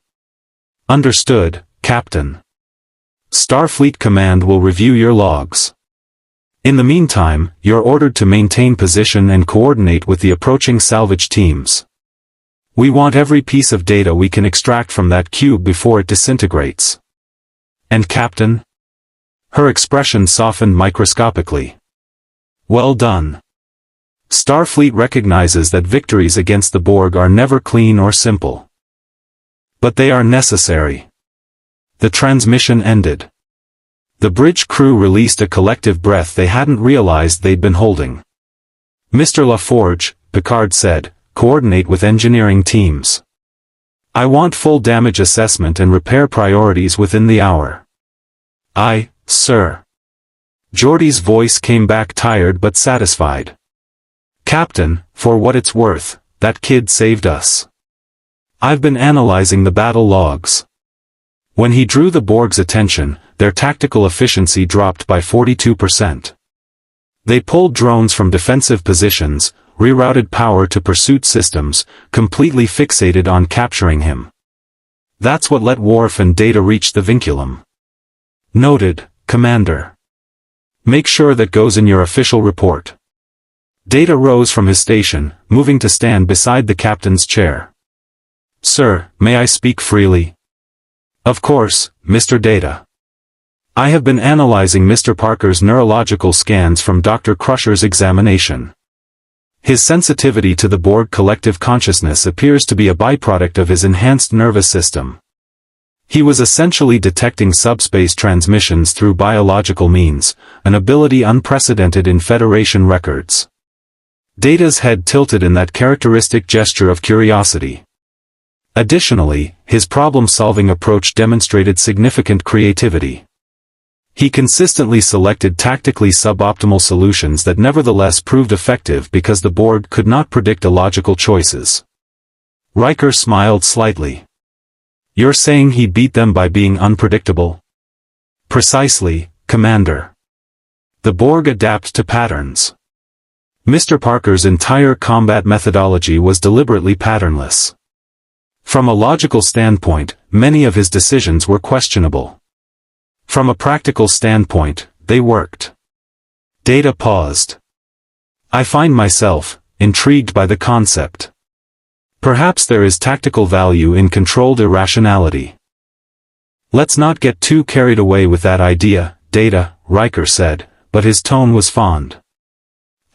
"Understood, Captain. Starfleet Command will review your logs. In the meantime, you're ordered to maintain position and coordinate with the approaching salvage teams. We want every piece of data we can extract from that cube before it disintegrates." "And Captain?" Her expression softened microscopically. "Well done. Starfleet recognizes that victories against the Borg are never clean or simple. But they are necessary." The transmission ended. The bridge crew released a collective breath they hadn't realized they'd been holding. "Mr. LaForge," Picard said, "coordinate with engineering teams. I want full damage assessment and repair priorities within the hour." "Aye, sir." Geordi's voice came back tired but satisfied. "Captain, for what it's worth, that kid saved us. I've been analyzing the battle logs. When he drew the Borg's attention, their tactical efficiency dropped by 42%. They pulled drones from defensive positions, rerouted power to pursuit systems, completely fixated on capturing him. That's what let Worf and Data reach the vinculum. Noted, Commander. Make sure that goes in your official report. Data rose from his station, moving to stand beside the captain's chair. Sir, may I speak freely? Of course, Mr. Data. I have been analyzing Mr. Parker's neurological scans from Dr. Crusher's examination. His sensitivity to the Borg collective consciousness appears to be a byproduct of his enhanced nervous system. He was essentially detecting subspace transmissions through biological means, an ability unprecedented in Federation records. Data's head tilted in that characteristic gesture of curiosity. Additionally, his problem-solving approach demonstrated significant creativity. He consistently selected tactically suboptimal solutions that nevertheless proved effective because the Borg could not predict illogical choices. Riker smiled slightly. You're saying he beat them by being unpredictable? Precisely, Commander. The Borg adapt to patterns. Mr. Parker's entire combat methodology was deliberately patternless. From a logical standpoint, many of his decisions were questionable. From a practical standpoint, they worked. Data paused. I find myself intrigued by the concept. Perhaps there is tactical value in controlled irrationality. Let's not get too carried away with that idea, Data, Riker said, but his tone was fond.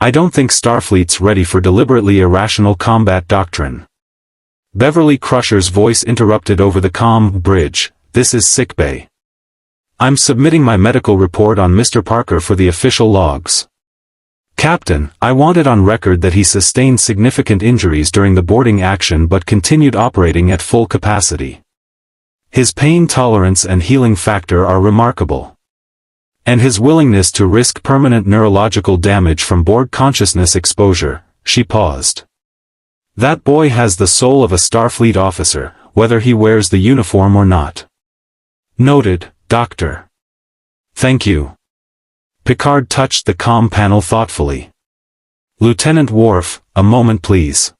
I don't think Starfleet's ready for deliberately irrational combat doctrine. Beverly Crusher's voice interrupted over the comm bridge. This is sickbay. I'm submitting my medical report on Mr. Parker for the official logs. Captain, I want it on record that he sustained significant injuries during the boarding action but continued operating at full capacity. His pain tolerance and healing factor are remarkable. And his willingness to risk permanent neurological damage from Borg consciousness exposure. She paused. That boy has the soul of a Starfleet officer, whether he wears the uniform or not. Noted, Doctor. Thank you. Picard touched the comm panel thoughtfully. Lieutenant Worf, a moment please.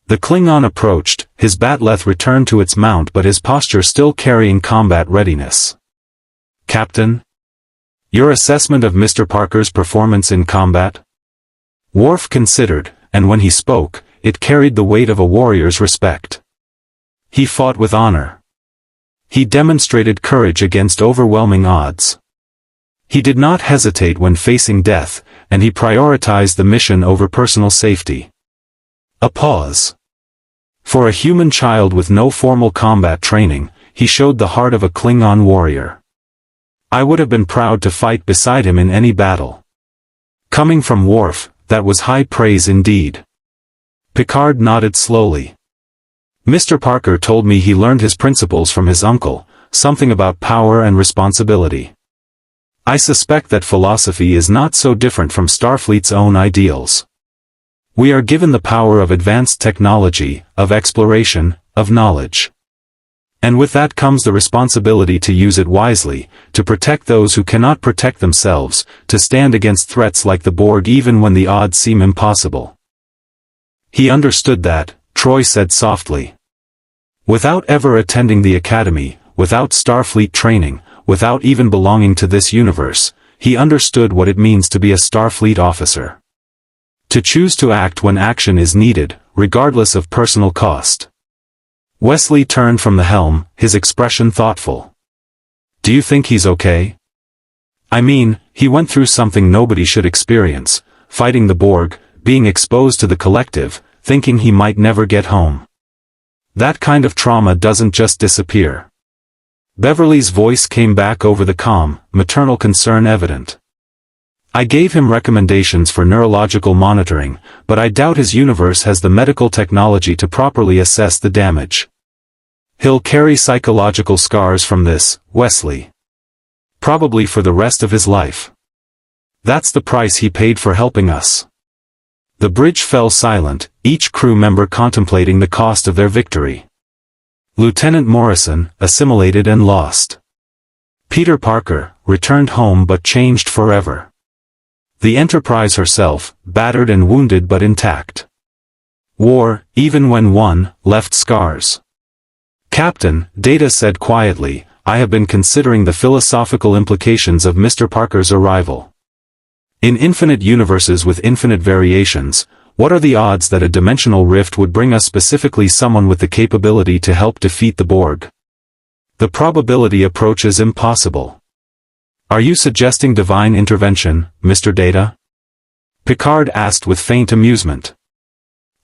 The Klingon approached, his bat'leth returned to its mount but his posture still carrying combat readiness. Captain? Your assessment of Mr. Parker's performance in combat? Worf considered, and when he spoke, it carried the weight of a warrior's respect. He fought with honor. He demonstrated courage against overwhelming odds. He did not hesitate when facing death, and he prioritized the mission over personal safety. A pause. For a human child with no formal combat training, he showed the heart of a Klingon warrior. I would have been proud to fight beside him in any battle. Coming from Worf, that was high praise indeed. Picard nodded slowly. Mr. Parker told me he learned his principles from his uncle, something about power and responsibility. I suspect that philosophy is not so different from Starfleet's own ideals. We are given the power of advanced technology, of exploration, of knowledge. And with that comes the responsibility to use it wisely, to protect those who cannot protect themselves, to stand against threats like the Borg even when the odds seem impossible. He understood that, Troy said softly. Without ever attending the academy, without Starfleet training, without even belonging to this universe, he understood what it means to be a Starfleet officer. To choose to act when action is needed, regardless of personal cost. Wesley turned from the helm, his expression thoughtful. Do you think he's okay? I mean, he went through something nobody should experience, fighting the Borg, being exposed to the collective, thinking he might never get home. That kind of trauma doesn't just disappear. Beverly's voice came back over the comm, maternal concern evident. I gave him recommendations for neurological monitoring, but I doubt his universe has the medical technology to properly assess the damage. He'll carry psychological scars from this, Wesley. Probably for the rest of his life. That's the price he paid for helping us. The bridge fell silent, each crew member contemplating the cost of their victory. Lieutenant Morrison, assimilated and lost. Peter Parker, returned home but changed forever. The Enterprise herself, battered and wounded but intact. War, even when won, left scars. Captain, Data said quietly, I have been considering the philosophical implications of Mr. Parker's arrival. In infinite universes with infinite variations, what are the odds that a dimensional rift would bring us specifically someone with the capability to help defeat the Borg? The probability approaches impossible. Are you suggesting divine intervention, Mr. Data? Picard asked with faint amusement.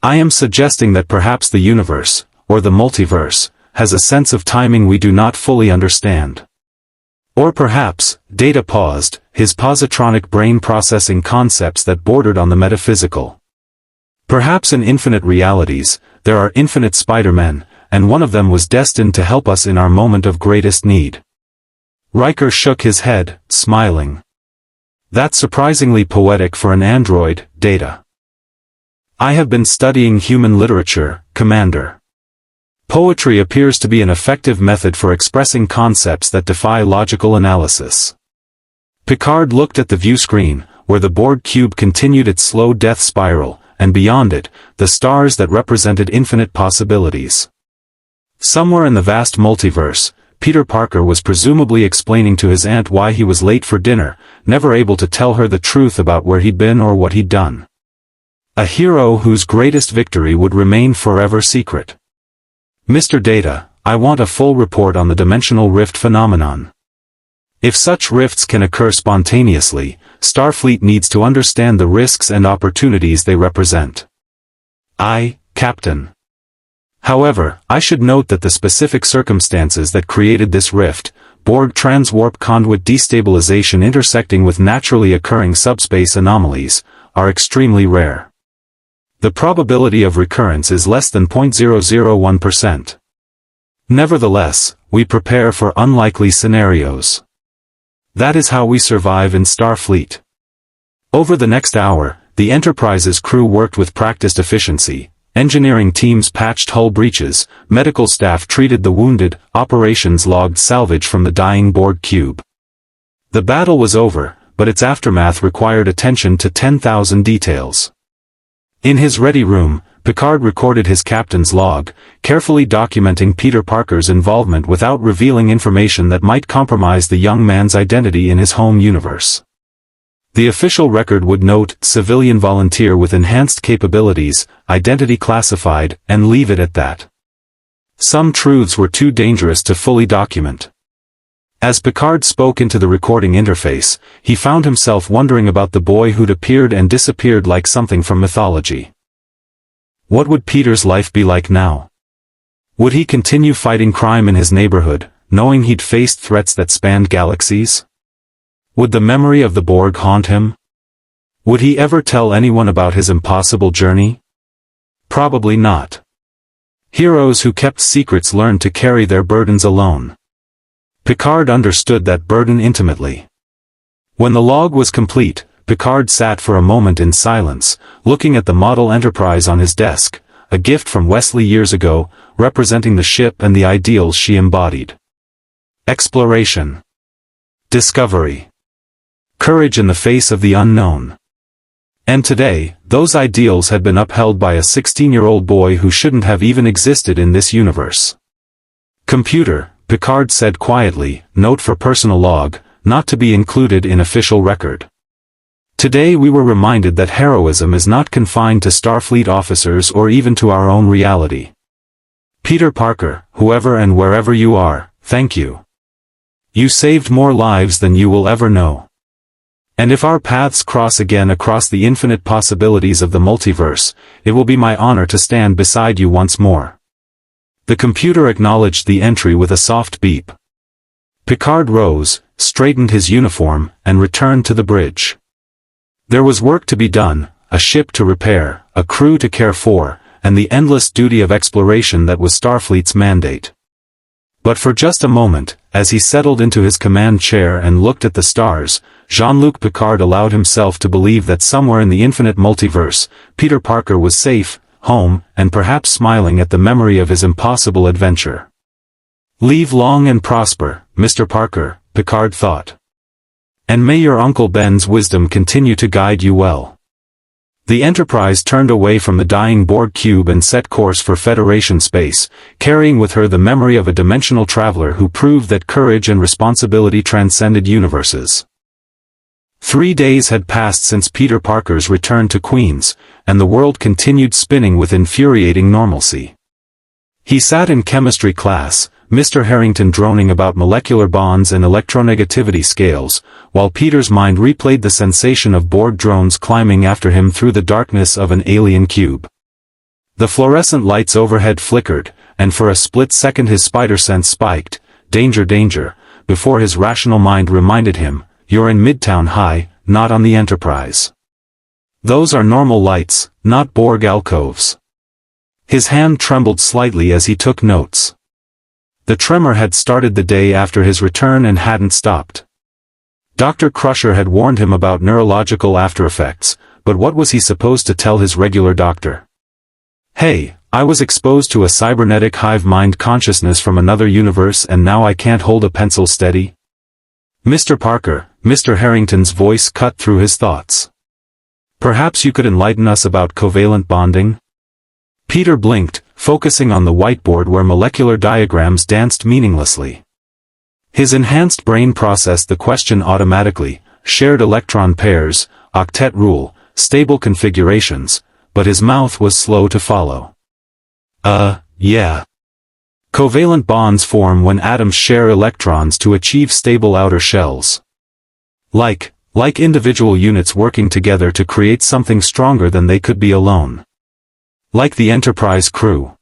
I am suggesting that perhaps the universe, or the multiverse, has a sense of timing we do not fully understand. Or perhaps, Data paused, his positronic brain processing concepts that bordered on the metaphysical. Perhaps in infinite realities, there are infinite Spider-Men, and one of them was destined to help us in our moment of greatest need. Riker shook his head, smiling. That's surprisingly poetic for an android, Data. I have been studying human literature, Commander. Poetry appears to be an effective method for expressing concepts that defy logical analysis. Picard looked at the view screen, where the Borg cube continued its slow death spiral, and beyond it, the stars that represented infinite possibilities. Somewhere in the vast multiverse, Peter Parker was presumably explaining to his aunt why he was late for dinner, never able to tell her the truth about where he'd been or what he'd done. A hero whose greatest victory would remain forever secret. Mr. Data, I want a full report on the dimensional rift phenomenon. If such rifts can occur spontaneously, Starfleet needs to understand the risks and opportunities they represent. Aye, Captain. However, I should note that the specific circumstances that created this rift, Borg transwarp conduit destabilization intersecting with naturally occurring subspace anomalies, are extremely rare. The probability of recurrence is less than 0.001%. Nevertheless, we prepare for unlikely scenarios. That is how we survive in Starfleet. Over the next hour, the Enterprise's crew worked with practiced efficiency. Engineering teams patched hull breaches, medical staff treated the wounded, operations logged salvage from the dying Borg cube. The battle was over, but its aftermath required attention to 10,000 details. In his ready room, Picard recorded his captain's log, carefully documenting Peter Parker's involvement without revealing information that might compromise the young man's identity in his home universe. The official record would note, civilian volunteer with enhanced capabilities, identity classified, and leave it at that. Some truths were too dangerous to fully document. As Picard spoke into the recording interface, he found himself wondering about the boy who'd appeared and disappeared like something from mythology. What would Peter's life be like now? Would he continue fighting crime in his neighborhood, knowing he'd faced threats that spanned galaxies? Would the memory of the Borg haunt him? Would he ever tell anyone about his impossible journey? Probably not. Heroes who kept secrets learned to carry their burdens alone. Picard understood that burden intimately. When the log was complete, Picard sat for a moment in silence, looking at the model Enterprise on his desk, a gift from Wesley years ago, representing the ship and the ideals she embodied. Exploration. Discovery. Courage in the face of the unknown. And today, those ideals had been upheld by a 16-year-old boy who shouldn't have even existed in this universe. Computer, Picard said quietly, note for personal log, not to be included in official record. Today we were reminded that heroism is not confined to Starfleet officers or even to our own reality. Peter Parker, whoever and wherever you are, thank you. You saved more lives than you will ever know. And if our paths cross again across the infinite possibilities of the multiverse, it will be my honor to stand beside you once more. The computer acknowledged the entry with a soft beep. Picard rose, straightened his uniform, and returned to the bridge. There was work to be done, a ship to repair, a crew to care for, and the endless duty of exploration that was Starfleet's mandate. But for just a moment, as he settled into his command chair and looked at the stars, Jean-Luc Picard allowed himself to believe that somewhere in the infinite multiverse, Peter Parker was safe, home, and perhaps smiling at the memory of his impossible adventure. "Live long and prosper, Mr. Parker," Picard thought. "And may your Uncle Ben's wisdom continue to guide you well." The Enterprise turned away from the dying Borg cube and set course for Federation space, carrying with her the memory of a dimensional traveler who proved that courage and responsibility transcended universes. 3 days had passed since Peter Parker's return to Queens, and the world continued spinning with infuriating normalcy. He sat in chemistry class, Mr. Harrington droning about molecular bonds and electronegativity scales, while Peter's mind replayed the sensation of Borg drones climbing after him through the darkness of an alien cube. The fluorescent lights overhead flickered, and for a split second his spider sense spiked, "Danger, danger," before his rational mind reminded him, "You're in Midtown High, not on the Enterprise. Those are normal lights, not Borg alcoves." His hand trembled slightly as he took notes. The tremor had started the day after his return and hadn't stopped. Dr. Crusher had warned him about neurological aftereffects, but what was he supposed to tell his regular doctor? "Hey, I was exposed to a cybernetic hive mind consciousness from another universe and now I can't hold a pencil steady?" "Mr. Parker," Mr. Harrington's voice cut through his thoughts. "Perhaps you could enlighten us about covalent bonding?" Peter blinked, focusing on the whiteboard where molecular diagrams danced meaninglessly. His enhanced brain processed the question automatically, shared electron pairs, octet rule, stable configurations, but his mouth was slow to follow. Yeah. Covalent bonds form when atoms share electrons to achieve stable outer shells. Like individual units working together to create something stronger than they could be alone. Like the Enterprise crew.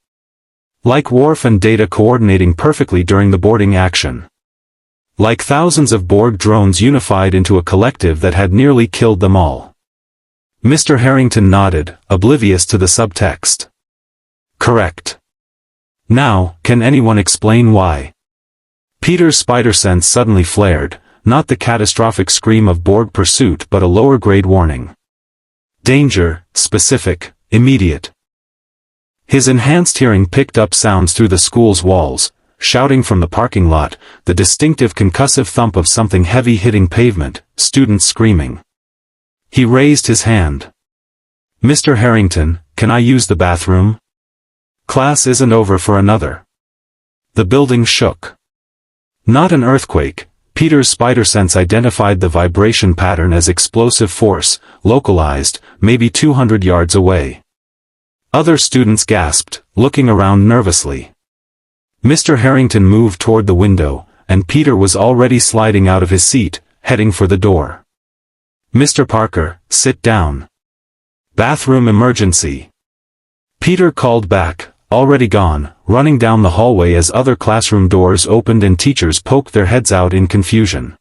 Like Worf and Data coordinating perfectly during the boarding action. Like thousands of Borg drones unified into a collective that had nearly killed them all. Mr. Harrington nodded, oblivious to the subtext. "Correct. Now, can anyone explain why?" Peter's spider sense suddenly flared, not the catastrophic scream of Borg pursuit but a lower-grade warning. Danger, specific, immediate. His enhanced hearing picked up sounds through the school's walls, shouting from the parking lot, the distinctive concussive thump of something heavy hitting pavement, students screaming. He raised his hand. "Mr. Harrington, can I use the bathroom? Class isn't over for another." The building shook. Not an earthquake. Peter's spider sense identified the vibration pattern as explosive force, localized, maybe 200 yards away. Other students gasped, looking around nervously. Mr. Harrington moved toward the window, and Peter was already sliding out of his seat, heading for the door. "Mr. Parker, sit down. Bathroom emergency." Peter called back, already gone, running down the hallway as other classroom doors opened and teachers poked their heads out in confusion.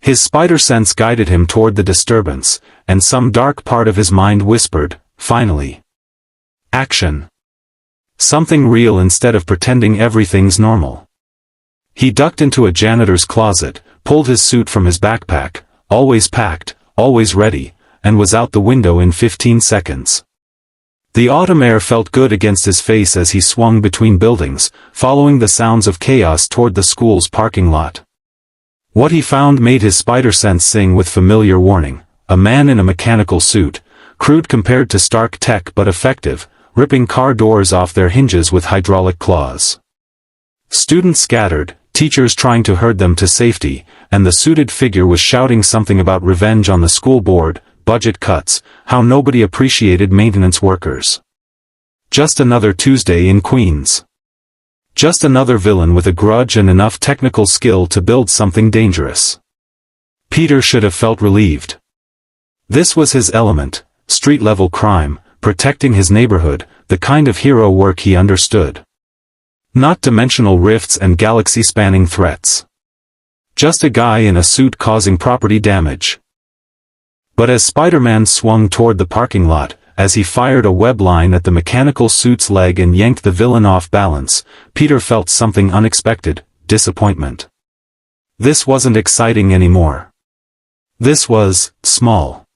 His spider sense guided him toward the disturbance, and some dark part of his mind whispered, "Finally. Action. Something real instead of pretending everything's normal." He ducked into a janitor's closet, pulled his suit from his backpack, always packed, always ready, and was out the window in 15 seconds. The autumn air felt good against his face as he swung between buildings, following the sounds of chaos toward the school's parking lot. What he found made his spider sense sing with familiar warning. A man in a mechanical suit, crude compared to Stark tech but effective, ripping car doors off their hinges with hydraulic claws. Students scattered, teachers trying to herd them to safety, and the suited figure was shouting something about revenge on the school board, budget cuts, how nobody appreciated maintenance workers. Just another Tuesday in Queens. Just another villain with a grudge and enough technical skill to build something dangerous. Peter should have felt relieved. This was his element, street-level crime, protecting his neighborhood, the kind of hero work he understood. Not dimensional rifts and galaxy-spanning threats. Just a guy in a suit causing property damage. But as Spider-Man swung toward the parking lot, as he fired a web line at the mechanical suit's leg and yanked the villain off balance, Peter felt something unexpected, disappointment. This wasn't exciting anymore. This was small.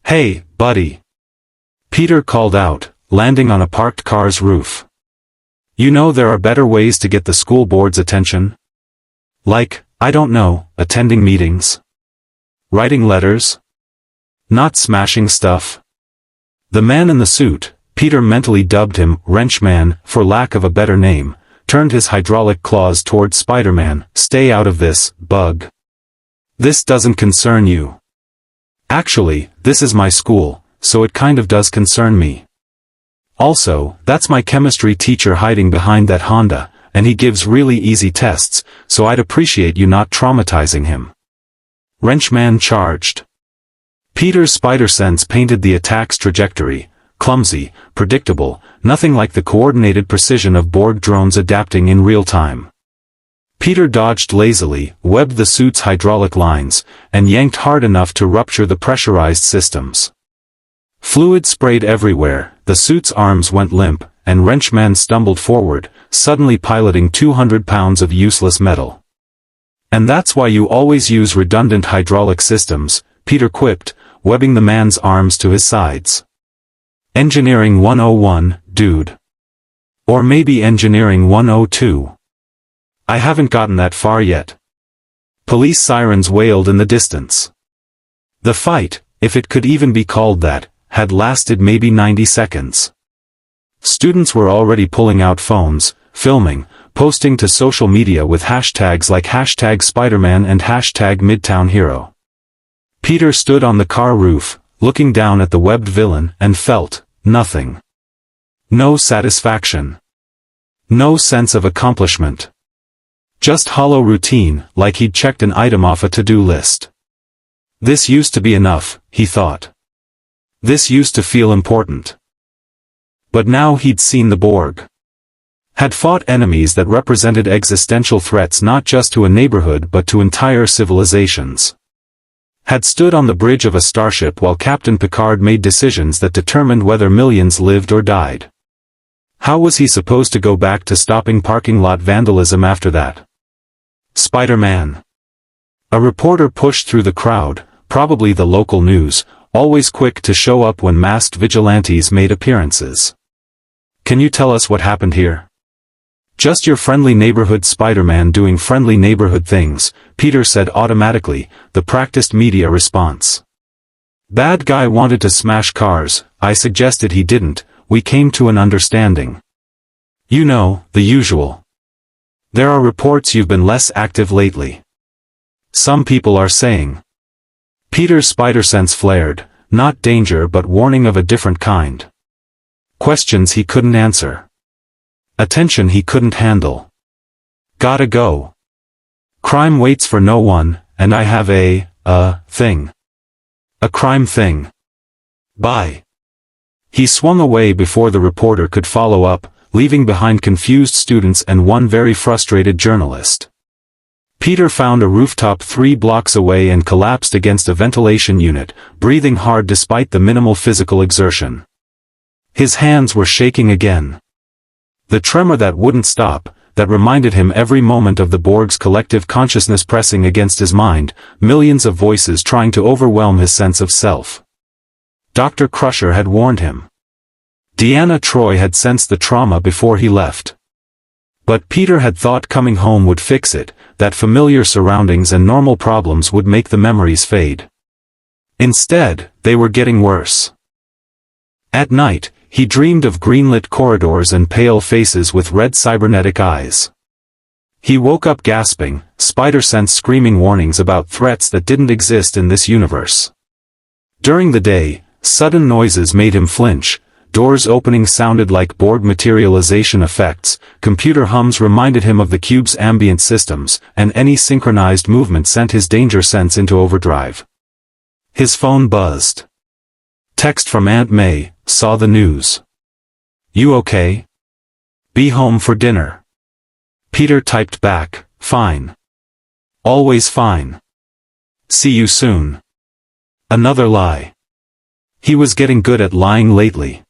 "Hey, buddy," Peter called out, landing on a parked car's roof. "You know there are better ways to get the school board's attention? Like, I don't know, attending meetings? Writing letters? Not smashing stuff?" The man in the suit, Peter mentally dubbed him Wrenchman for lack of a better name, turned his hydraulic claws toward Spider-Man. "Stay out of this, bug. This doesn't concern you. Actually, this is my school, so it kind of does concern me. Also, that's my chemistry teacher hiding behind that Honda, and he gives really easy tests, so I'd appreciate you not traumatizing him." Wrenchman charged. Peter's spider sense painted the attack's trajectory: clumsy, predictable, nothing like the coordinated precision of Borg drones adapting in real time. Peter dodged lazily, webbed the suit's hydraulic lines, and yanked hard enough to rupture the pressurized systems. Fluid sprayed everywhere, the suit's arms went limp, and Wrenchman stumbled forward, suddenly piloting 200 pounds of useless metal. "And that's why you always use redundant hydraulic systems," Peter quipped, webbing the man's arms to his sides. "Engineering 101, dude. Or maybe Engineering 102. I haven't gotten that far yet." Police sirens wailed in the distance. The fight, if it could even be called that, had lasted maybe 90 seconds. Students were already pulling out phones, filming, posting to social media with hashtags like #Spiderman and #MidtownHero. Peter stood on the car roof, looking down at the webbed villain, and felt nothing. No satisfaction. No sense of accomplishment. Just hollow routine, like he'd checked an item off a to-do list. This used to be enough, he thought. This used to feel important. But now he'd seen the Borg. Had fought enemies that represented existential threats not just to a neighborhood but to entire civilizations. Had stood on the bridge of a starship while Captain Picard made decisions that determined whether millions lived or died. How was he supposed to go back to stopping parking lot vandalism after that? Spider-Man. A reporter pushed through the crowd, probably the local news, always quick to show up when masked vigilantes made appearances. "Can you tell us what happened here?" "Just your friendly neighborhood Spider-Man doing friendly neighborhood things," Peter said automatically, the practiced media response. "Bad guy wanted to smash cars, I suggested he didn't, we came to an understanding. You know, the usual. There are reports you've been less active lately. Some people are saying." Peter's spider sense flared, not danger but warning of a different kind. Questions he couldn't answer. Attention he couldn't handle. "Gotta go. Crime waits for no one, and I have a thing. A crime thing. Bye." He swung away before the reporter could follow up, leaving behind confused students and one very frustrated journalist. Peter found a rooftop 3 blocks away and collapsed against a ventilation unit, breathing hard despite the minimal physical exertion. His hands were shaking again. The tremor that wouldn't stop, that reminded him every moment of the Borg's collective consciousness pressing against his mind, millions of voices trying to overwhelm his sense of self. Dr. Crusher had warned him. Deanna Troi had sensed the trauma before he left. But Peter had thought coming home would fix it, that familiar surroundings and normal problems would make the memories fade. Instead, they were getting worse. At night, he dreamed of greenlit corridors and pale faces with red cybernetic eyes. He woke up gasping, spider sense screaming warnings about threats that didn't exist in this universe. During the day, sudden noises made him flinch. Doors opening sounded like Borg materialization effects, computer hums reminded him of the cube's ambient systems, and any synchronized movement sent his danger sense into overdrive. His phone buzzed. Text from Aunt May, saw the news. "You okay? Be home for dinner." Peter typed back, "Fine. Always fine. See you soon." Another lie. He was getting good at lying lately.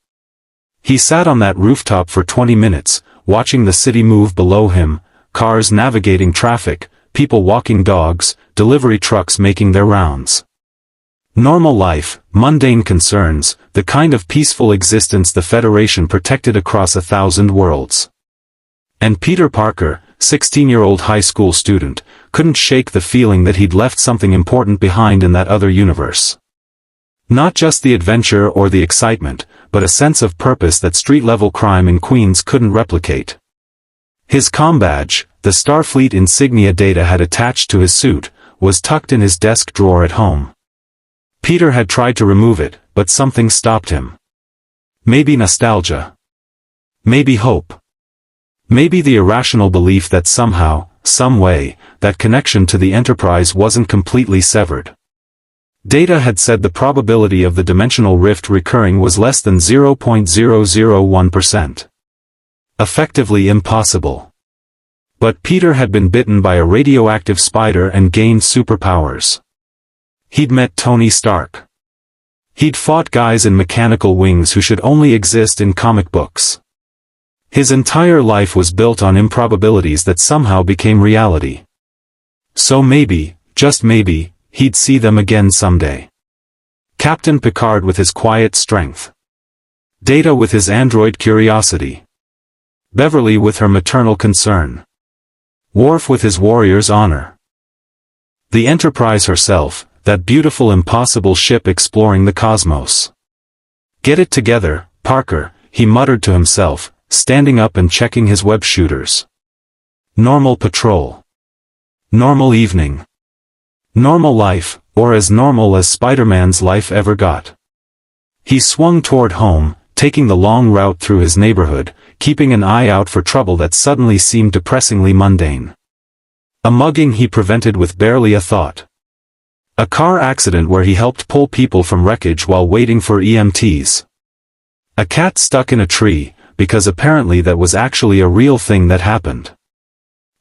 He sat on that rooftop for 20 minutes, watching the city move below him, cars navigating traffic, people walking dogs, delivery trucks making their rounds. Normal life, mundane concerns, the kind of peaceful existence the Federation protected across 1,000 worlds. And Peter Parker, 16-year-old high school student, couldn't shake the feeling that he'd left something important behind in that other universe. Not just the adventure or the excitement, but a sense of purpose that street-level crime in Queens couldn't replicate. His comm badge, the Starfleet insignia Data had attached to his suit, was tucked in his desk drawer at home. Peter had tried to remove it, but something stopped him. Maybe nostalgia. Maybe hope. Maybe the irrational belief that somehow, some way, that connection to the Enterprise wasn't completely severed. Data had said the probability of the dimensional rift recurring was less than 0.001%. Effectively impossible. But Peter had been bitten by a radioactive spider and gained superpowers. He'd met Tony Stark. He'd fought guys in mechanical wings who should only exist in comic books. His entire life was built on improbabilities that somehow became reality. So maybe, just maybe, he'd see them again someday. Captain Picard with his quiet strength. Data with his android curiosity. Beverly with her maternal concern. Worf with his warrior's honor. The Enterprise herself, that beautiful impossible ship exploring the cosmos. Get it together, Parker, he muttered to himself, standing up and checking his web shooters. Normal patrol. Normal evening. Normal life, or as normal as Spider-Man's life ever got. He swung toward home, taking the long route through his neighborhood, keeping an eye out for trouble that suddenly seemed depressingly mundane. A mugging he prevented with barely a thought. A car accident where he helped pull people from wreckage while waiting for EMTs. A cat stuck in a tree, because apparently that was actually a real thing that happened.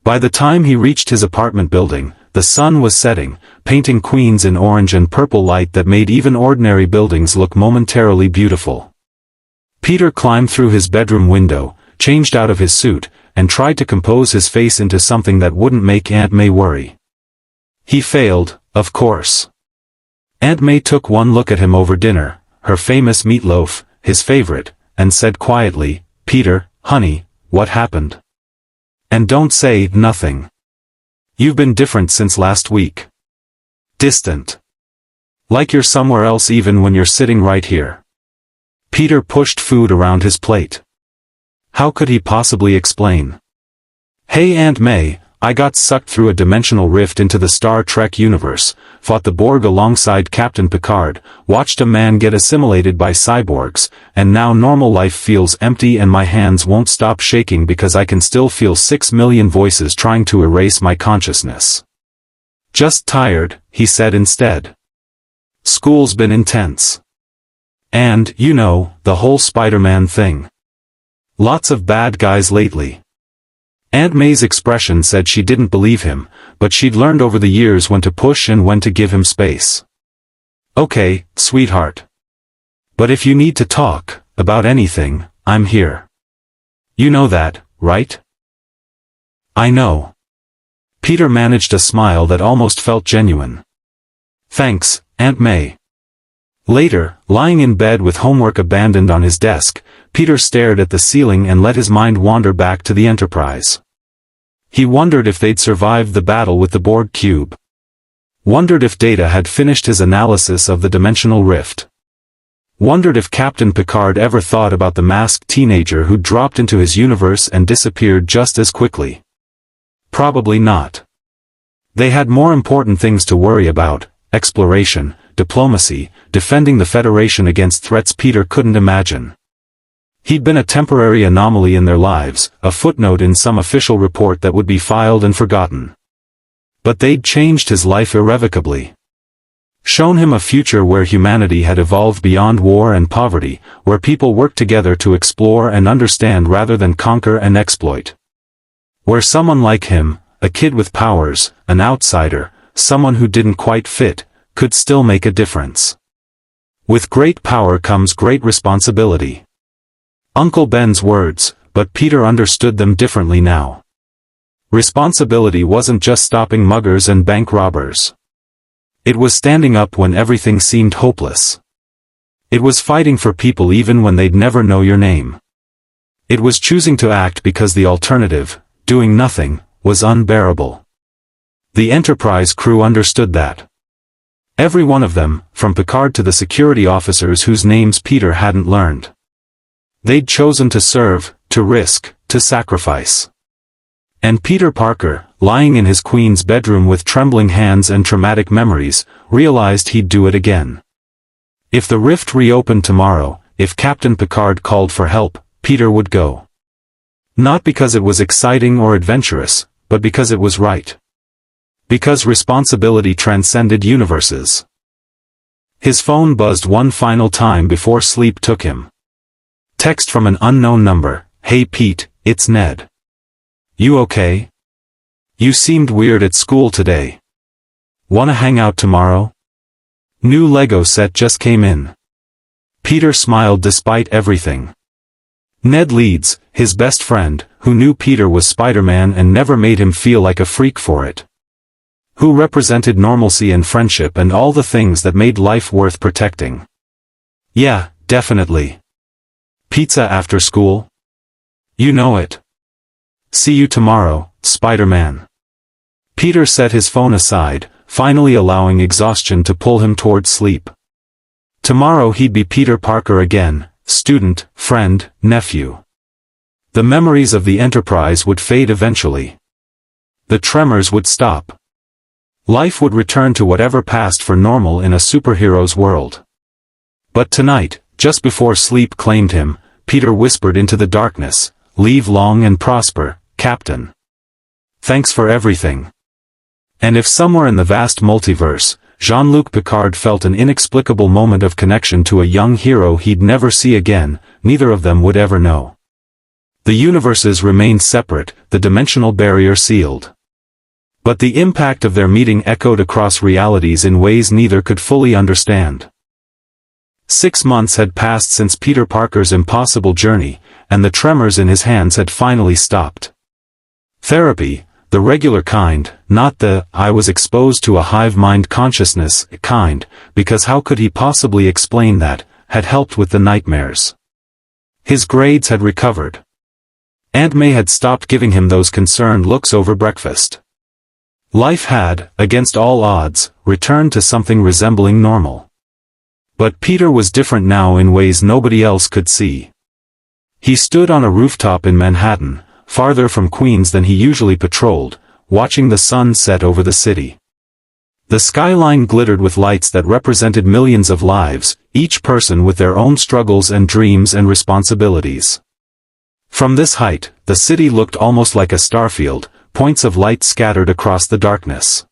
By the time he reached his apartment building, the sun was setting, painting Queens in orange and purple light that made even ordinary buildings look momentarily beautiful. Peter climbed through his bedroom window, changed out of his suit, and tried to compose his face into something that wouldn't make Aunt May worry. He failed, of course. Aunt May took one look at him over dinner, her famous meatloaf, his favorite, and said quietly, "Peter, honey, what happened? And don't say nothing. You've been different since last week. Distant. Like you're somewhere else even when you're sitting right here." Peter pushed food around his plate. How could he possibly explain? "Hey Aunt May, I got sucked through a dimensional rift into the Star Trek universe, fought the Borg alongside Captain Picard, watched a man get assimilated by cyborgs, and now normal life feels empty and my hands won't stop shaking because I can still feel 6 million voices trying to erase my consciousness. Just tired," he said instead. "School's been intense. And, you know, the whole Spider-Man thing. Lots of bad guys lately." Aunt May's expression said she didn't believe him, but she'd learned over the years when to push and when to give him space. "Okay, sweetheart. But if you need to talk about anything, I'm here. You know that, right?" "I know." Peter managed a smile that almost felt genuine. "Thanks, Aunt May." Later, lying in bed with homework abandoned on his desk, Peter stared at the ceiling and let his mind wander back to the Enterprise. He wondered if they'd survived the battle with the Borg cube. Wondered if Data had finished his analysis of the dimensional rift. Wondered if Captain Picard ever thought about the masked teenager who dropped into his universe and disappeared just as quickly. Probably not. They had more important things to worry about: exploration, diplomacy, defending the Federation against threats Peter couldn't imagine. He'd been a temporary anomaly in their lives, a footnote in some official report that would be filed and forgotten. But they'd changed his life irrevocably. Shown him a future where humanity had evolved beyond war and poverty, where people worked together to explore and understand rather than conquer and exploit. Where someone like him, a kid with powers, an outsider, someone who didn't quite fit, could still make a difference. With great power comes great responsibility. Uncle Ben's words, but Peter understood them differently now. Responsibility wasn't just stopping muggers and bank robbers. It was standing up when everything seemed hopeless. It was fighting for people even when they'd never know your name. It was choosing to act because the alternative, doing nothing, was unbearable. The Enterprise crew understood that. Every one of them, from Picard to the security officers whose names Peter hadn't learned. They'd chosen to serve, to risk, to sacrifice. And Peter Parker, lying in his Queen's bedroom with trembling hands and traumatic memories, realized he'd do it again. If the rift reopened tomorrow, if Captain Picard called for help, Peter would go. Not because it was exciting or adventurous, but because it was right. Because responsibility transcended universes. His phone buzzed one final time before sleep took him. Text from an unknown number, "Hey Pete, it's Ned. You okay? You seemed weird at school today. Wanna hang out tomorrow? New Lego set just came in." Peter smiled despite everything. Ned Leeds, his best friend, who knew Peter was Spider-Man and never made him feel like a freak for it. Who represented normalcy and friendship and all the things that made life worth protecting. "Yeah, definitely. Pizza after school? You know it. See you tomorrow, Spider-Man." Peter set his phone aside, finally allowing exhaustion to pull him toward sleep. Tomorrow he'd be Peter Parker again, student, friend, nephew. The memories of the Enterprise would fade eventually. The tremors would stop. Life would return to whatever passed for normal in a superhero's world. But tonight, just before sleep claimed him, Peter whispered into the darkness, "Live long and prosper, Captain. Thanks for everything." And if somewhere in the vast multiverse, Jean-Luc Picard felt an inexplicable moment of connection to a young hero he'd never see again, neither of them would ever know. The universes remained separate, the dimensional barrier sealed. But the impact of their meeting echoed across realities in ways neither could fully understand. 6 months had passed since Peter Parker's impossible journey, and the tremors in his hands had finally stopped. Therapy, the regular kind, not the "I was exposed to a hive mind consciousness" kind, because how could he possibly explain that, had helped with the nightmares. His grades had recovered. Aunt May had stopped giving him those concerned looks over breakfast. Life had, against all odds, returned to something resembling normal. But Peter was different now in ways nobody else could see. He stood on a rooftop in Manhattan, farther from Queens than he usually patrolled, watching the sun set over the city. The skyline glittered with lights that represented millions of lives, each person with their own struggles and dreams and responsibilities. From this height, the city looked almost like a starfield, points of light scattered across the darkness.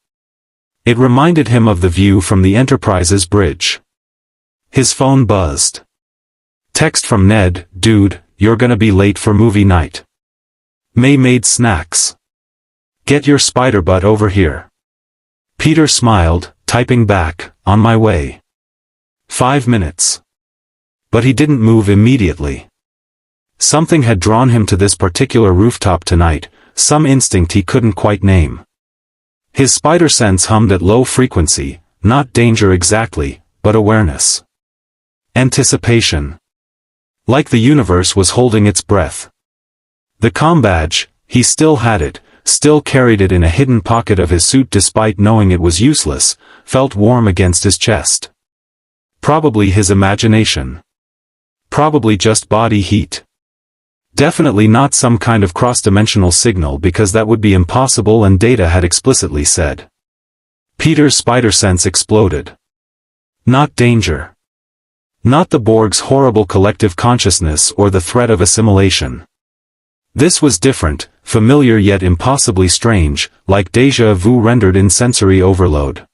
It reminded him of the view from the Enterprise's bridge. His phone buzzed. Text from Ned, "Dude, you're gonna be late for movie night. May made snacks. Get your spider butt over here." Peter smiled, typing back, "On my way. 5 minutes." But he didn't move immediately. Something had drawn him to this particular rooftop tonight, some instinct he couldn't quite name. His spider sense hummed at low frequency, not danger exactly, but awareness. Anticipation. Like the universe was holding its breath. The comm badge, he still had it, still carried it in a hidden pocket of his suit despite knowing it was useless, felt warm against his chest. Probably his imagination. Probably just body heat. Definitely not some kind of cross-dimensional signal because that would be impossible and Data had explicitly said. Peter's spider sense exploded. Not danger. Not the Borg's horrible collective consciousness or the threat of assimilation. This was different, familiar yet impossibly strange, like déjà vu rendered in sensory overload.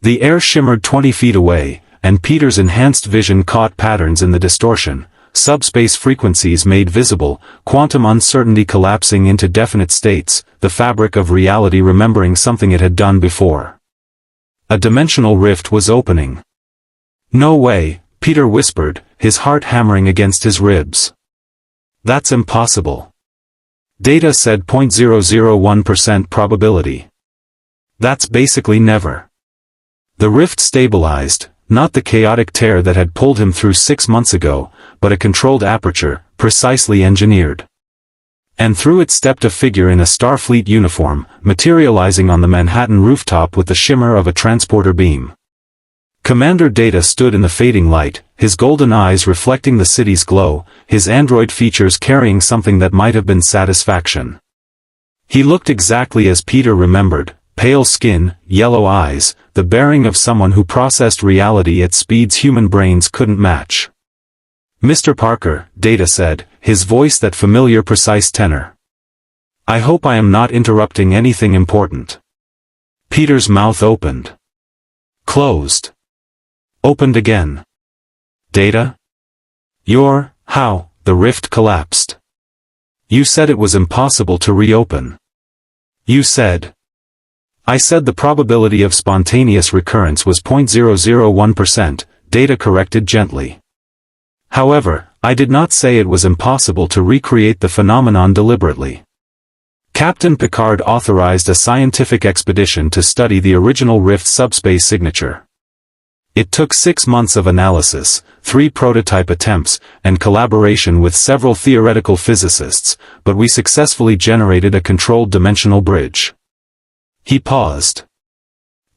The air shimmered 20 feet away, and Peter's enhanced vision caught patterns in the distortion, subspace frequencies made visible, quantum uncertainty collapsing into definite states, the fabric of reality remembering something it had done before. A dimensional rift was opening. "No way," Peter whispered, his heart hammering against his ribs. "That's impossible." Data said 0.001% probability. That's basically never. The rift stabilized, not the chaotic tear that had pulled him through 6 months ago, but a controlled aperture, precisely engineered. And through it stepped a figure in a Starfleet uniform, materializing on the Manhattan rooftop with the shimmer of a transporter beam. Commander Data stood in the fading light, his golden eyes reflecting the city's glow, his android features carrying something that might have been satisfaction. He looked exactly as Peter remembered, pale skin, yellow eyes, the bearing of someone who processed reality at speeds human brains couldn't match. "Mr. Parker," Data said, his voice that familiar precise tenor. "I hope I am not interrupting anything important." Peter's mouth opened. Closed. Opened again. "Data? How?" The rift collapsed. "You said it was impossible to reopen." "You said." "I said the probability of spontaneous recurrence was 0.001%, Data corrected gently. However, I did not say it was impossible to recreate the phenomenon deliberately. Captain Picard authorized a scientific expedition to study the original rift subspace signature. It took 6 months of analysis, 3 prototype attempts, and collaboration with several theoretical physicists, but we successfully generated a controlled dimensional bridge." He paused.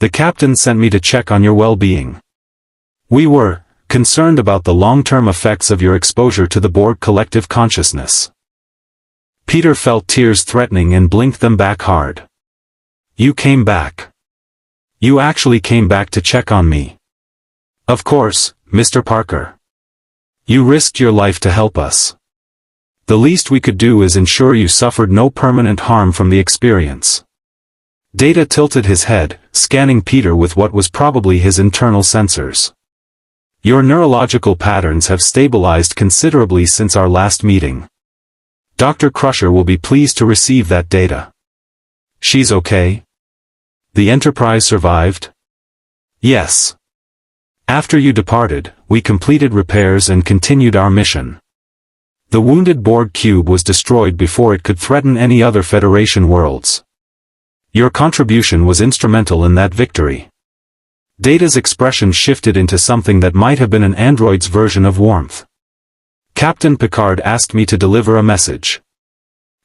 "The captain sent me to check on your well-being. We were concerned about the long-term effects of your exposure to the Borg Collective consciousness." Peter felt tears threatening and blinked them back hard. "You came back. You actually came back to check on me." "Of course, Mr. Parker. You risked your life to help us. The least we could do is ensure you suffered no permanent harm from the experience." Data tilted his head, scanning Peter with what was probably his internal sensors. "Your neurological patterns have stabilized considerably since our last meeting. Dr. Crusher will be pleased to receive that data." "She's okay? The Enterprise survived?" "Yes. After you departed, we completed repairs and continued our mission. The wounded Borg cube was destroyed before it could threaten any other Federation worlds. Your contribution was instrumental in that victory." Data's expression shifted into something that might have been an android's version of warmth. "Captain Picard asked me to deliver a message.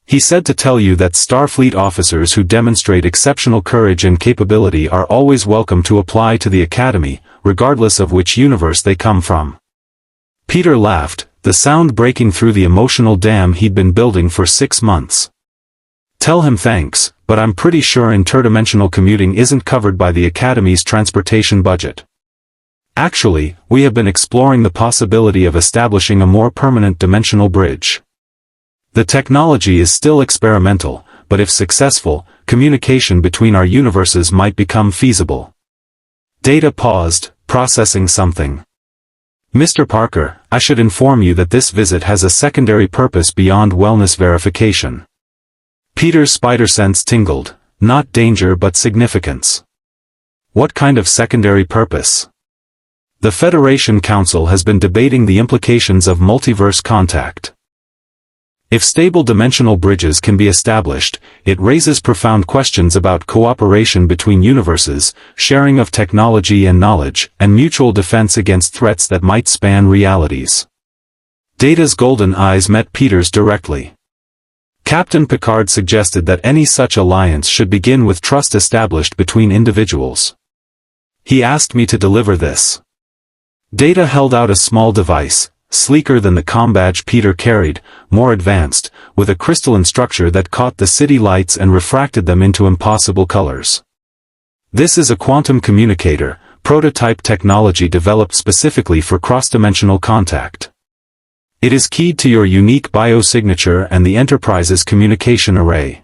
He said to tell you that Starfleet officers who demonstrate exceptional courage and capability are always welcome to apply to the Academy, regardless of which universe they come from." Peter laughed, the sound breaking through the emotional dam he'd been building for 6 months. "Tell him thanks, but I'm pretty sure interdimensional commuting isn't covered by the Academy's transportation budget. Actually, we have been exploring the possibility of establishing a more permanent dimensional bridge. The technology is still experimental, but if successful, communication between our universes might become feasible." Data paused, processing something. "Mr. Parker, I should inform you that this visit has a secondary purpose beyond wellness verification." Peter's spider sense tingled, not danger but significance. "What kind of secondary purpose?" "The Federation Council has been debating the implications of multiverse contact. If stable dimensional bridges can be established, it raises profound questions about cooperation between universes, sharing of technology and knowledge, and mutual defense against threats that might span realities." Data's golden eyes met Peter's directly. Captain Picard suggested that any such alliance should begin with trust established between individuals. He asked me to deliver this. Data held out a small device, sleeker than the combadge Peter carried, more advanced, with a crystalline structure that caught the city lights and refracted them into impossible colors. "This is a quantum communicator, prototype technology developed specifically for cross-dimensional contact. It is keyed to your unique biosignature and the Enterprise's communication array.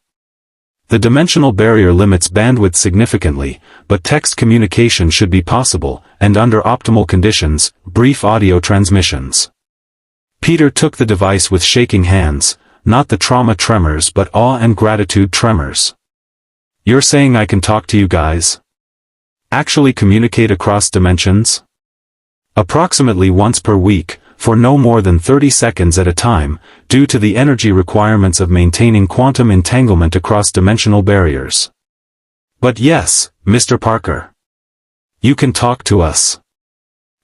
The dimensional barrier limits bandwidth significantly, but text communication should be possible, and under optimal conditions, brief audio transmissions." Peter took the device with shaking hands, not the trauma tremors but awe and gratitude tremors. "You're saying I can talk to you guys? Actually communicate across dimensions?" "Approximately once per week, for no more than 30 seconds at a time, due to the energy requirements of maintaining quantum entanglement across dimensional barriers. But yes, Mr. Parker. You can talk to us.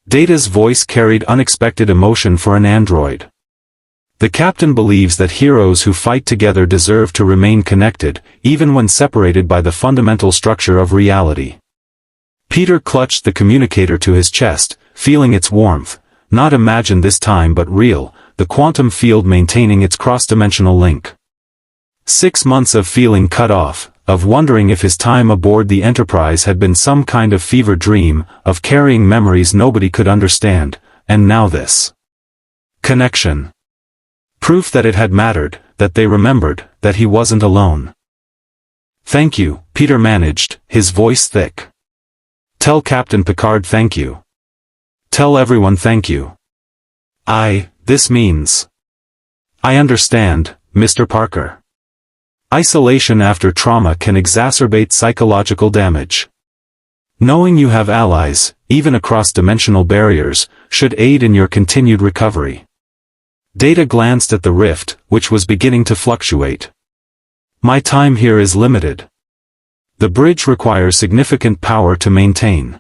Data's voice carried unexpected emotion for an android. The captain believes that heroes who fight together deserve to remain connected, even when separated by the fundamental structure of reality. Peter clutched the communicator to his chest, feeling its warmth, not imagined this time but real, the quantum field maintaining its cross-dimensional link. 6 months of feeling cut off, of wondering if his time aboard the Enterprise had been some kind of fever dream, of carrying memories nobody could understand, and now this. Connection. Proof that it had mattered, that they remembered, that he wasn't alone. Thank you, Peter managed, his voice thick. Tell Captain Picard thank you. Tell everyone thank you. This means. I understand, Mr. Parker. Isolation after trauma can exacerbate psychological damage. Knowing you have allies, even across dimensional barriers, should aid in your continued recovery. Data glanced at the rift, which was beginning to fluctuate. My time here is limited. The bridge requires significant power to maintain.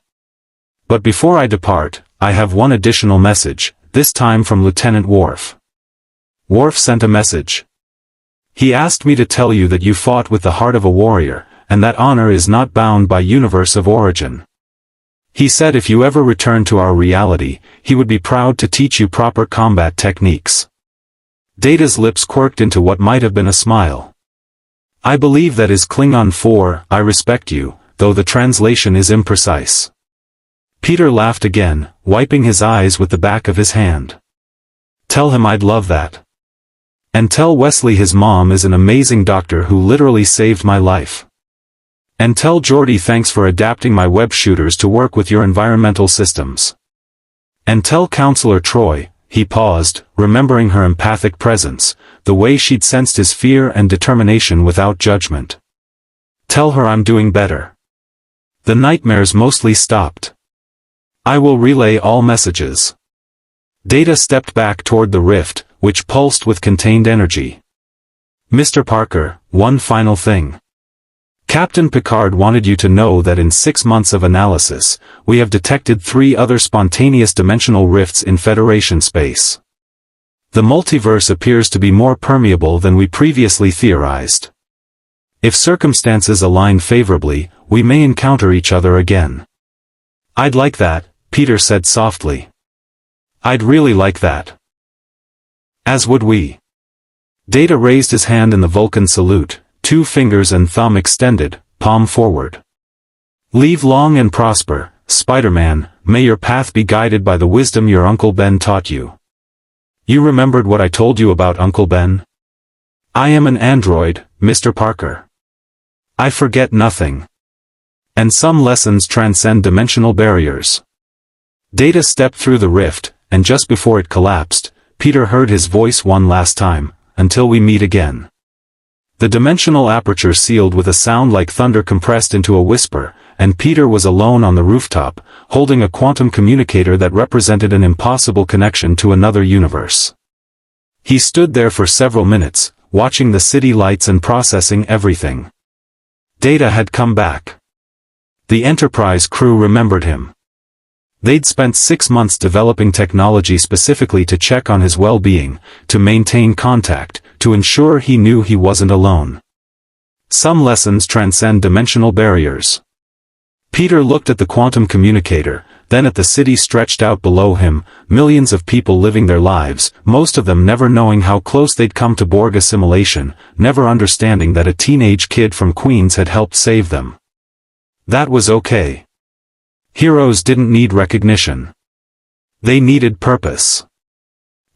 But before I depart, I have one additional message, this time from Lieutenant Worf. Worf sent a message. He asked me to tell you that you fought with the heart of a warrior, and that honor is not bound by universe of origin. He said if you ever return to our reality, he would be proud to teach you proper combat techniques. Data's lips quirked into what might have been a smile. I believe that is Klingon for, I respect you, though the translation is imprecise. Peter laughed again, wiping his eyes with the back of his hand. Tell him I'd love that. And tell Wesley his mom is an amazing doctor who literally saved my life. And tell Geordi thanks for adapting my web shooters to work with your environmental systems. And tell Counselor Troy, he paused, remembering her empathic presence, the way she'd sensed his fear and determination without judgment. Tell her I'm doing better. The nightmares mostly stopped. I will relay all messages. Data stepped back toward the rift, which pulsed with contained energy. Mr. Parker, one final thing. Captain Picard wanted you to know that in 6 months of analysis, we have detected 3 other spontaneous dimensional rifts in Federation space. The multiverse appears to be more permeable than we previously theorized. If circumstances align favorably, we may encounter each other again. I'd like that, Peter said softly. I'd really like that. As would we. Data raised his hand in the Vulcan salute, 2 fingers and thumb extended, palm forward. Live long and prosper, Spider-Man, may your path be guided by the wisdom your Uncle Ben taught you. You remembered what I told you about Uncle Ben? I am an android, Mr. Parker. I forget nothing. And some lessons transcend dimensional barriers. Data stepped through the rift, and just before it collapsed, Peter heard his voice one last time, until we meet again. The dimensional aperture sealed with a sound like thunder compressed into a whisper, and Peter was alone on the rooftop, holding a quantum communicator that represented an impossible connection to another universe. He stood there for several minutes, watching the city lights and processing everything. Data had come back. The Enterprise crew remembered him. They'd spent 6 months developing technology specifically to check on his well-being, to maintain contact, to ensure he knew he wasn't alone. Some lessons transcend dimensional barriers. Peter looked at the quantum communicator, then at the city stretched out below him, millions of people living their lives, most of them never knowing how close they'd come to Borg assimilation, never understanding that a teenage kid from Queens had helped save them. That was okay. Heroes didn't need recognition. They needed purpose.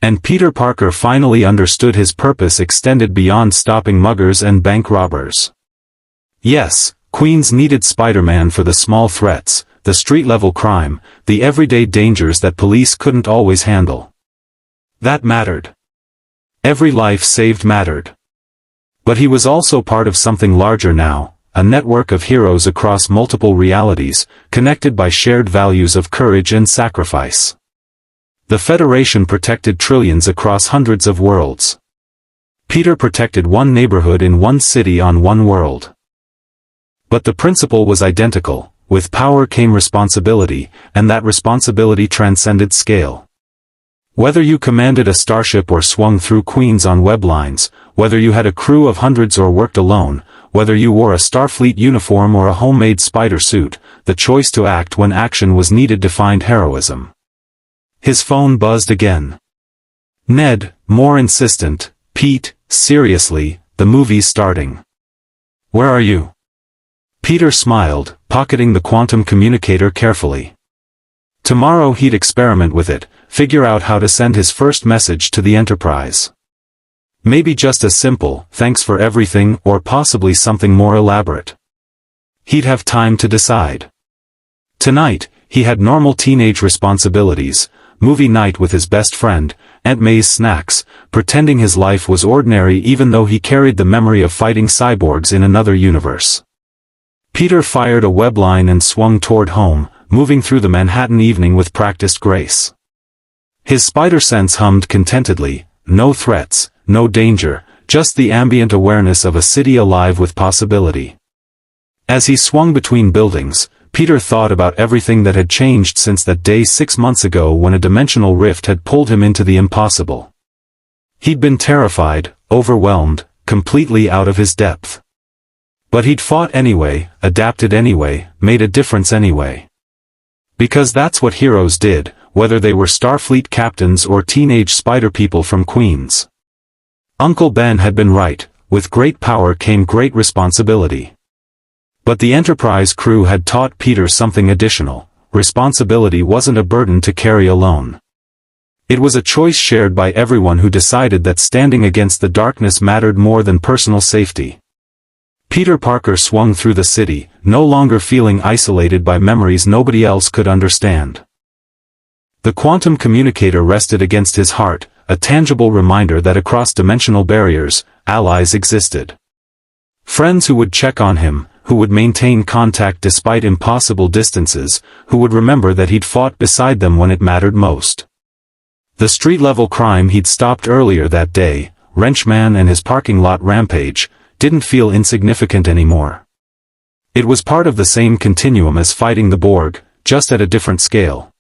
And Peter Parker finally understood his purpose extended beyond stopping muggers and bank robbers. Yes, Queens needed Spider-Man for the small threats, the street-level crime, the everyday dangers that police couldn't always handle. That mattered. Every life saved mattered. But he was also part of something larger now, a network of heroes across multiple realities, connected by shared values of courage and sacrifice. The Federation protected trillions across hundreds of worlds. Peter protected one neighborhood in one city on one world. But the principle was identical. With power came responsibility, and that responsibility transcended scale. Whether you commanded a starship or swung through Queens on web lines, whether you had a crew of hundreds or worked alone, whether you wore a Starfleet uniform or a homemade spider suit, the choice to act when action was needed defined heroism. His phone buzzed again. Ned, more insistent. Pete, seriously, the movie's starting. Where are you? Peter smiled, pocketing the quantum communicator carefully. Tomorrow he'd experiment with it, figure out how to send his first message to the Enterprise. Maybe just a simple, thanks for everything, or possibly something more elaborate. He'd have time to decide. Tonight, he had normal teenage responsibilities, movie night with his best friend, Aunt May's snacks, pretending his life was ordinary even though he carried the memory of fighting cyborgs in another universe. Peter fired a web line and swung toward home, moving through the Manhattan evening with practiced grace. His spider sense hummed contentedly, no threats, no danger, just the ambient awareness of a city alive with possibility. As he swung between buildings, Peter thought about everything that had changed since that day 6 months ago when a dimensional rift had pulled him into the impossible. He'd been terrified, overwhelmed, completely out of his depth. But he'd fought anyway, adapted anyway, made a difference anyway. Because that's what heroes did, whether they were Starfleet captains or teenage spider people from Queens. Uncle Ben had been right, with great power came great responsibility. But the Enterprise crew had taught Peter something additional. Responsibility wasn't a burden to carry alone. It was a choice shared by everyone who decided that standing against the darkness mattered more than personal safety. Peter Parker swung through the city, no longer feeling isolated by memories nobody else could understand. The quantum communicator rested against his heart, a tangible reminder that across dimensional barriers, allies existed. Friends who would check on him, who would maintain contact despite impossible distances, who would remember that he'd fought beside them when it mattered most. The street-level crime he'd stopped earlier that day, Wrenchman and his parking lot rampage, didn't feel insignificant anymore. It was part of the same continuum as fighting the Borg, just at a different scale.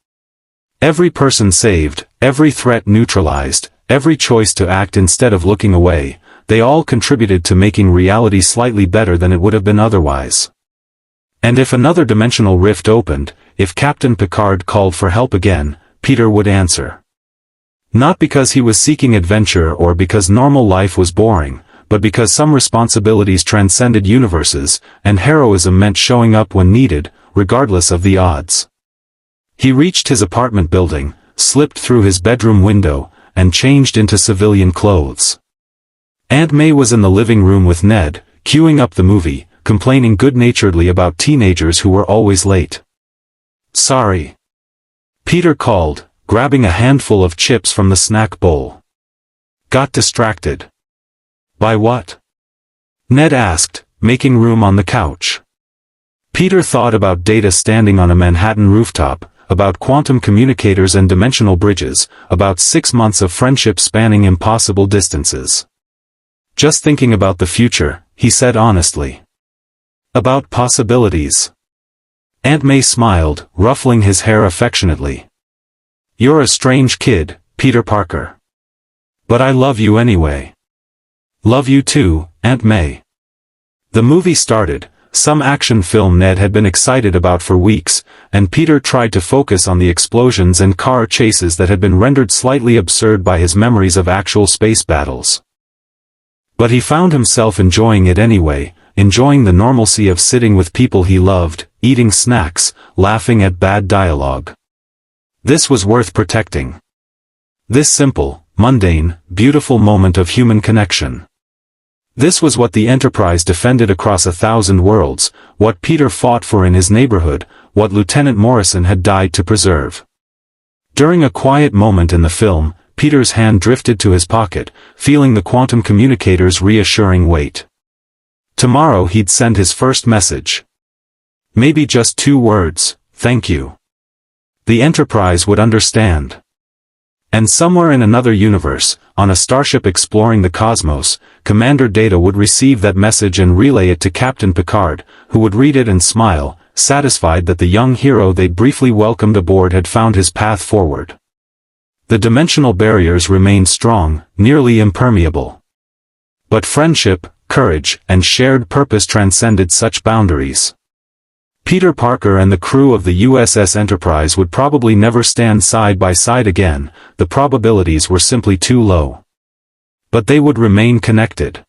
Every person saved, every threat neutralized, every choice to act instead of looking away, they all contributed to making reality slightly better than it would have been otherwise. And if another dimensional rift opened, if Captain Picard called for help again, Peter would answer. Not because he was seeking adventure or because normal life was boring, but because some responsibilities transcended universes, and heroism meant showing up when needed, regardless of the odds. He reached his apartment building, slipped through his bedroom window, and changed into civilian clothes. Aunt May was in the living room with Ned, queuing up the movie, complaining good-naturedly about teenagers who were always late. Sorry. Peter called, grabbing a handful of chips from the snack bowl. Got distracted. By what? Ned asked, making room on the couch. Peter thought about Data standing on a Manhattan rooftop, about quantum communicators and dimensional bridges, about 6 months of friendship spanning impossible distances. Just thinking about the future, he said honestly. About possibilities. Aunt May smiled, ruffling his hair affectionately. You're a strange kid, Peter Parker. But I love you anyway. Love you too, Aunt May. The movie started, some action film Ned had been excited about for weeks, and Peter tried to focus on the explosions and car chases that had been rendered slightly absurd by his memories of actual space battles. But he found himself enjoying it anyway, enjoying the normalcy of sitting with people he loved, eating snacks, laughing at bad dialogue. This was worth protecting. This simple, mundane, beautiful moment of human connection. This was what the Enterprise defended across 1,000 worlds, what Peter fought for in his neighborhood, what Lieutenant Morrison had died to preserve. During a quiet moment in the film, Peter's hand drifted to his pocket, feeling the quantum communicator's reassuring weight. Tomorrow he'd send his first message. Maybe just 2 words, thank you. The Enterprise would understand. And somewhere in another universe, on a starship exploring the cosmos, Commander Data would receive that message and relay it to Captain Picard, who would read it and smile, satisfied that the young hero they'd briefly welcomed aboard had found his path forward. The dimensional barriers remained strong, nearly impermeable. But friendship, courage, and shared purpose transcended such boundaries. Peter Parker and the crew of the USS Enterprise would probably never stand side by side again, the probabilities were simply too low. But they would remain connected.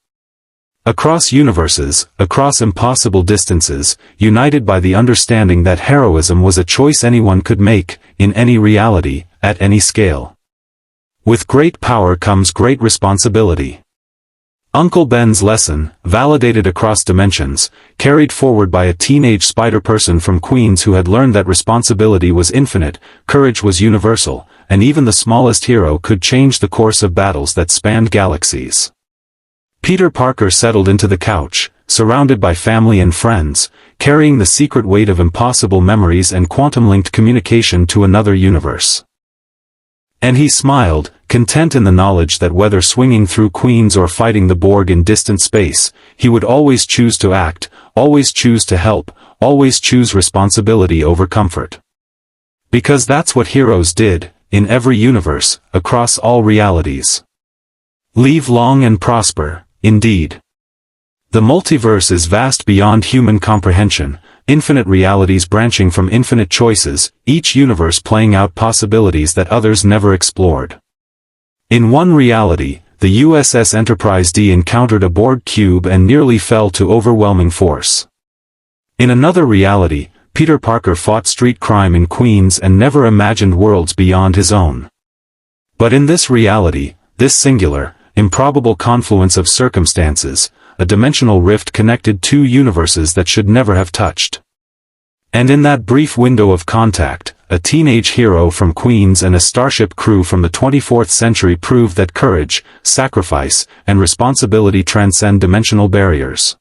Across universes, across impossible distances, united by the understanding that heroism was a choice anyone could make, in any reality, at any scale. With great power comes great responsibility. Uncle Ben's lesson, validated across dimensions, carried forward by a teenage spider-person from Queens who had learned that responsibility was infinite, courage was universal, and even the smallest hero could change the course of battles that spanned galaxies. Peter Parker settled into the couch, surrounded by family and friends, carrying the secret weight of impossible memories and quantum-linked communication to another universe. And he smiled, content in the knowledge that whether swinging through Queens or fighting the Borg in distant space, he would always choose to act, always choose to help, always choose responsibility over comfort. Because that's what heroes did, in every universe, across all realities. Live long and prosper, indeed. The multiverse is vast beyond human comprehension, infinite realities branching from infinite choices, each universe playing out possibilities that others never explored. In one reality, the USS Enterprise D encountered a Borg cube and nearly fell to overwhelming force. In another reality, Peter Parker fought street crime in Queens and never imagined worlds beyond his own. But in this reality, this singular, improbable confluence of circumstances, a dimensional rift connected two universes that should never have touched. And in that brief window of contact, a teenage hero from Queens and a starship crew from the 24th century proved that courage, sacrifice, and responsibility transcend dimensional barriers.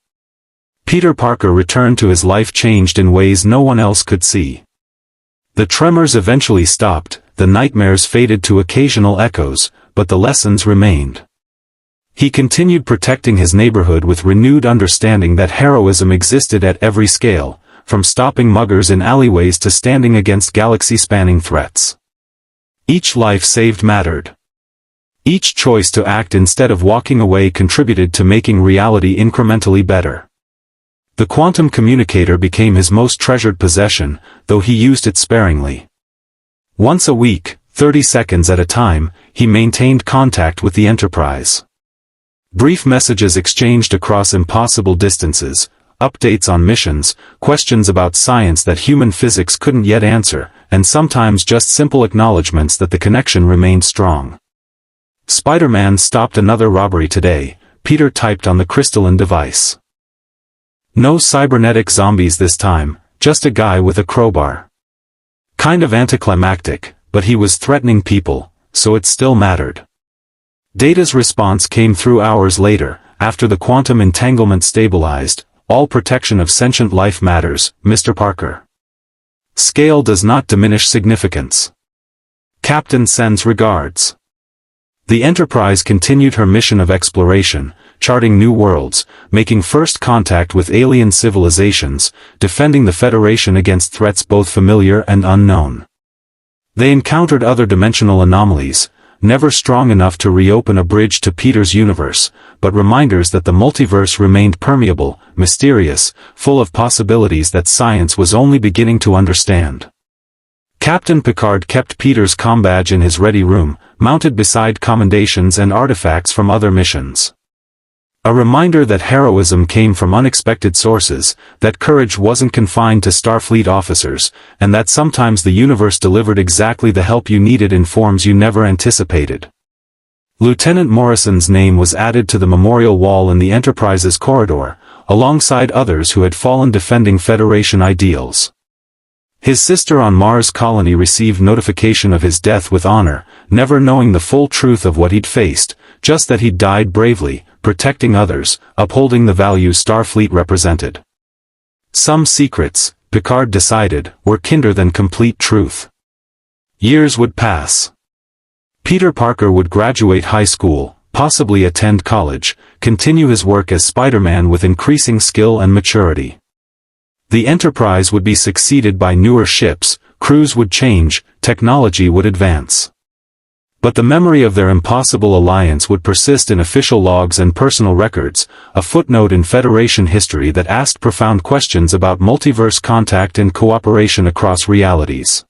Peter Parker returned to his life changed in ways no one else could see. The tremors eventually stopped, the nightmares faded to occasional echoes, but the lessons remained. He continued protecting his neighborhood with renewed understanding that heroism existed at every scale, from stopping muggers in alleyways to standing against galaxy-spanning threats. Each life saved mattered. Each choice to act instead of walking away contributed to making reality incrementally better. The quantum communicator became his most treasured possession, though he used it sparingly. Once a week, 30 seconds at a time, he maintained contact with the Enterprise. Brief messages exchanged across impossible distances, updates on missions, questions about science that human physics couldn't yet answer, and sometimes just simple acknowledgments that the connection remained strong. Spider-Man stopped another robbery today, Peter typed on the crystalline device. No cybernetic zombies this time, just a guy with a crowbar. Kind of anticlimactic, but he was threatening people, so it still mattered. Data's response came through hours later, after the quantum entanglement stabilized. All protection of sentient life matters, Mr. Parker. Scale does not diminish significance. Captain sends regards. The Enterprise continued her mission of exploration, charting new worlds, making first contact with alien civilizations, defending the Federation against threats both familiar and unknown. They encountered other dimensional anomalies, never strong enough to reopen a bridge to Peter's universe, but reminders that the multiverse remained permeable, mysterious, full of possibilities that science was only beginning to understand. Captain Picard kept Peter's comm badge in his ready room, mounted beside commendations and artifacts from other missions. A reminder that heroism came from unexpected sources, that courage wasn't confined to Starfleet officers, and that sometimes the universe delivered exactly the help you needed in forms you never anticipated. Lieutenant Morrison's name was added to the memorial wall in the Enterprise's corridor, alongside others who had fallen defending Federation ideals. His sister on Mars colony received notification of his death with honor, never knowing the full truth of what he'd faced, just that he'd died bravely, protecting others, upholding the values Starfleet represented. Some secrets, Picard decided, were kinder than complete truth. Years would pass. Peter Parker would graduate high school, possibly attend college, continue his work as Spider-Man with increasing skill and maturity. The Enterprise would be succeeded by newer ships, crews would change, technology would advance. But the memory of their impossible alliance would persist in official logs and personal records, a footnote in Federation history that asked profound questions about multiverse contact and cooperation across realities.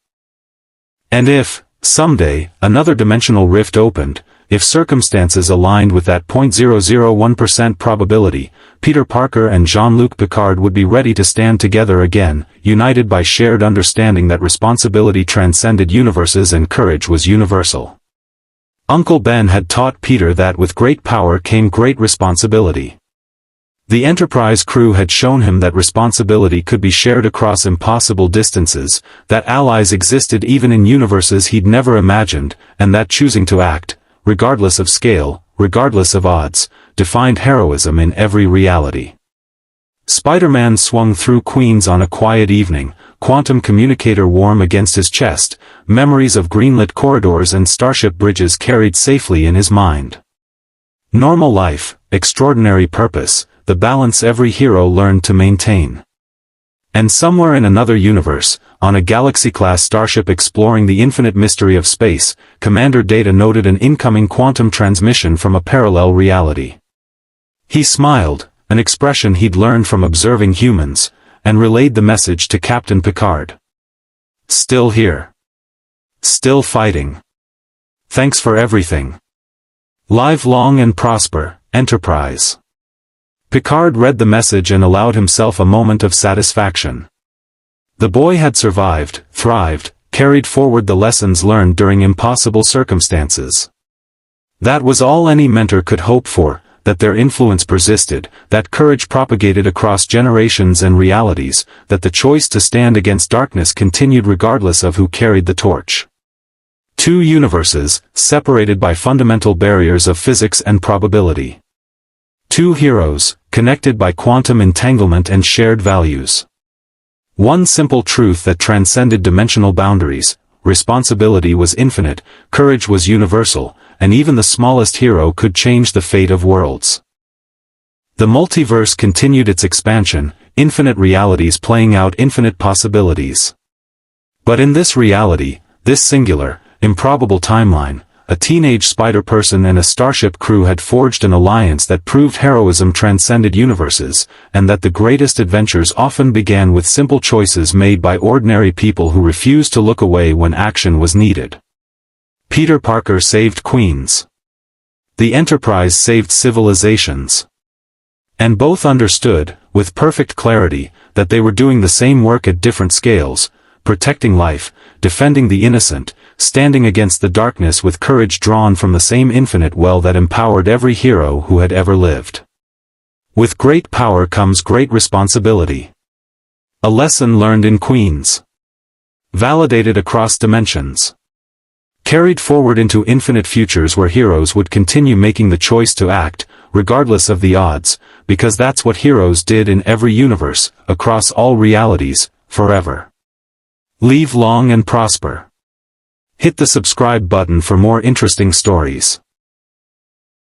And if, someday, another dimensional rift opened, if circumstances aligned with that 0.001% probability, Peter Parker and Jean-Luc Picard would be ready to stand together again, united by shared understanding that responsibility transcended universes and courage was universal. Uncle Ben had taught Peter that with great power came great responsibility. The Enterprise crew had shown him that responsibility could be shared across impossible distances, that allies existed even in universes he'd never imagined, and that choosing to act, regardless of scale, regardless of odds, defined heroism in every reality. Spider-Man swung through Queens on a quiet evening, quantum communicator warm against his chest, memories of greenlit corridors and starship bridges carried safely in his mind. Normal life, extraordinary purpose, the balance every hero learned to maintain. And somewhere in another universe, on a Galaxy-class starship exploring the infinite mystery of space, Commander Data noted an incoming quantum transmission from a parallel reality. He smiled, an expression he'd learned from observing humans, and relayed the message to Captain Picard. Still here. Still fighting. Thanks for everything. Live long and prosper, Enterprise. Picard read the message and allowed himself a moment of satisfaction. The boy had survived, thrived, carried forward the lessons learned during impossible circumstances. That was all any mentor could hope for, that their influence persisted, that courage propagated across generations and realities, that the choice to stand against darkness continued regardless of who carried the torch. Two universes, separated by fundamental barriers of physics and probability. Two heroes, connected by quantum entanglement and shared values. One simple truth that transcended dimensional boundaries: responsibility was infinite, courage was universal, and even the smallest hero could change the fate of worlds. The multiverse continued its expansion, infinite realities playing out infinite possibilities. But in this reality, this singular, improbable timeline, a teenage spider-person and a starship crew had forged an alliance that proved heroism transcended universes, and that the greatest adventures often began with simple choices made by ordinary people who refused to look away when action was needed. Peter Parker saved Queens. The Enterprise saved civilizations. And both understood, with perfect clarity, that they were doing the same work at different scales, protecting life, defending the innocent, standing against the darkness with courage drawn from the same infinite well that empowered every hero who had ever lived. With great power comes great responsibility. A lesson learned in Queens. Validated across dimensions. Carried forward into infinite futures where heroes would continue making the choice to act, regardless of the odds, because that's what heroes did in every universe, across all realities, forever. Live long and prosper. Hit the subscribe button for more interesting stories.